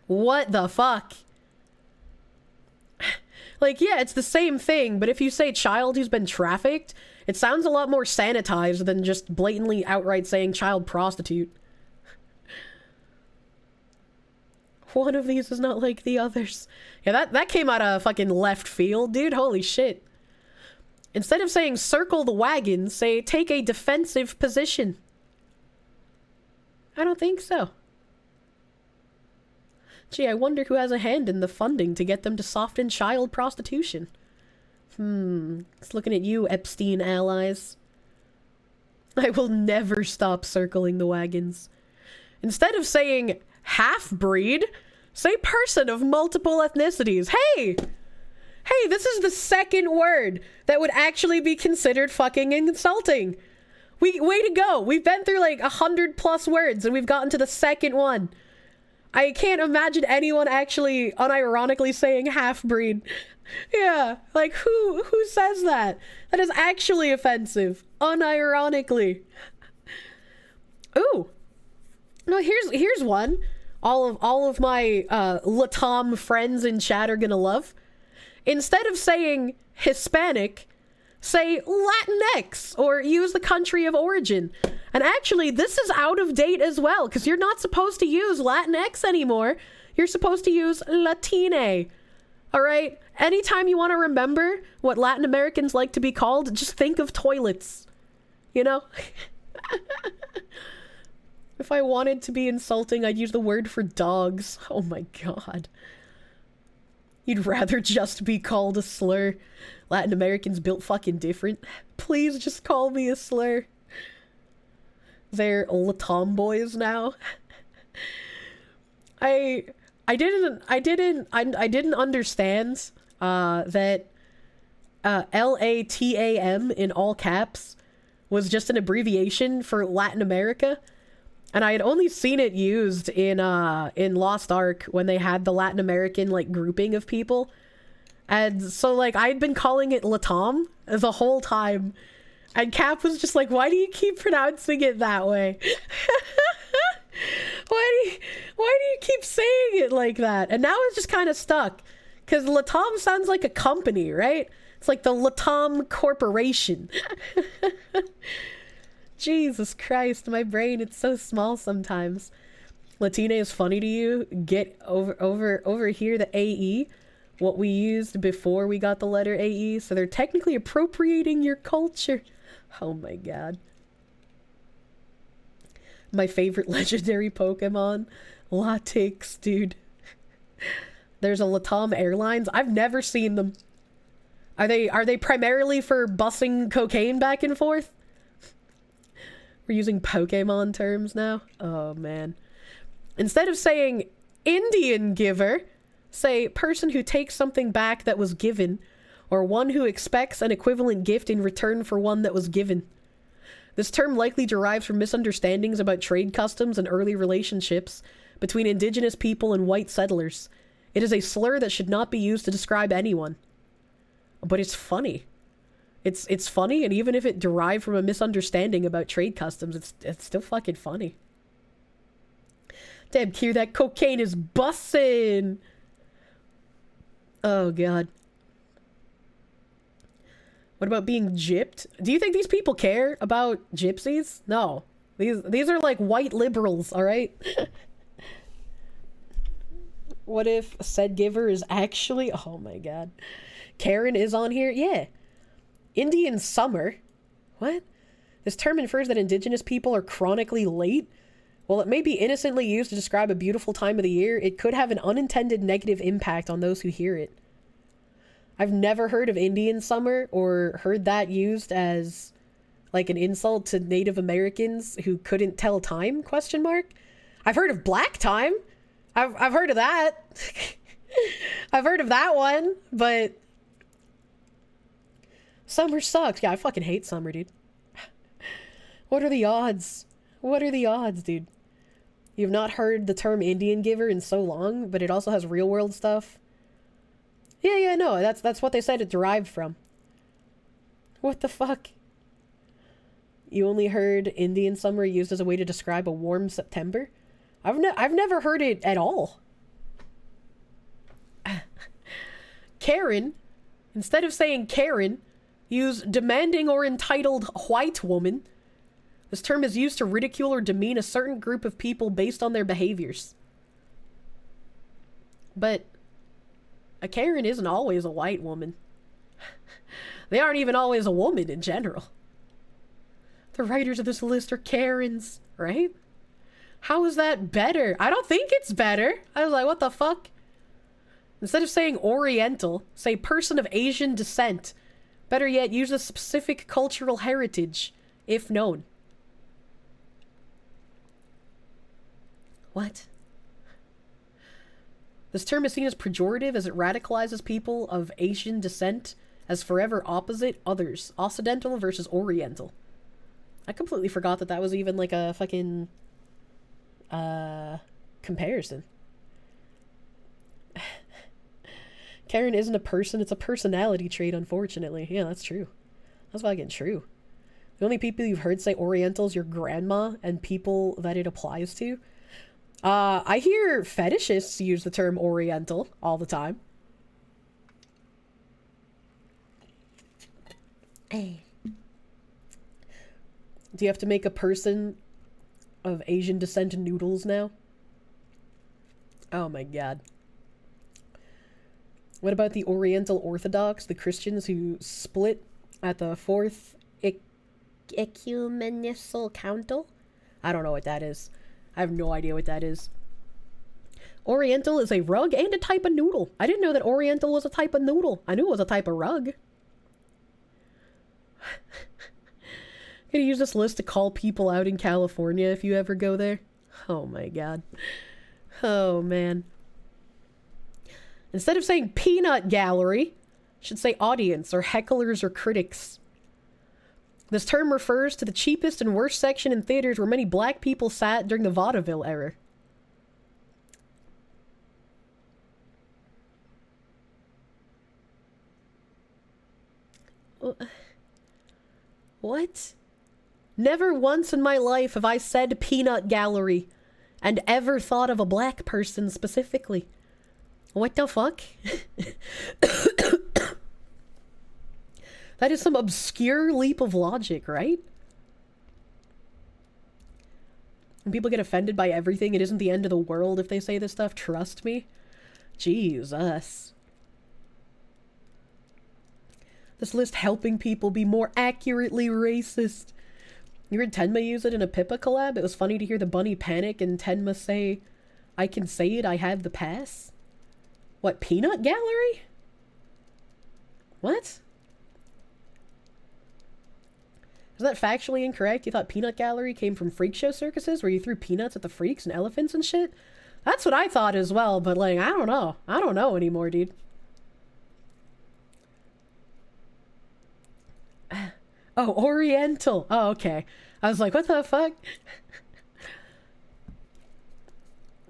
What the fuck? Like, yeah, it's the same thing, but if you say child who's been trafficked, it sounds a lot more sanitized than just blatantly outright saying child prostitute. One of these is not like the others. Yeah, that came out of fucking left field, dude. Holy shit. Instead of saying circle the wagon, say take a defensive position. I don't think so. Gee, I wonder who has a hand in the funding to get them to soften child prostitution. It's looking at you, Epstein allies. I will never stop circling the wagons. Instead of saying half-breed, say person of multiple ethnicities. Hey! Hey, this is the second word that would actually be considered fucking insulting. Way to go. We've been through like 100+ words and we've gotten to the second one. I can't imagine anyone actually unironically saying half-breed. Yeah, like who says that? That is actually offensive, unironically. Ooh. No, here's one. All of my Latam friends in chat are gonna love. Instead of saying Hispanic, say Latinx or use the country of origin. And actually, this is out of date as well, because you're not supposed to use Latinx anymore. You're supposed to use Latine. All right? Anytime you want to remember what Latin Americans like to be called, just think of toilets. You know? If I wanted to be insulting, I'd use the word for dogs. Oh my god. You'd rather just be called a slur. Latin Americans built fucking different. Please just call me a slur. They're Latam boys now. I didn't understand that LATAM in all caps was just an abbreviation for Latin America. And I had only seen it used in Lost Ark when they had the Latin American like grouping of people. And so like I'd been calling it Latam the whole time. And Cap was just like, why do you keep pronouncing it that way? Why do you keep saying it like that? And now it's just kind of stuck. Because Latam sounds like a company, right? It's like the Latam Corporation. Jesus Christ, my brain, it's so small sometimes. Latina is funny to you? Get over here, the AE. What we used before we got the letter AE. So they're technically appropriating your culture. Oh my god. My favorite legendary Pokemon. Latix, dude. There's a Latam Airlines. I've never seen them. Are they primarily for busing cocaine back and forth? We're using Pokemon terms now? Oh man. Instead of saying Indian giver, say person who takes something back that was given, or one who expects an equivalent gift in return for one that was given. This term likely derives from misunderstandings about trade customs and early relationships between indigenous people and white settlers. It is a slur that should not be used to describe anyone. But it's funny. It's funny, and even if it derived from a misunderstanding about trade customs, it's still fucking funny. Damn, Q, that cocaine is bussin'! Oh god. What about being gypped? Do you think these people care about gypsies? No. These are like white liberals, alright? What if said giver is actually... Oh my god. Karen is on here? Yeah. Indian summer? What? This term infers that indigenous people are chronically late? While it may be innocently used to describe a beautiful time of the year, it could have an unintended negative impact on those who hear it. I've never heard of Indian summer or heard that used as like an insult to Native Americans who couldn't tell time, question mark. I've heard of black time. I've heard of that. I've heard of that one, but summer sucks. Yeah, I fucking hate summer, dude. What are the odds? What are the odds, dude? You've not heard the term Indian giver in so long, but it also has real world stuff. Yeah, no, that's what they said it derived from. What the fuck? You only heard Indian summer used as a way to describe a warm September? I've never heard it at all. Karen, instead of saying Karen, use demanding or entitled white woman. This term is used to ridicule or demean a certain group of people based on their behaviors. But a Karen isn't always a white woman. They aren't even always a woman in general. The writers of this list are Karens, right? How is that better? I don't think it's better. I was like, what the fuck? Instead of saying Oriental, say person of Asian descent. Better yet, use a specific cultural heritage, if known. What? This term is seen as pejorative as it radicalizes people of Asian descent as forever opposite others. Occidental versus Oriental. I completely forgot that that was even like a fucking comparison. Karen isn't a person, it's a personality trait, unfortunately. Yeah, that's true. That's fucking true. The only people you've heard say Oriental is your grandma and people that it applies to. I hear fetishists use the term Oriental all the time. Hey. Do you have to make a person of Asian descent noodles now? Oh my god. What about the Oriental Orthodox, the Christians who split at the fourth ecumenical council? I don't know what that is. I have no idea what that is. Oriental is a rug and a type of noodle. I didn't know that Oriental was a type of noodle. I knew it was a type of rug. I'm gonna use this list to call people out in California if you ever go there. Oh my god. Oh man. Instead of saying peanut gallery, you should say audience or hecklers or critics. This term refers to the cheapest and worst section in theaters where many black people sat during the vaudeville era. What? Never once in my life have I said peanut gallery and ever thought of a black person specifically. What the fuck? That is some obscure leap of logic, right? When people get offended by everything, it isn't the end of the world if they say this stuff. Trust me. Jesus. This list helping people be more accurately racist. You heard Tenma use it in a Pippa collab? It was funny to hear the bunny panic and Tenma say, I can say it, I have the pass. What, peanut gallery? What? Is that factually incorrect? You thought peanut gallery came from freak show circuses where you threw peanuts at the freaks and elephants and shit? That's what I thought as well, but like, I don't know. I don't know anymore, dude. Oh, Oriental. Oh, okay. I was like, what the fuck?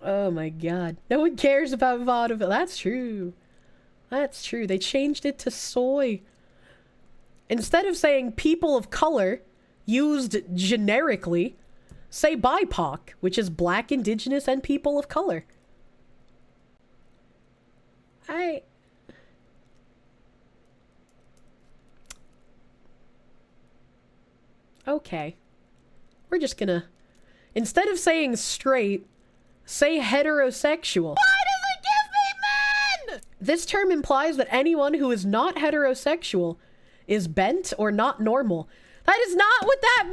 Oh my god. No one cares about vaudeville. That's true. That's true. They changed it to soy. Instead of saying people of color, used generically, say BIPOC, which is black, indigenous, and people of color. Okay. We're just gonna... Instead of saying straight, say heterosexual. Why does it give me men? This term implies that anyone who is not heterosexual is bent or not normal. That is not what that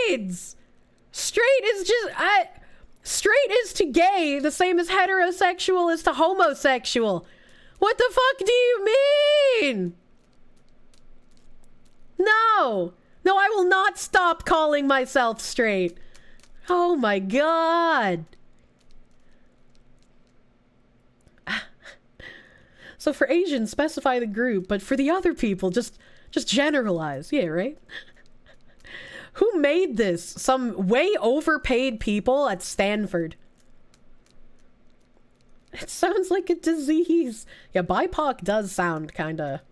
means! Straight is just... straight is to gay the same as heterosexual is to homosexual. What the fuck do you mean? No! No, I will not stop calling myself straight. Oh my god. So for Asians, specify the group, but for the other people, just generalize. Yeah, right? Who made this? Some way overpaid people at Stanford. It sounds like a disease. Yeah, BIPOC does sound kinda...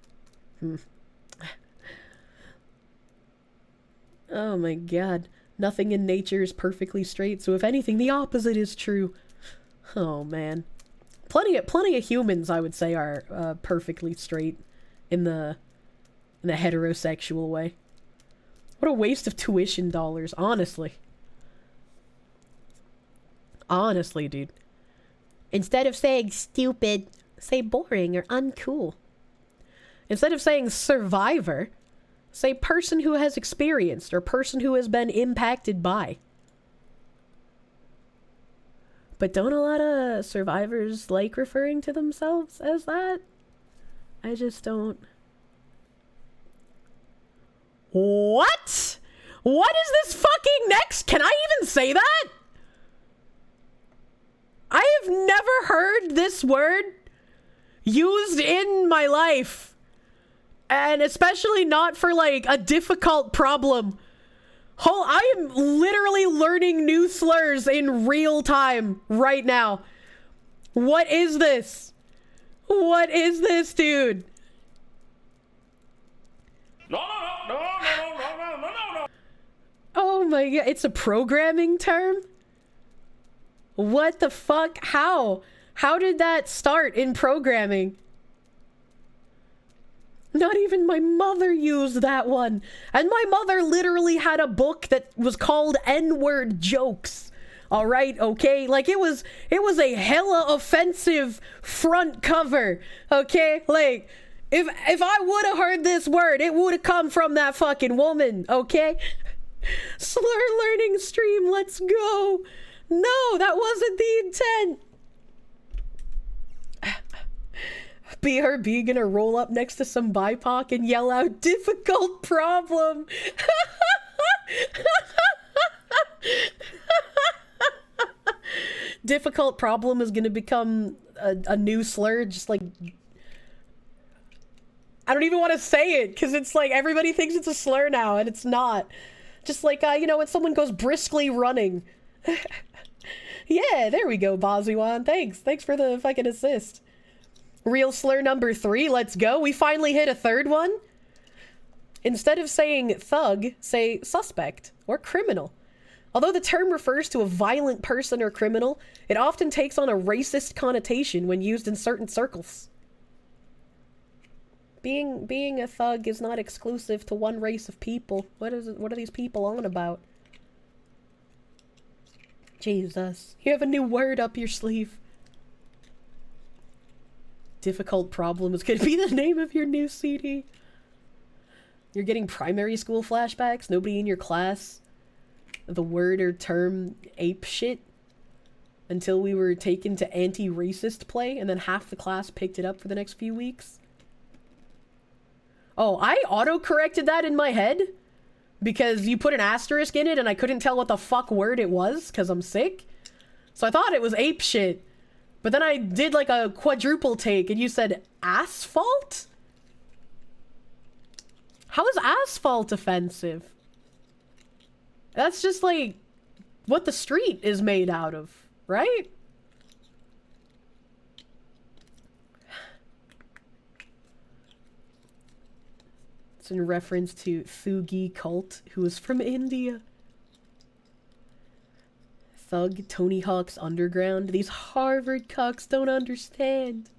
Oh my god. Nothing in nature is perfectly straight, so if anything, the opposite is true. Oh man. Plenty of humans, I would say, are perfectly straight in the heterosexual way. What a waste of tuition dollars, honestly. Honestly, dude. Instead of saying stupid, say boring or uncool. Instead of saying survivor, say person who has experienced or person who has been impacted by. But don't a lot of survivors like referring to themselves as that? I just don't. What? What is this fucking next? Can I even say that? I have never heard this word used in my life. And especially not for like a difficult problem. I am literally learning new slurs in real time right now. What is this? What is this, dude? No. Oh my god, it's a programming term? What the fuck? How? How did that start in programming? Not even my mother used that one. And my mother literally had a book that was called N-word jokes. All right, okay? Like it was a hella offensive front cover. Okay? Like if I would have heard this word, it would have come from that fucking woman, okay? Slur learning stream, let's go. No, that wasn't the intent. BRB gonna roll up next to some BIPOC and yell out, difficult problem. Difficult problem is gonna become a new slur, just like... I don't even want to say it, because it's like everybody thinks it's a slur now, and it's not. Just like, you know, when someone goes briskly running. Yeah, there we go, Bozuan. Thanks for the fucking assist. Real slur number 3, let's go. We finally hit a third one. Instead of saying thug, say suspect or criminal. Although the term refers to a violent person or criminal, it often takes on a racist connotation when used in certain circles. Being a thug is not exclusive to one race of people. What are these people on about? Jesus. You have a new word up your sleeve. Difficult problem is gonna be the name of your new CD. You're getting primary school flashbacks? Nobody in your class? The word or term ape shit? Until we were taken to anti-racist play, and then half the class picked it up for the next few weeks? Oh, I auto-corrected that in my head? Because you put an asterisk in it and I couldn't tell what the fuck word it was, because I'm sick? So I thought it was ape shit. But then I did like a quadruple take and you said asphalt? How is asphalt offensive? That's just like what the street is made out of, right? It's in reference to Thugi cult, who is from India. Thug, Tony Hawk's Underground. These Harvard cucks don't understand.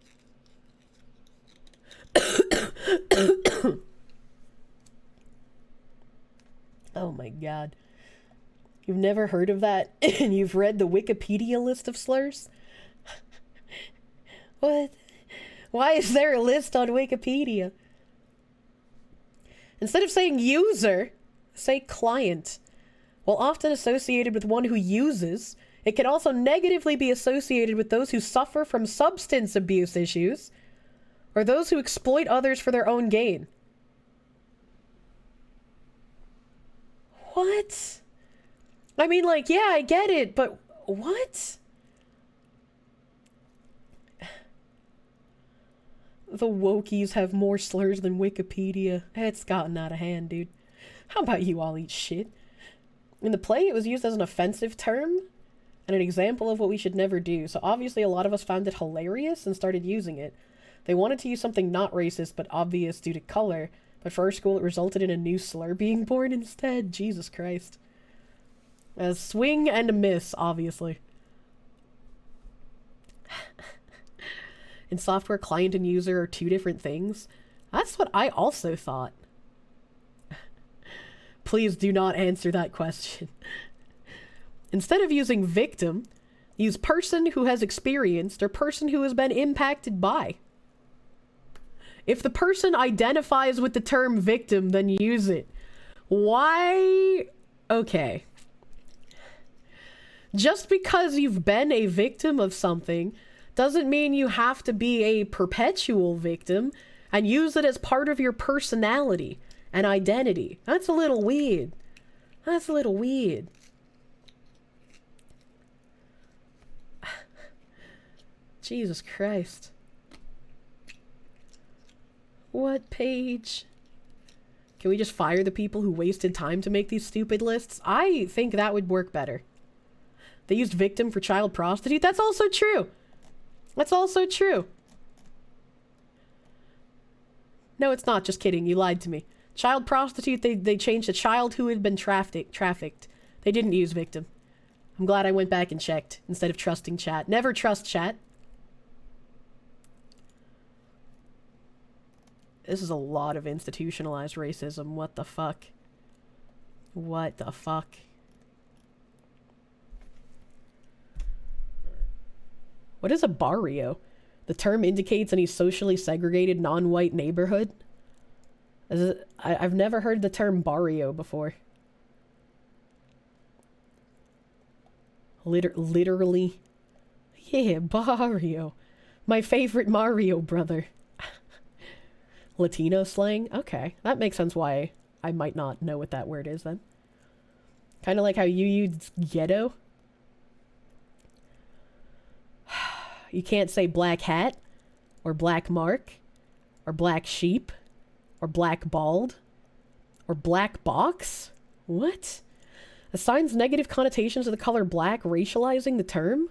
Oh my god. You've never heard of that and you've read the Wikipedia list of slurs? What? Why is there a list on Wikipedia? Instead of saying user, say client. While often associated with one who uses, it can also negatively be associated with those who suffer from substance abuse issues, or those who exploit others for their own gain. What? I mean, like, yeah, I get it, but what? The wokies have more slurs than Wikipedia. It's gotten out of hand, dude. How about you all eat shit? In the play, it was used as an offensive term and an example of what we should never do. So obviously a lot of us found it hilarious and started using it. They wanted to use something not racist but obvious due to color, but for our school it resulted in a new slur being born instead. Jesus Christ. A swing and a miss, obviously. In software, client and user are two different things. That's what I also thought. Please do not answer that question. Instead of using victim, use person who has experienced or person who has been impacted by. If the person identifies with the term victim, then use it. Why? Okay. Just because you've been a victim of something doesn't mean you have to be a perpetual victim and use it as part of your personality and identity. That's a little weird. That's a little weird. Jesus Christ. What page? Can we just fire the people who wasted time to make these stupid lists? I think that would work better. They used victim for child prostitute? That's also true! That's also true! No, it's not. Just kidding. You lied to me. Child prostitute, they changed a child who had been trafficked. They didn't use victim. I'm glad I went back and checked, instead of trusting chat. Never trust chat. This is a lot of institutionalized racism. What the fuck? What the fuck? What is a barrio? The term indicates any socially segregated non-white neighborhood. I've never heard the term barrio before. Literally. Yeah, barrio. My favorite Mario brother. Latino slang? Okay, that makes sense why I might not know what that word is then. Kind of like how you use ghetto. You can't say black hat, or black mark, or black sheep, or black bald, or black box? What? Assigns negative connotations to the color black, racializing the term?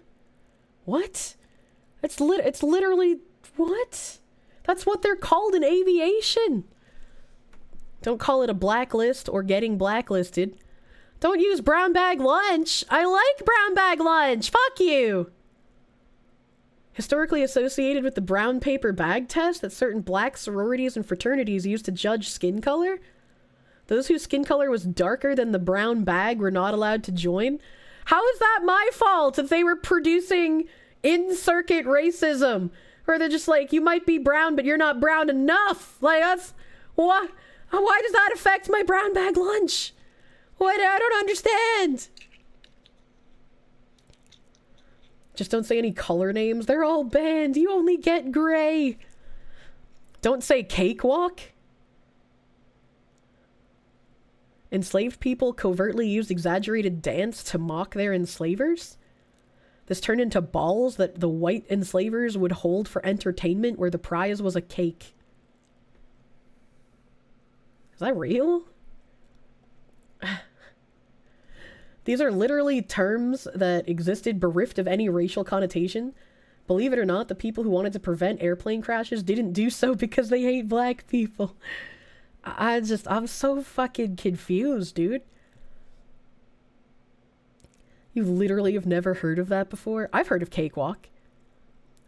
What? It's literally... What? That's what they're called in aviation! Don't call it a blacklist or getting blacklisted. Don't use brown bag lunch! I like brown bag lunch! Fuck you! Historically associated with the brown paper bag test that certain black sororities and fraternities used to judge skin color? Those whose skin color was darker than the brown bag were not allowed to join? How is that my fault if they were producing in-circuit racism? Or they're just like, you might be brown, but you're not brown enough! Like, that's... What? Why does that affect my brown bag lunch? What? I don't understand! Just don't say any color names. They're all banned. You only get gray. Don't say cakewalk. Enslaved people covertly used exaggerated dance to mock their enslavers. This turned into balls that the white enslavers would hold for entertainment where the prize was a cake. Is that real? These are literally terms that existed bereft of any racial connotation. Believe it or not, the people who wanted to prevent airplane crashes didn't do so because they hate black people. I'm so fucking confused, dude. You literally have never heard of that before? I've heard of cakewalk.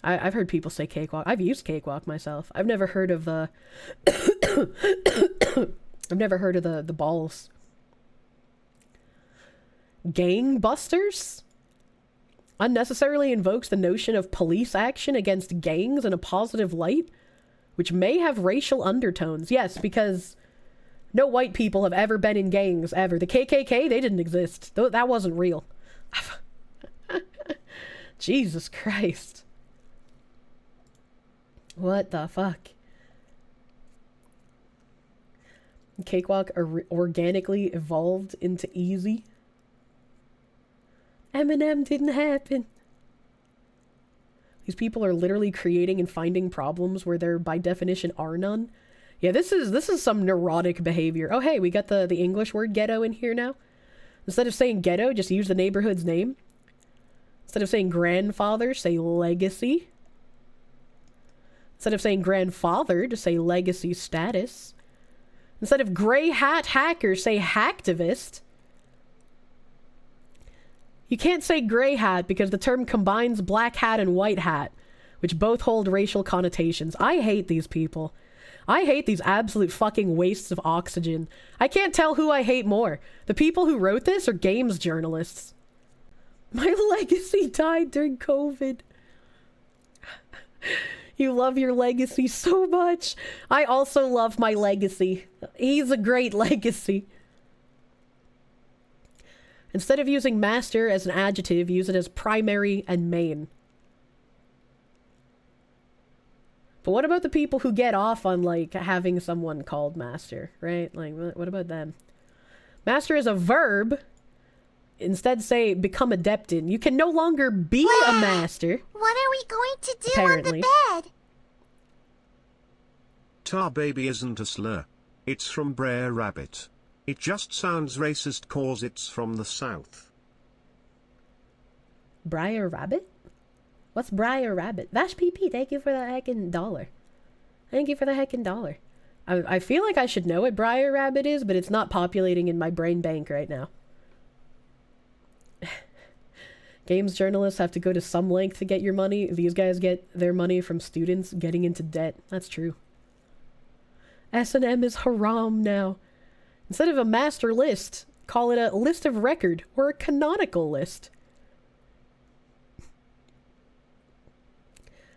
I've heard people say cakewalk. I've used cakewalk myself. I've never heard of the... I've never heard of the balls. Gangbusters? Unnecessarily invokes the notion of police action against gangs in a positive light, which may have racial undertones. Yes, because no white people have ever been in gangs, ever. The KKK, they didn't exist. That wasn't real. Jesus Christ. What the fuck? Cakewalk organically evolved into easy. Eminem didn't happen. These people are literally creating and finding problems where there by definition are none. Yeah, this is some neurotic behavior. Oh hey, we got the English word ghetto in here now. Instead of saying ghetto, just use the neighborhood's name. Instead of saying grandfather, say legacy. Instead of saying grandfather, just say legacy status. Instead of gray hat hacker, say hacktivist. You can't say gray hat because the term combines black hat and white hat, which both hold racial connotations. I hate these people. I hate these absolute fucking wastes of oxygen. I can't tell who I hate more. The people who wrote this or games journalists. My legacy died during COVID. You love your legacy so much. I also love my legacy. He's a great legacy. Instead of using master as an adjective, use it as primary and main. But what about the people who get off on, like, having someone called master, right? Like, what about them? Master is a verb. Instead say, become adept in. You can no longer be a master. What are we going to do apparently. on the bed? Tar baby isn't a slur. It's from Brer Rabbit. It just sounds racist cause it's from the South. Briar Rabbit? What's Briar Rabbit? Vash PP, thank you for the heckin' dollar. Thank you for the heckin' dollar. I feel like I should know what Briar Rabbit is, but it's not populating in my brain bank right now. Games journalists have to go to some length to get your money. These guys get their money from students getting into debt. That's true. S&M is haram now. Instead of a master list, call it a list of record or a canonical list.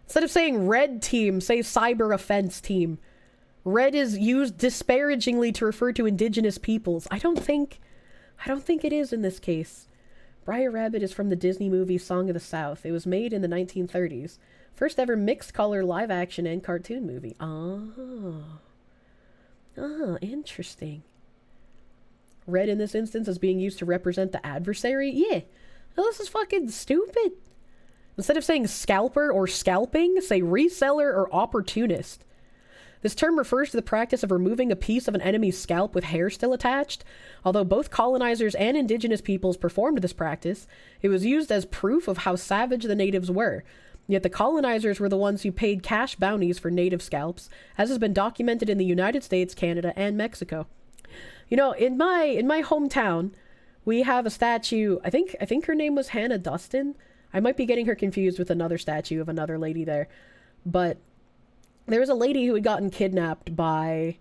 Instead of saying red team, say cyber offense team. Red is used disparagingly to refer to indigenous peoples. I don't think it is in this case. Briar Rabbit is from the Disney movie Song of the South. It was made in the 1930s. First ever mixed color live action and cartoon movie. Interesting. Red in this instance is being used to represent the adversary? Yeah. Well, this is fucking stupid. Instead of saying scalper or scalping, say reseller or opportunist. This term refers to the practice of removing a piece of an enemy's scalp with hair still attached. Although both colonizers and indigenous peoples performed this practice, it was used as proof of how savage the natives were. Yet the colonizers were the ones who paid cash bounties for native scalps, as has been documented in the United States, Canada, and Mexico. You know, in my hometown, we have a statue. I think her name was Hannah Dustin. I might be getting her confused with another statue of another lady there, but there was a lady who had gotten kidnapped by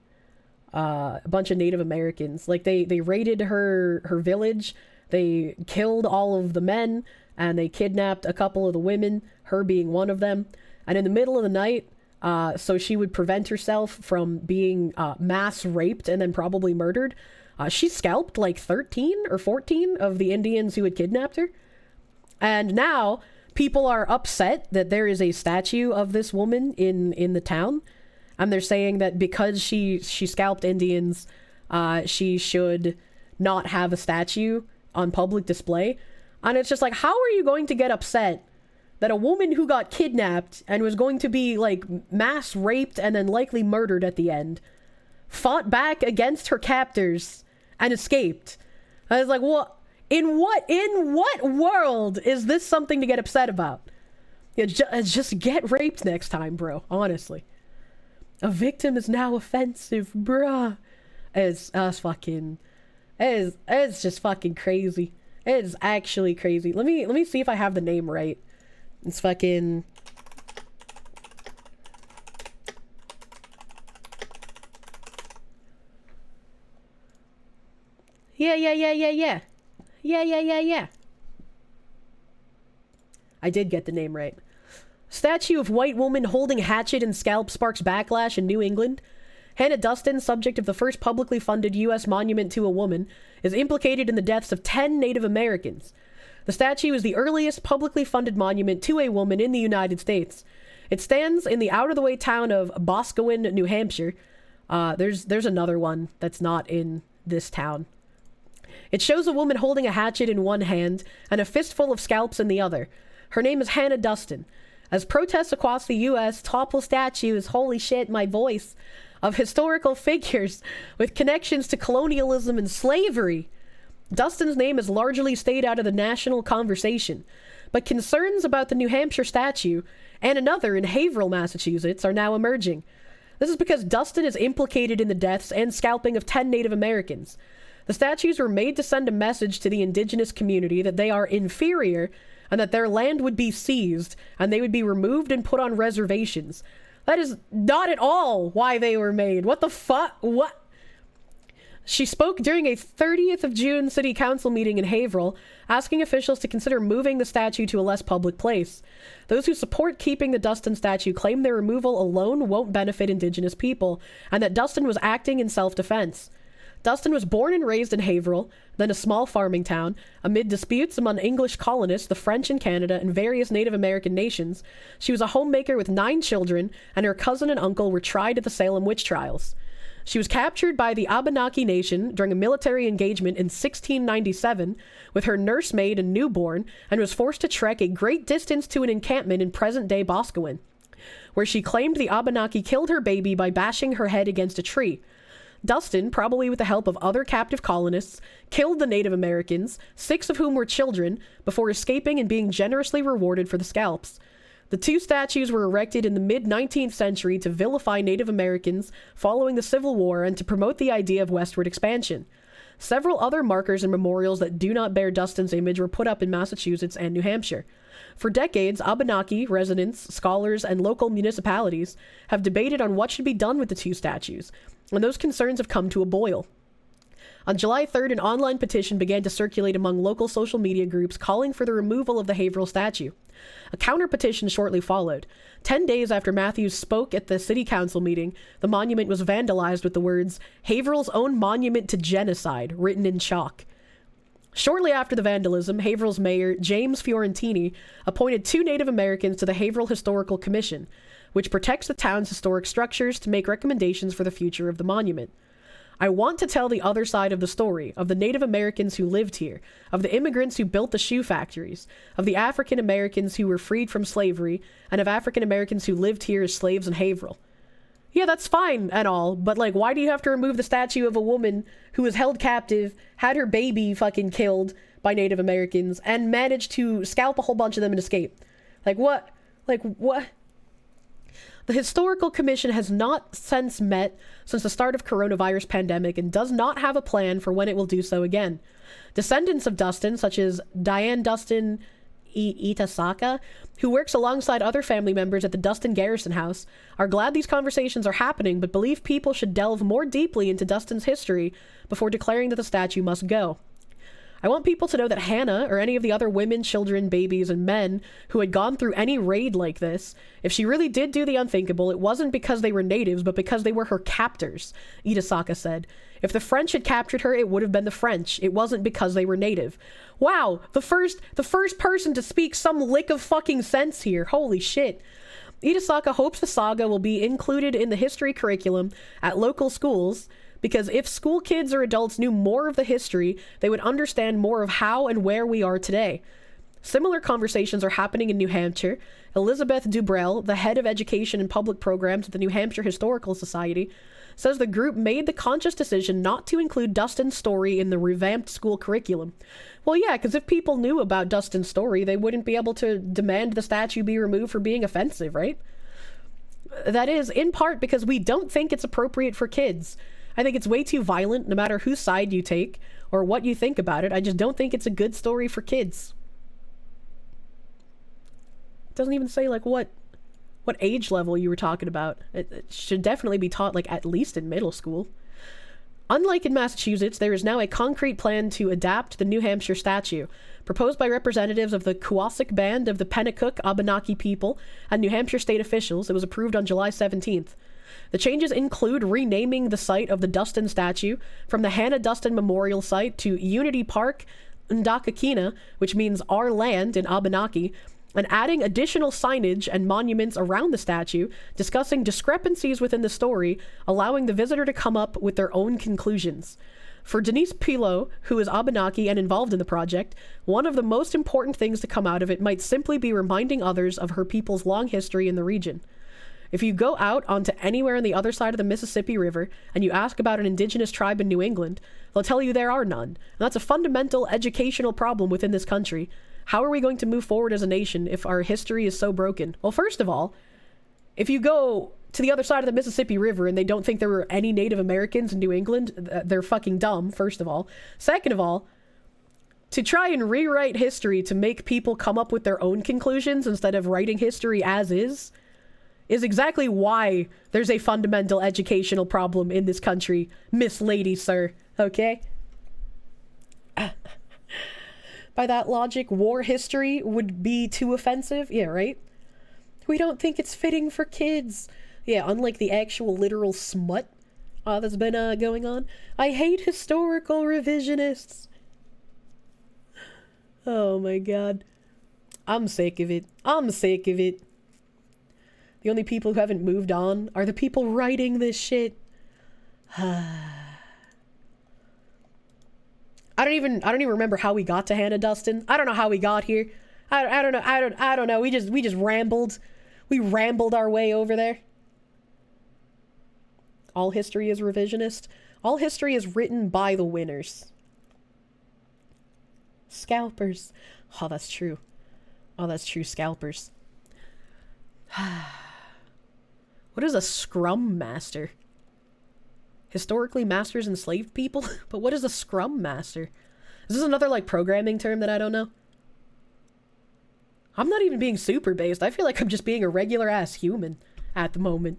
a bunch of Native Americans. Like, they raided her village, they killed all of the men, and they kidnapped a couple of the women, her being one of them. And in the middle of the night, so she would prevent herself from being mass raped and then probably murdered, she scalped like 13 or 14 of the Indians who had kidnapped her. And now people are upset that there is a statue of this woman in the town, and they're saying that because she scalped Indians, she should not have a statue on public display. And it's just like, how are you going to get upset that a woman who got kidnapped and was going to be like mass raped and then likely murdered at the end fought back against her captors and escaped? I was like, what? In what world is this something to get upset about? Yeah, just get raped next time, bro. Honestly, a victim is now offensive, bruh. It's just fucking crazy. It is actually crazy. Let me see if I have the name right. It's fucking. Yeah. I did get the name right. Statue of white woman holding hatchet and scalp sparks backlash in New England. Hannah Dustin, subject of the first publicly funded U.S. monument to a woman, is implicated in the deaths of 10 Native Americans. The statue is the earliest publicly funded monument to a woman in the United States. It stands in the out-of-the-way town of Boscawen, New Hampshire. There's another one that's not in this town. It shows a woman holding a hatchet in one hand and a fistful of scalps in the other. Her name is Hannah Dustin. As protests across the U.S. topple statues, holy shit, my voice, of historical figures with connections to colonialism and slavery, Dustin's name has largely stayed out of the national conversation. But concerns about the New Hampshire statue and another in Haverhill, Massachusetts, are now emerging. This is because Dustin is implicated in the deaths and scalping of 10 Native Americans. The statues were made to send a message to the indigenous community that they are inferior and that their land would be seized and they would be removed and put on reservations. That is not at all why they were made. What the fuck? What? She spoke during a 30th of June city council meeting in Haverhill, asking officials to consider moving the statue to a less public place. Those who support keeping the Dustin statue claim their removal alone won't benefit indigenous people, and that Dustin was acting in self-defense. Dustin was born and raised in Haverhill, then a small farming town, amid disputes among English colonists, the French in Canada, and various Native American nations. She was a homemaker with 9 children, and her cousin and uncle were tried at the Salem witch trials. She was captured by the Abenaki Nation during a military engagement in 1697 with her nursemaid and newborn, and was forced to trek a great distance to an encampment in present-day Boscawen, where she claimed the Abenaki killed her baby by bashing her head against a tree. Dustin, probably with the help of other captive colonists, killed the Native Americans, 6 of whom were children, before escaping and being generously rewarded for the scalps. The 2 statues were erected in the mid-19th century to vilify Native Americans following the Civil War and to promote the idea of westward expansion. Several other markers and memorials that do not bear Dustin's image were put up in Massachusetts and New Hampshire. For decades, Abenaki residents, scholars, and local municipalities have debated on what should be done with the 2 statues, and those concerns have come to a boil. On July 3rd, an online petition began to circulate among local social media groups calling for the removal of the Haverhill statue. A counter-petition shortly followed. 10 days after Matthews spoke at the city council meeting, the monument was vandalized with the words, "Haverhill's own monument to genocide," written in chalk. Shortly after the vandalism, Haverhill's mayor, James Fiorentini, appointed 2 Native Americans to the Haverhill Historical Commission, which protects the town's historic structures to make recommendations for the future of the monument. I want to tell the other side of the story, of the Native Americans who lived here, of the immigrants who built the shoe factories, of the African Americans who were freed from slavery, and of African Americans who lived here as slaves in Haverhill. Yeah, that's fine and all, but like, why do you have to remove the statue of a woman who was held captive, had her baby fucking killed by Native Americans, and managed to scalp a whole bunch of them and escape? Like, what? Like, what? The Historical Commission has not since met since the start of coronavirus pandemic and does not have a plan for when it will do so again. Descendants of Dustin, such as Diane Dustin Itasaka, who works alongside other family members at the Dustin Garrison House, are glad these conversations are happening, but believe people should delve more deeply into Dustin's history before declaring that the statue must go. I want people to know that Hannah, or any of the other women, children, babies, and men who had gone through any raid like this, if she really did do the unthinkable, it wasn't because they were natives, but because they were her captors, Itasaka said. If the French had captured her, it would have been the French. It wasn't because they were native. Wow, the first person to speak some lick of fucking sense here. Holy shit. Itasaka hopes the saga will be included in the history curriculum at local schools, because if school kids or adults knew more of the history, they would understand more of how and where we are today. Similar conversations are happening in New Hampshire. Elizabeth Dubrell, the head of education and public programs at the New Hampshire Historical Society, says the group made the conscious decision not to include Dustin's story in the revamped school curriculum. Well, yeah, because if people knew about Dustin's story, they wouldn't be able to demand the statue be removed for being offensive, right? That is, in part, because we don't think it's appropriate for kids. I think it's way too violent, no matter whose side you take, or what you think about it. I just don't think it's a good story for kids. It doesn't even say, like, what age level you were talking about. It should definitely be taught, like, at least in middle school. Unlike in Massachusetts, there is now a concrete plan to adapt the New Hampshire statue, proposed by representatives of the Kewasuk Band of the Pennacook Abenaki people and New Hampshire state officials. It was approved on July 17th. The changes include renaming the site of the Dustin statue from the Hannah Dustin Memorial Site to Unity Park Ndakakina, which means our land in Abenaki, and adding additional signage and monuments around the statue, discussing discrepancies within the story, allowing the visitor to come up with their own conclusions. For Denise Pilot, who is Abenaki and involved in the project, one of the most important things to come out of it might simply be reminding others of her people's long history in the region. If you go out onto anywhere on the other side of the Mississippi River and you ask about an indigenous tribe in New England, they'll tell you there are none. And that's a fundamental educational problem within this country. How are we going to move forward as a nation if our history is so broken? Well, first of all, if you go to the other side of the Mississippi River and they don't think there were any Native Americans in New England, they're fucking dumb, first of all. Second of all, to try and rewrite history to make people come up with their own conclusions instead of writing history as is exactly why there's a fundamental educational problem in this country, Miss Lady Sir, okay? By that logic, war history would be too offensive? Yeah, right? We don't think it's fitting for kids. Yeah, unlike the actual literal smut that's been going on. I hate historical revisionists. Oh my god. I'm sick of it. I'm sick of it. The only people who haven't moved on are the people writing this shit. I don't even remember how we got to Hannah Dustin. I don't know how we got here. I don't know. We just rambled. We rambled our way over there. All history is revisionist. All history is written by the winners. Scalpers. Oh, that's true. Oh, that's true. Scalpers. What is a scrum master? Historically, masters enslaved people? But what is a scrum master? Is this another, like, programming term that I don't know? I'm not even being super based. I feel like I'm just being a regular-ass human at the moment.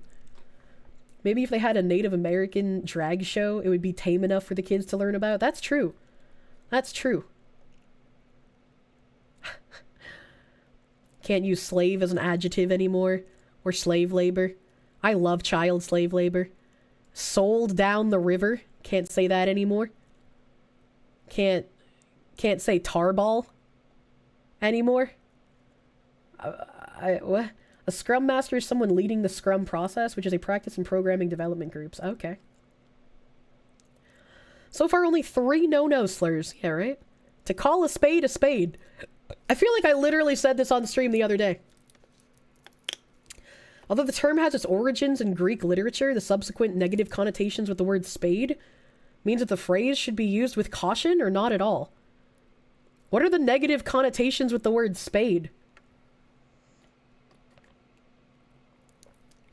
Maybe if they had a Native American drag show, it would be tame enough for the kids to learn about. That's true. That's true. Can't use slave as an adjective anymore. Or slave labor. I love child slave labor. Sold down the river. Can't say that anymore. Can't say tarball anymore. What? A scrum master is someone leading the scrum process, which is a practice in programming development groups. Okay. So far, only 3 no-no slurs. Yeah, right? To call a spade a spade. I feel like I literally said this on stream the other day. Although the term has its origins in Greek literature, the subsequent negative connotations with the word spade means that the phrase should be used with caution or not at all. What are the negative connotations with the word spade?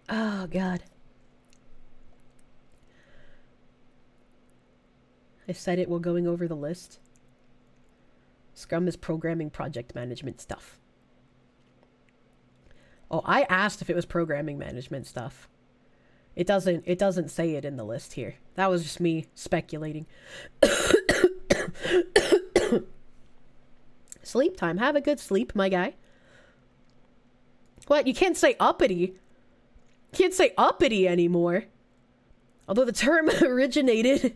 Oh, God. I said it while going over the list. Scrum is programming project management stuff. Oh, I asked if it was programming management stuff. It doesn't say it in the list here. That was just me speculating. Sleep time. Have a good sleep, my guy. What? You can't say uppity. You can't say uppity anymore. Although the term originated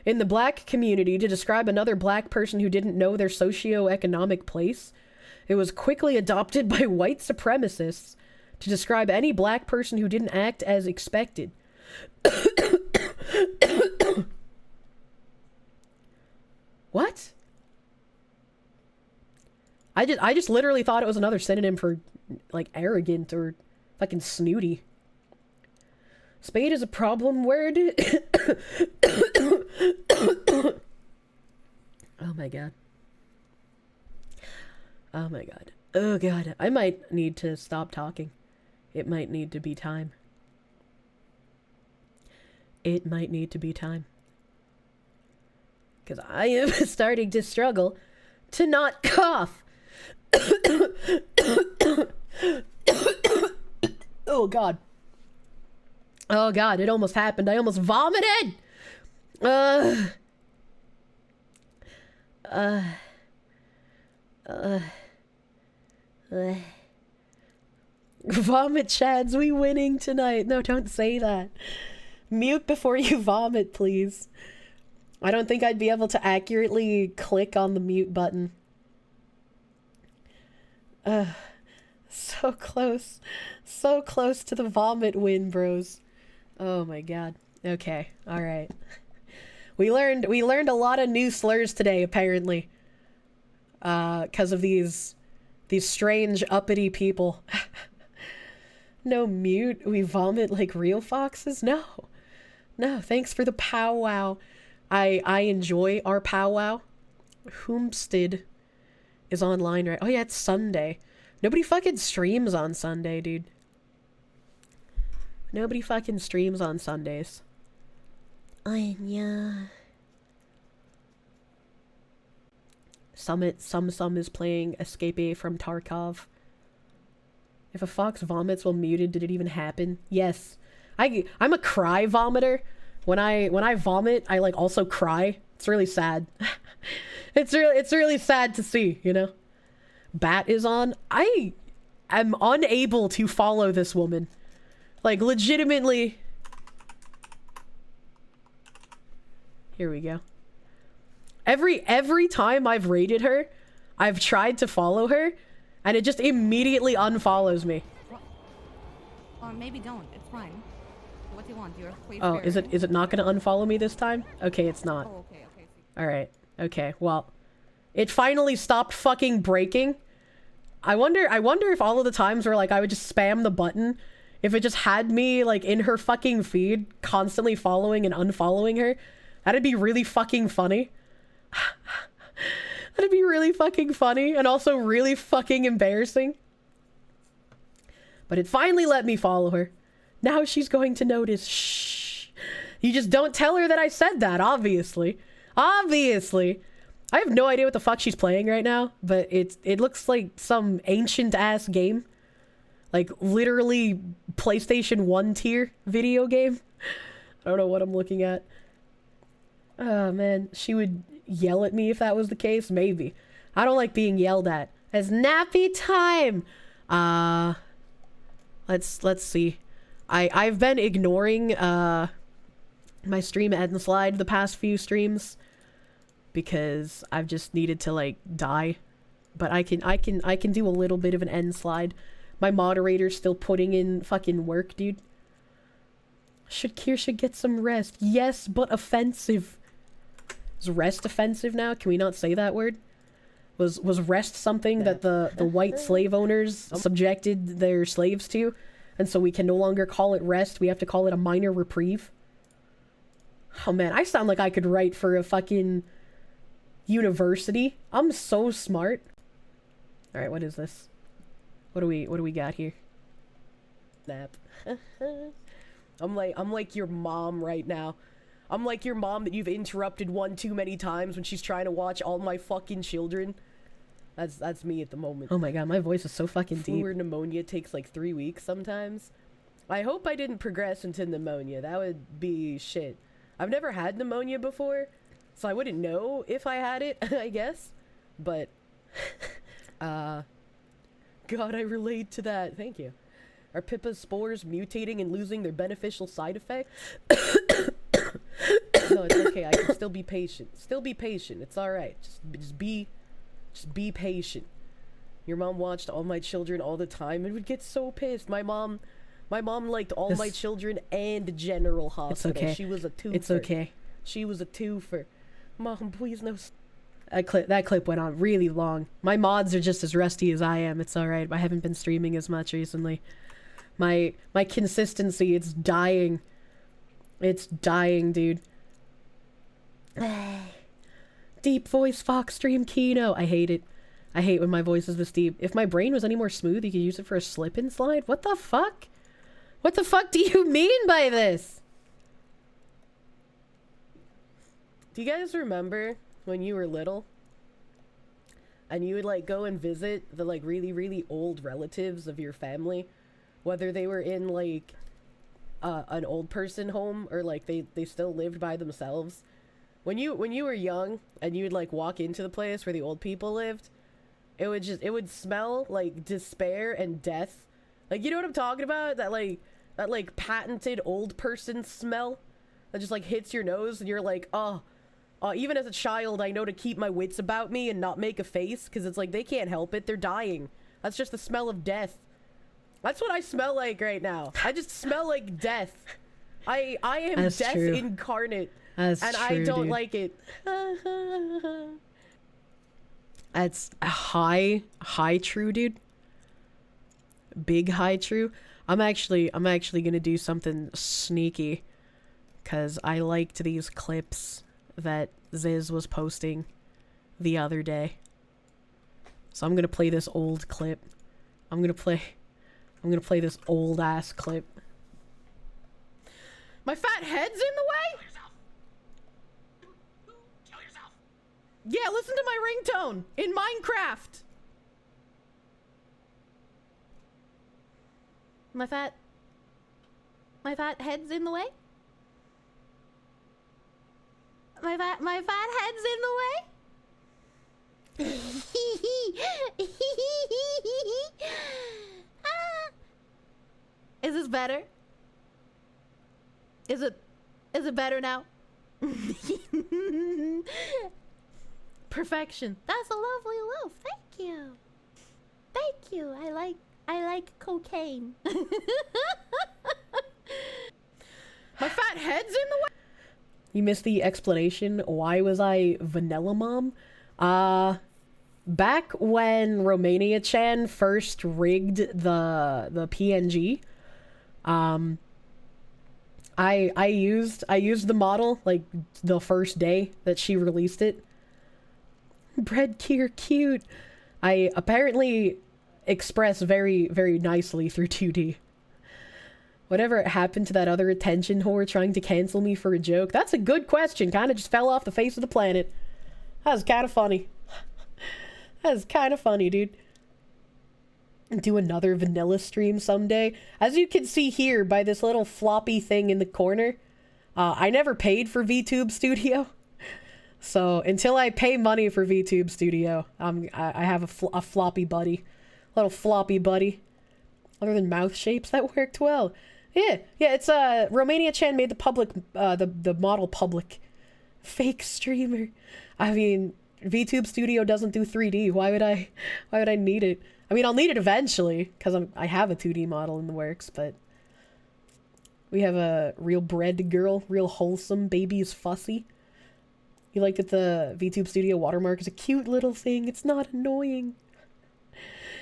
in the black community to describe another black person who didn't know their socio-economic place, it was quickly adopted by white supremacists to describe any black person who didn't act as expected. What? I just literally thought it was another synonym for, like, arrogant or fucking snooty. Spade is a problem word. Oh my god. Oh my god. Oh god. I might need to stop talking. It might need to be time. It might need to be time. Because I am starting to struggle to not cough. Oh god. Oh god, it almost happened. I almost vomited! Vomit chads, we winning tonight. No, don't say that. Mute before you vomit, please. I don't think I'd be able to accurately click on the mute button. So close. So close to the vomit win, bros. Oh my god. Okay, alright. We learned a lot of new slurs today, apparently. 'Cause of these strange uppity people. No mute, we vomit like real foxes? No. No, thanks for the powwow. I enjoy our powwow. Whomstead is online, right? Oh yeah, it's Sunday. Nobody fucking streams on Sunday, dude. Nobody fucking streams on Sundays. Yeah. Summit Sum is playing Escape from Tarkov. If a fox vomits while muted, did it even happen? Yes. I'm a cry vomiter. When I vomit, I like also cry. It's really sad. It's really sad to see, you know? Bat is on. I am unable to follow this woman. Like, legitimately. Here we go. Every time I've raided her, I've tried to follow her, and it just immediately unfollows me. Or maybe don't. It's fine. What do you want? Oh, is it not gonna unfollow me this time? Okay, it's not. Oh, okay. Alright. Okay, well. It finally stopped fucking breaking. I wonder if all of the times where, like, I would just spam the button, if it just had me, like, in her fucking feed, constantly following and unfollowing her. That'd be really fucking funny. That'd be really fucking funny, and also really fucking embarrassing. But it finally let me follow her. Now she's going to notice. Shh. You just don't tell her that I said that, obviously. Obviously. I have no idea what the fuck she's playing right now, but it looks like some ancient-ass game. Like, literally PlayStation 1 tier video game. I don't know what I'm looking at. Oh, man. She would yell at me if that was the case. Maybe. I don't like being yelled at. It's nappy time! Let's see. I've been ignoring, my stream end slide the past few streams. Because I've just needed to, like, die. But I can do a little bit of an end slide. My moderator's still putting in fucking work, dude. Should Kirsche get some rest? Yes, but offensive. Is rest offensive now? Can we not say that word? Was rest something that the white slave owners subjected their slaves to? And so we can no longer call it rest, we have to call it a minor reprieve? Oh man, I sound like I could write for a fucking university. I'm so smart. Alright, what is this? What do we got here? Nap. I'm like your mom right now. I'm like your mom that you've interrupted one too many times when she's trying to watch all my fucking children. That's me at the moment. Oh my god, my voice is so fucking deep. Flu or pneumonia takes like 3 weeks sometimes. I hope I didn't progress into pneumonia. That would be shit. I've never had pneumonia before, so I wouldn't know if I had it, I guess. But, God, I relate to that. Thank you. Are Pippa's spores mutating and losing their beneficial side effects? No, it's okay. I can still be patient. Still be patient. It's alright. Just be patient. Your mom watched All My Children all the time and would get so pissed. My mom liked All My Children and General Hospital. It's okay. She was a twofer. It's okay. She was a twofer. Mom, please no. That clip went on really long. My mods are just as rusty as I am. It's alright. I haven't been streaming as much recently. My consistency, it's dying. It's dying, dude. Deep voice Fox stream Kino. I hate it. I hate when my voice is this deep. If my brain was any more smooth, you could use it for a slip-and slide? What the fuck? What the fuck do you mean by this? Do you guys remember when you were little? And you would like go and visit the like really, really old relatives of your family? Whether they were in like an old person home or like they still lived by themselves. When you were young and you would like walk into the place where the old people lived, it would smell like despair and death. Like, you know what I'm talking about? That like patented old person smell that just like hits your nose and you're like, oh, even as a child, I know to keep my wits about me and not make a face, because it's like they can't help it. They're dying. That's just the smell of death. That's what I smell like right now. I just smell like death. I am That's death true. Incarnate. That's and true, I don't dude. like it. That's high true, dude. Big high true. I'm actually gonna do something sneaky, cause I liked these clips that Ziz was posting the other day. So I'm gonna play this old clip. I'm gonna play this old ass clip. My fat head's in the way? Kill yourself. Yeah, listen to my ringtone in Minecraft. My fat head's in the way? My fat head's in the way? Is this better? Is it better now? Perfection. That's a lovely loaf. Thank you. Thank you. I like cocaine. My fat head's in the way. You missed the explanation. Why was I Vanilla Mom? Back when Romania Chan first rigged the PNG, I used the model like the first day that she released it. Bread you're cute. I apparently express very, very nicely through 2D. Whatever happened to that other attention whore trying to cancel me for a joke? That's a good question. Kind of just fell off the face of the planet. That was kind of funny. That was kind of funny, dude. Do another vanilla stream someday. As you can see here by this little floppy thing in the corner, I never paid for VTube Studio. So until I pay money for VTube Studio, I have a floppy buddy. Little floppy buddy. Other than mouth shapes, that worked well. Yeah, it's Romania Chan made the public, the model public. Fake streamer. I mean, VTube Studio doesn't do 3D. Why would I need it? I mean, I'll need it eventually, because I have a 2D model in the works, but... We have a real bred girl, real wholesome, baby is fussy. You like that the VTube Studio watermark is a cute little thing, it's not annoying.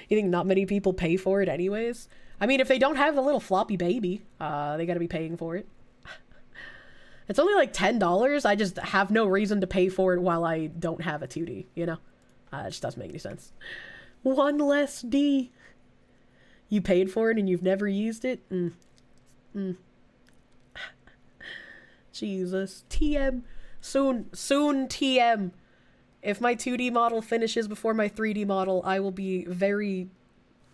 You think not many people pay for it anyways? I mean, if they don't have the little floppy baby, they gotta be paying for it. It's only like $10, I just have no reason to pay for it while I don't have a 2D, you know? It just doesn't make any sense. One less D. You paid for it and you've never used it? Jesus. TM. Soon TM. If my 2D model finishes before my 3D model, I will be very,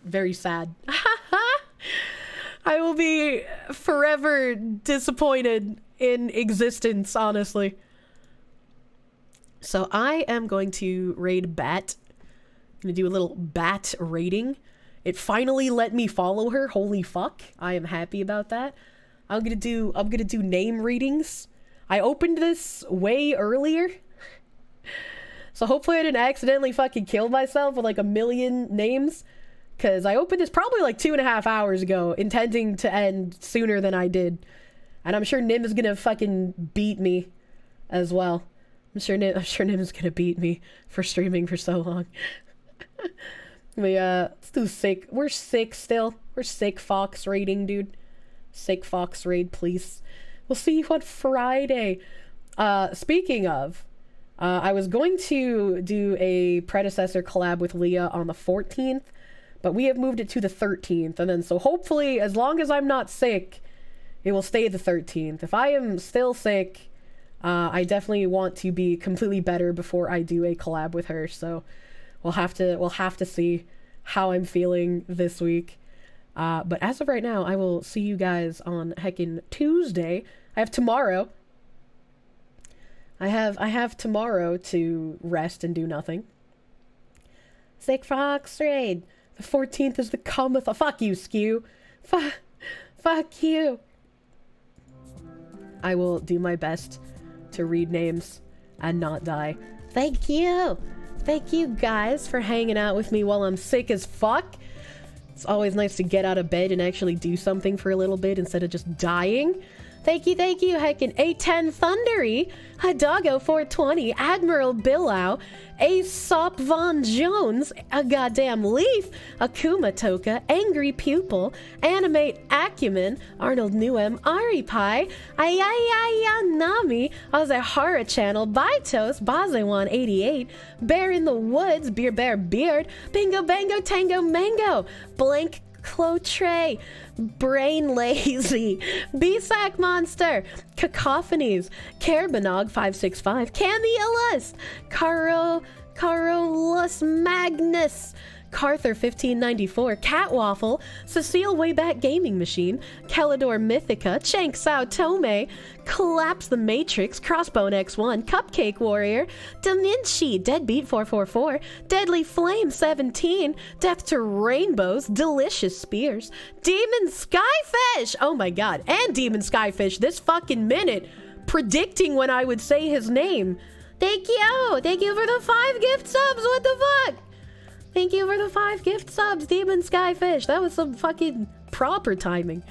very sad. I will be forever disappointed in existence, honestly. So I am going to raid Bat. I'm gonna do a little Bat rating. It finally let me follow her. Holy fuck. I am happy about that. I'm gonna do name readings. I opened this way earlier. So hopefully I didn't accidentally fucking kill myself with like 1 million names. Because I opened this probably like 2.5 hours ago, intending to end sooner than I did. And I'm sure Nim is gonna fucking beat me as well. I'm sure Nim is gonna beat me for streaming for so long. Let's do sick. We're sick still. We're sick Fox raiding, dude. Sick Fox raid, please. We'll see you on Friday. Speaking of, I was going to do a predecessor collab with Leah on the 14th, but we have moved it to the 13th, and then so hopefully, as long as I'm not sick, it will stay the 13th. If I am still sick, I definitely want to be completely better before I do a collab with her, so we'll have to see how I'm feeling this week. But as of right now, I will see you guys on heckin' Tuesday. I have tomorrow. I have tomorrow to rest and do nothing. Sick Fox raid. The 14th is the cometh. Fuck you, Skew. Fuck you. I will do my best to read names and not die. Thank you. Thank you guys for hanging out with me while I'm sick as fuck. It's always nice to get out of bed and actually do something for a little bit instead of just dying. Thank you, heckin' A10 Thundery, a Doggo 420, Admiral Billow, Aesop Von Jones, a goddamn leaf, a Kumatoka, Angry Pupil, Animate Acumen, Arnold Newem, Ari Pie, Ayayaya Nami, Azahara Channel, Baitos, Bazewan88, Bear in the Woods, Beer Bear Beard, Bingo Bango Tango Mango, Blank Clotre, Brain Lazy, B-Sack Monster, Cacophonies, Carbonog 565, Cameolus, Carolus Magnus, Carther 1594, Catwaffle, Cecile Wayback Gaming Machine, Kellador Mythica, Chank Sao Tome, Collapse the Matrix, Crossbone X1, Cupcake Warrior, Daminci, Deadbeat 444, Deadly Flame 17, Death to Rainbows, Delicious Spears, Demon Skyfish, oh my god, and Demon Skyfish this fucking minute, predicting when I would say his name. Thank you for the 5 gift subs, what the fuck? Thank you for the 5 gift subs, Demon Skyfish. That was some fucking proper timing.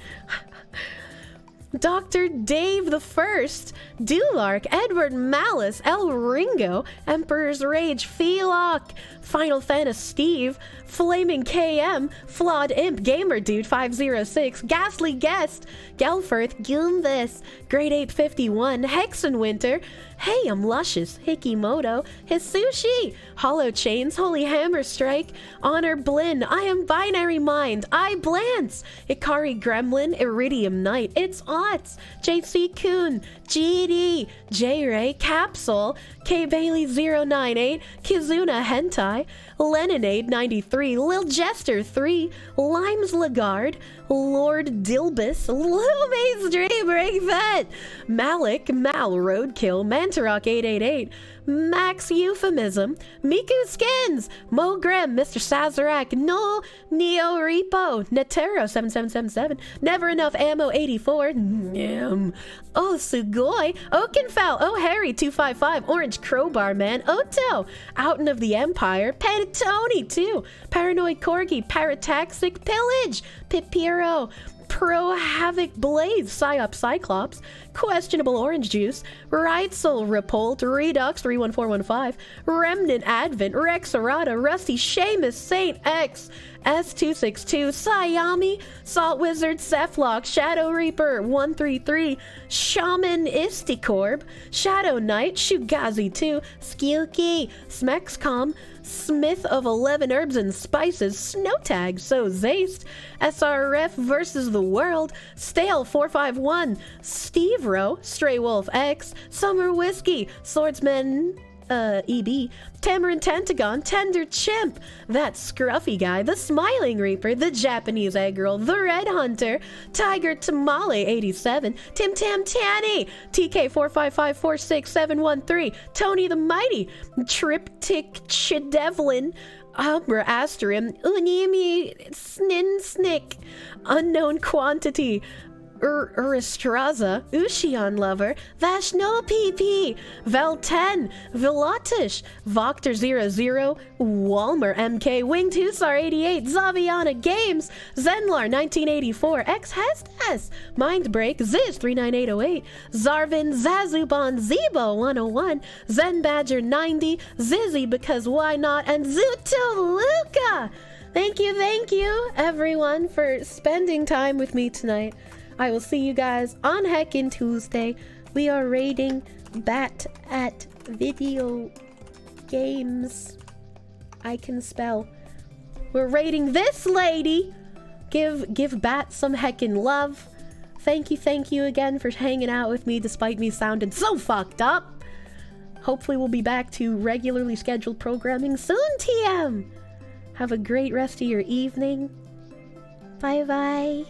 Dr. Dave the First, Dulark, Edward Malice, El Ringo, Emperor's Rage, Felock, Final Fantasy Steve, Flaming KM, Flawed Imp, Gamer Dude 506, Ghastly Guest, Gelfirth, Goombus, Great Ape 51, Hexenwinter, Hey I'm Luscious, Hikimoto, Hisushi, Hollow Chains, Holy Hammer Strike, Honor Blinn, I Am Binary Mind, I Blance, Ikari Gremlin, Iridium Knight, It's Otts, JC Coon, GD, J-Ray, Capsule, K Bailey 098, Kizuna Hentai, Leninade 93, Lil Jester 3, Limes Lagarde, Lord Dilbus, Lume's Dream Break Vet, Malik, Mal Roadkill, Mantarok 888, Max Euphemism, Miku Skins, Mogram, Mr. Sazerac, No, Neo Repo, Netero 7777, Never Enough Ammo 84, Nyam, Oh Sugoi, Oakenfowl, Oh Harry 255, Orange Crowbar Man, Oto, Outen of the Empire, Pentatoni 2, Paranoid Corgi, Parataxic Pillage, Pipiro, Pro Havoc Blaze, Psyop Cyclops, Questionable Orange Juice, Reitzel Repult, Redux 31415, Remnant Advent, Rexarada, Rusty Seamus, Saint X, S262, Sayami, Salt Wizard, Cephlock, Shadow Reaper 133, Shaman Isticorb, Shadow Knight, Shugazi 2, Skilky, Smexcom, Smith of 11 Herbs and Spices, Snowtag, So Zaste, SRF versus the World, Stale 451, Steve Rowe, Stray Wolf X, Summer Whiskey, Swordsman EB, Tamarin Tentagon, Tender Chimp, That Scruffy Guy, The Smiling Reaper, The Japanese Egg Girl, The Red Hunter, Tiger Tamale 87, Tim Tam Tanny, TK 455467113, Tony the Mighty, Triptych Chedevlin, Umbra Asterim, Unimi Snin Snick, Unknown Quantity, Uristraza, Ushion Lover, Vashno PP, Vel10, Vilatish, Voctor 00, Walmer MK, Winged Hussar 88, Zaviana Games, Zenlar 1984, X Hestes, Mindbreak, Ziz 39808, Zarvin, Zazuban, Zebo 101, Zen Badger 90, Zizzy because why not, and Zuto Luca! Thank you, everyone, for spending time with me tonight. I will see you guys on Heckin' Tuesday. We are raiding Bat at Video Games. I can spell. We're raiding this lady. Give Bat some heckin' love. Thank you again for hanging out with me despite me sounding so fucked up. Hopefully we'll be back to regularly scheduled programming soon, TM. Have a great rest of your evening. Bye-bye.